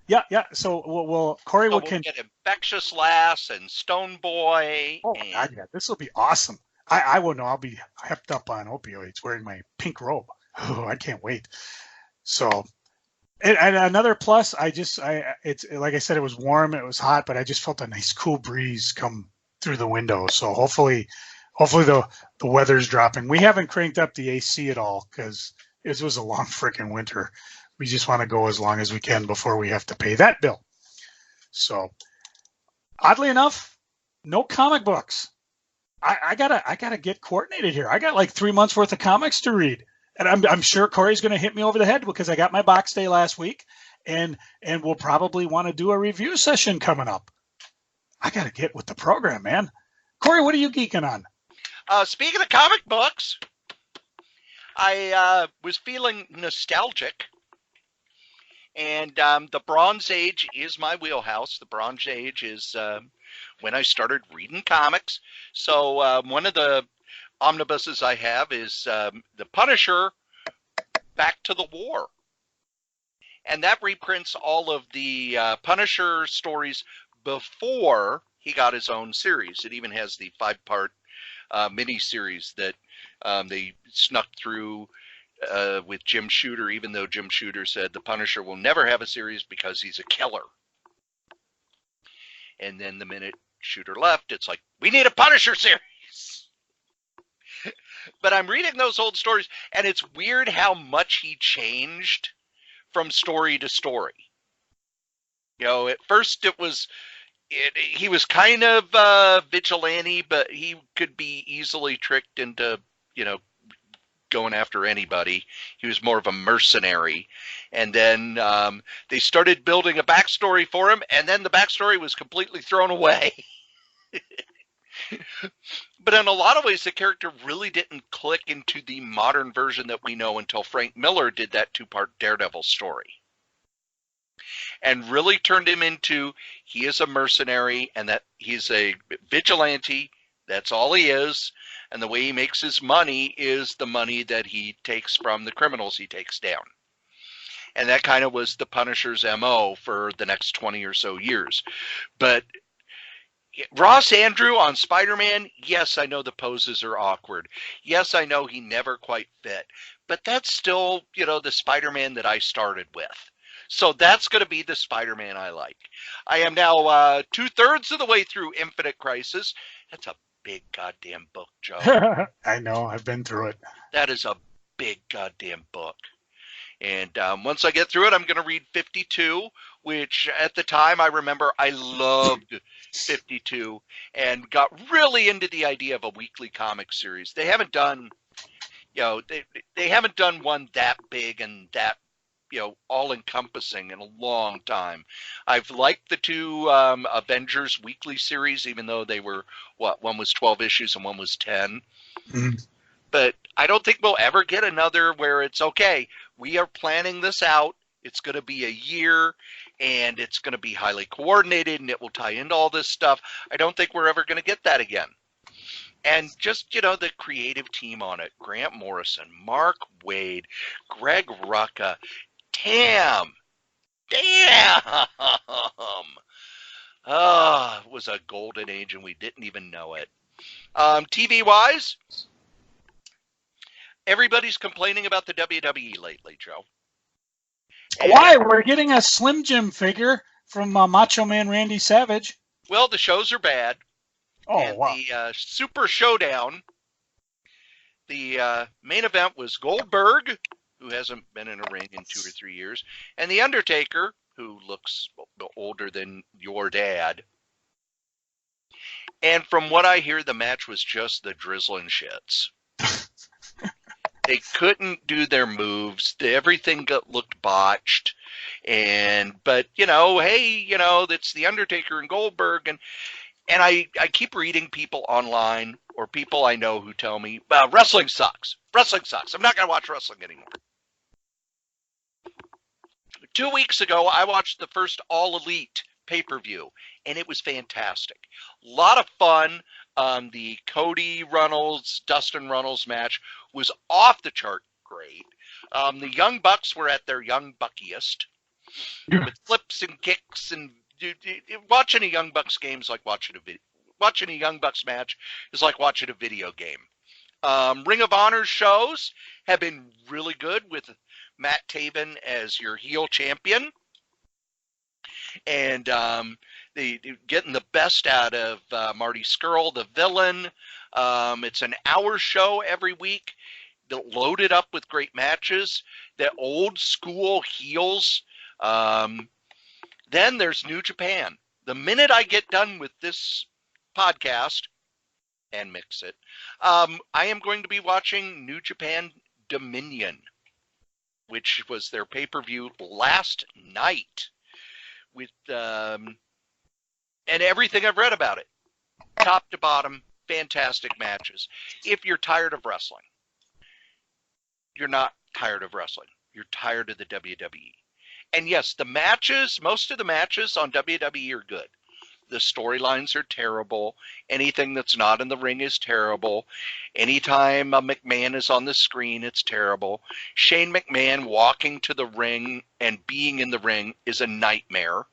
S2: Yeah. So Cory will
S1: get Infectious Lass and Stone Boy.
S2: Oh, God, yeah. This will be awesome. I will know. I'll be hepped up on opioids wearing my pink robe. Oh, I can't wait. So, and another plus, it's like I said, it was warm, it was hot, but I just felt a nice cool breeze come through the window. So hopefully the weather's dropping. We haven't cranked up the AC at all because it was a long freaking winter. We just want to go as long as we can before we have to pay that bill. So, oddly enough, no comic books. I gotta get coordinated here. I got like 3 months worth of comics to read, and I'm sure Cory's going to hit me over the head because I got my box day last week, and we'll probably want to do a review session coming up. I got to get with the program, man. Cory, what are you geeking on?
S1: Speaking of comic books, I was feeling nostalgic, and the Bronze Age is my wheelhouse. The Bronze Age is when I started reading comics. So one of the omnibuses I have is The Punisher, Back to the War. And that reprints all of the Punisher stories before he got his own series. It even has the 5-part mini-series that they snuck through with Jim Shooter, even though Jim Shooter said the Punisher will never have a series because he's a killer. And then the minute Shooter left, it's like, we need a Punisher series. But I'm reading those old stories, and it's weird how much he changed from story to story. At first he was kind of vigilante, but he could be easily tricked into, going after anybody. He was more of a mercenary. And then they started building a backstory for him, and then the backstory was completely thrown away. But in a lot of ways, the character really didn't click into the modern version that we know until Frank Miller did that 2-part Daredevil story. And really turned him into, he is a mercenary, and that he's a vigilante. That's all he is. And the way he makes his money is the money that he takes from the criminals he takes down. And that kind of was the Punisher's MO for the next 20 or so years. But Ross Andru on Spider-Man, yes, I know the poses are awkward. Yes, I know he never quite fit. But that's still, the Spider-Man that I started with. So that's going to be the Spider-Man I like. I am now 2/3 of the way through Infinite Crisis. That's a big goddamn book, Joe.
S2: I know. I've been through it.
S1: That is a big goddamn book. And once I get through it, I'm going to read 52, which at the time I remember I loved 52 and got really into the idea of a weekly comic series. They haven't done, they haven't done one that big and that, all-encompassing in a long time. I've liked the two Avengers weekly series, even though they were, one was 12 issues and one was 10.
S2: Mm.
S1: But I don't think we'll ever get another where it's, okay, we are planning this out. It's going to be a year, and it's going to be highly coordinated, and it will tie into all this stuff. I don't think we're ever going to get that again. And just, the creative team on it, Grant Morrison, Mark Waid, Greg Rucka, Damn. It was a golden age and we didn't even know it. TV-wise, everybody's complaining about the WWE lately, Joe.
S2: Why? We're getting a Slim Jim figure from Macho Man Randy Savage.
S1: Well, the shows are bad.
S2: Oh,
S1: and
S2: wow.
S1: The Super Showdown, the main event was Goldberg, who hasn't been in a ring in 2 or 3 years, and The Undertaker, who looks older than your dad. And from what I hear, the match was just the drizzling shits. They couldn't do their moves. Everything looked botched. But, hey, it's The Undertaker and Goldberg. And I keep reading people online or people I know who tell me, well, wrestling sucks. Wrestling sucks. I'm not going to watch wrestling anymore. 2 weeks ago, I watched the first All Elite pay-per-view, and it was fantastic. A lot of fun. The Cody Runnels, Dustin Runnels match was off the chart great. The Young Bucks were at their young buckiest with flips and kicks, and watching a Young Bucks game is like watching a Young Bucks match is like watching a video game. Ring of Honor shows have been really good with Matt Taven as your heel champion. And getting the best out of Marty Scurll, the villain. It's an hour show every week, loaded up with great matches. The old school heels. Then there's New Japan. The minute I get done with this podcast and mix it, I am going to be watching New Japan Dominion, which was their pay-per-view last night. With and everything I've read about it, top to bottom, fantastic matches. If you're tired of wrestling, you're not tired of wrestling. You're tired of the WWE. And yes, the matches, most of the matches on WWE are good. The storylines are terrible. Anything that's not in the ring is terrible. Anytime a McMahon is on the screen, it's terrible. Shane McMahon walking to the ring and being in the ring is a nightmare.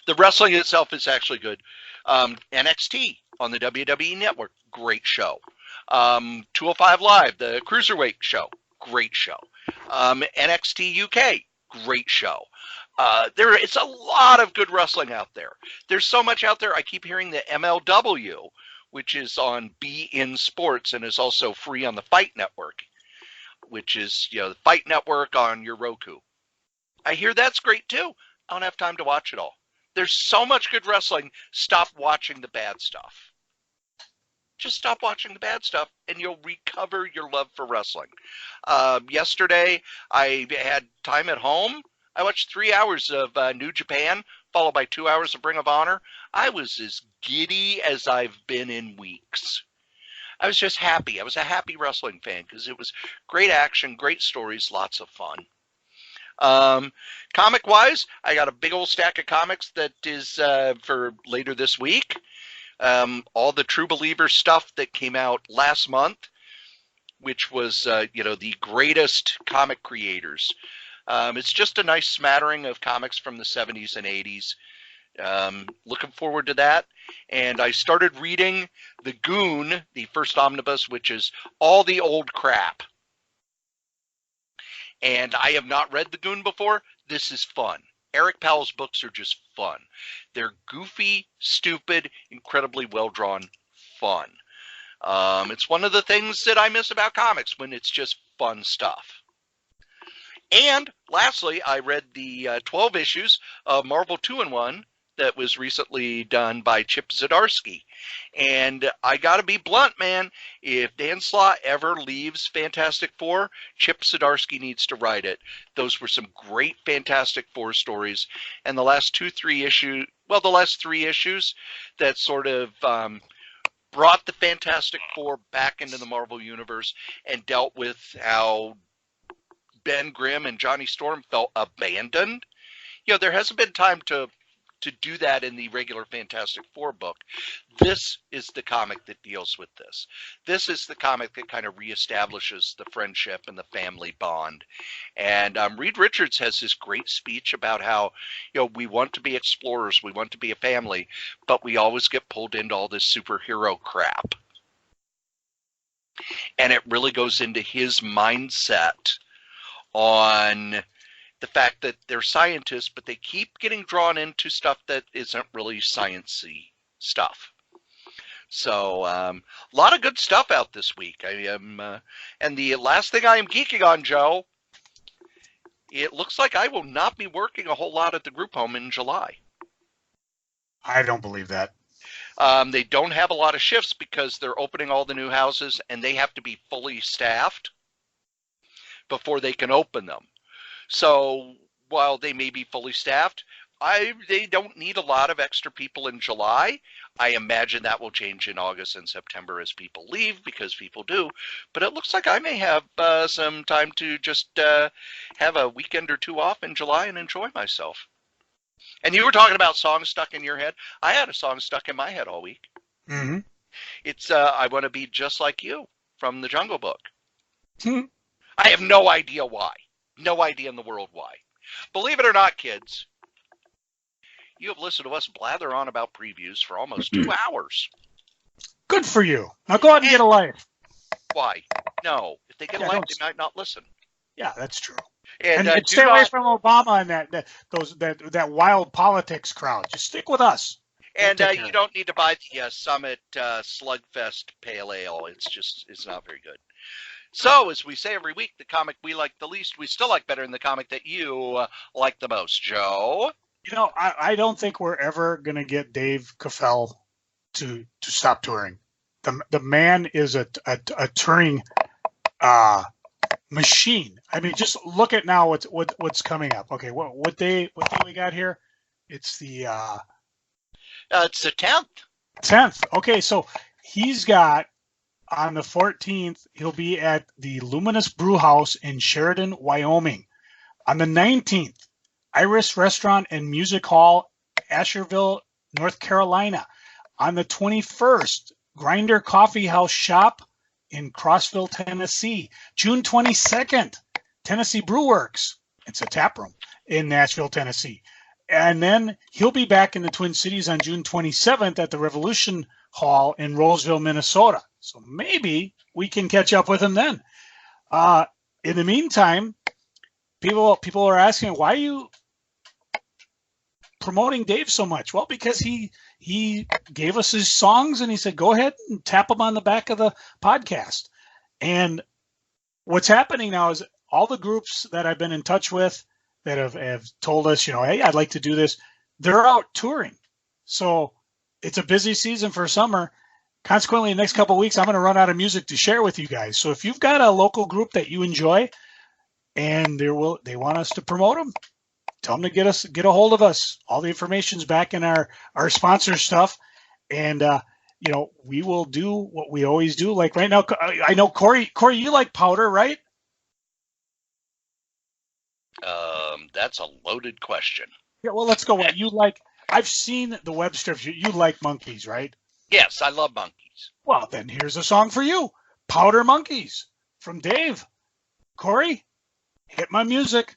S1: The wrestling itself is actually good. NXT on the WWE Network, great show. 205 Live, the Cruiserweight show, great show. NXT UK, great show. It's a lot of good wrestling out there. There's so much out there. I keep hearing the MLW, which is on beIN Sports and is also free on the Fight Network, which is, the Fight Network on your Roku. I hear that's great too. I don't have time to watch it all. There's so much good wrestling. Stop watching the bad stuff. Just stop watching the bad stuff and you'll recover your love for wrestling. Yesterday, I had time at home. I watched 3 hours of New Japan, followed by 2 hours of Ring of Honor. I was as giddy as I've been in weeks. I was just happy. I was a happy wrestling fan because it was great action, great stories, lots of fun. Comic-wise, I got a big old stack of comics that is for later this week. All the True Believer stuff that came out last month which was, the greatest comic creators. It's just a nice smattering of comics from the 70s and 80s. Looking forward to that. And I started reading The Goon, the first omnibus, which is all the old crap. And I have not read The Goon before. This is fun. Eric Powell's books are just fun. They're goofy, stupid, incredibly well-drawn fun. It's one of the things that I miss about comics, when it's just fun stuff. And lastly, I read the 12 issues of Marvel 2-in-1 that was recently done by Chip Zdarsky. And I gotta be blunt, man. If Dan Slott ever leaves Fantastic Four, Chip Zdarsky needs to write it. Those were some great Fantastic Four stories. And the last 3 issues that sort of brought the Fantastic Four back into the Marvel Universe and dealt with how Ben Grimm and Johnny Storm felt abandoned. There hasn't been time to do that in the regular Fantastic Four book. This is the comic that deals with this. This is the comic that kind of reestablishes the friendship and the family bond. And Reed Richards has this great speech about how, we want to be explorers, we want to be a family, but we always get pulled into all this superhero crap. And it really goes into his mindset on the fact that they're scientists, but they keep getting drawn into stuff that isn't really science-y stuff. So, a lot of good stuff out this week. And the last thing I am geeking on, Joe, it looks like I will not be working a whole lot at the group home in July.
S2: I don't believe that.
S1: They don't have a lot of shifts because they're opening all the new houses, and they have to be fully staffed before they can open them. So while they may be fully staffed, they don't need a lot of extra people in July. I imagine that will change in August and September as people leave, because people do. But it looks like I may have some time to just have a weekend or 2 off in July and enjoy myself. And you were talking about songs stuck in your head. I had a song stuck in my head all week.
S2: Mm-hmm.
S1: It's I Want to Be Just Like You from the Jungle Book.
S2: Mm-hmm.
S1: I have no idea why. No idea in the world why. Believe it or not, kids, you have listened to us blather on about previews for almost 2 hours.
S2: Good for you. Now go out and get a life.
S1: Why? No. If they get a life, they might not listen.
S2: Yeah, that's true.
S1: And
S2: stay away from Obama and that wild politics crowd. Just stick with us.
S1: And you don't need to buy the Summit Slugfest Pale Ale. It's not very good. So, as we say every week, the comic we like the least, we still like better than the comic that you like the most. Joe?
S2: I don't think we're ever going to get Dave Caffell to stop touring. The man is a touring machine. I mean, just look at now what's coming up. Okay, what day we got here? It's the
S1: it's the 10th.
S2: 10th. Okay, so he's got, on the 14th, he'll be at the Luminous Brew House in Sheridan, Wyoming. On the 19th, Iris Restaurant and Music Hall, Asherville, North Carolina. On the 21st, Grinder Coffee House Shop in Crossville, Tennessee. June 22nd, Tennessee Brew Works. It's a tap room in Nashville, Tennessee. And then he'll be back in the Twin Cities on June 27th at the Revolution Hall in Roseville, Minnesota. So maybe we can catch up with him then. In the meantime, people are asking, why are you promoting Dave so much? Well, because he gave us his songs and he said, go ahead and tap them on the back of the podcast. And what's happening now is all the groups that I've been in touch with that have told us, hey, I'd like to do this, they're out touring. So it's a busy season for summer. Consequently, the next couple of weeks, I'm going to run out of music to share with you guys. So if you've got a local group that you enjoy and they want us to promote them, tell them to get a hold of us. All the information's back in our sponsor stuff. And, we will do what we always do. Like right now, I know, Cory, you like powder, right?
S1: That's a loaded question.
S2: Yeah, well, let's go. What you like? I've seen the web strips. You like monkeys, right?
S1: Yes, I love monkeys.
S2: Well, then here's a song for you. Powder Monkeys from Dave. Cory, hit my music.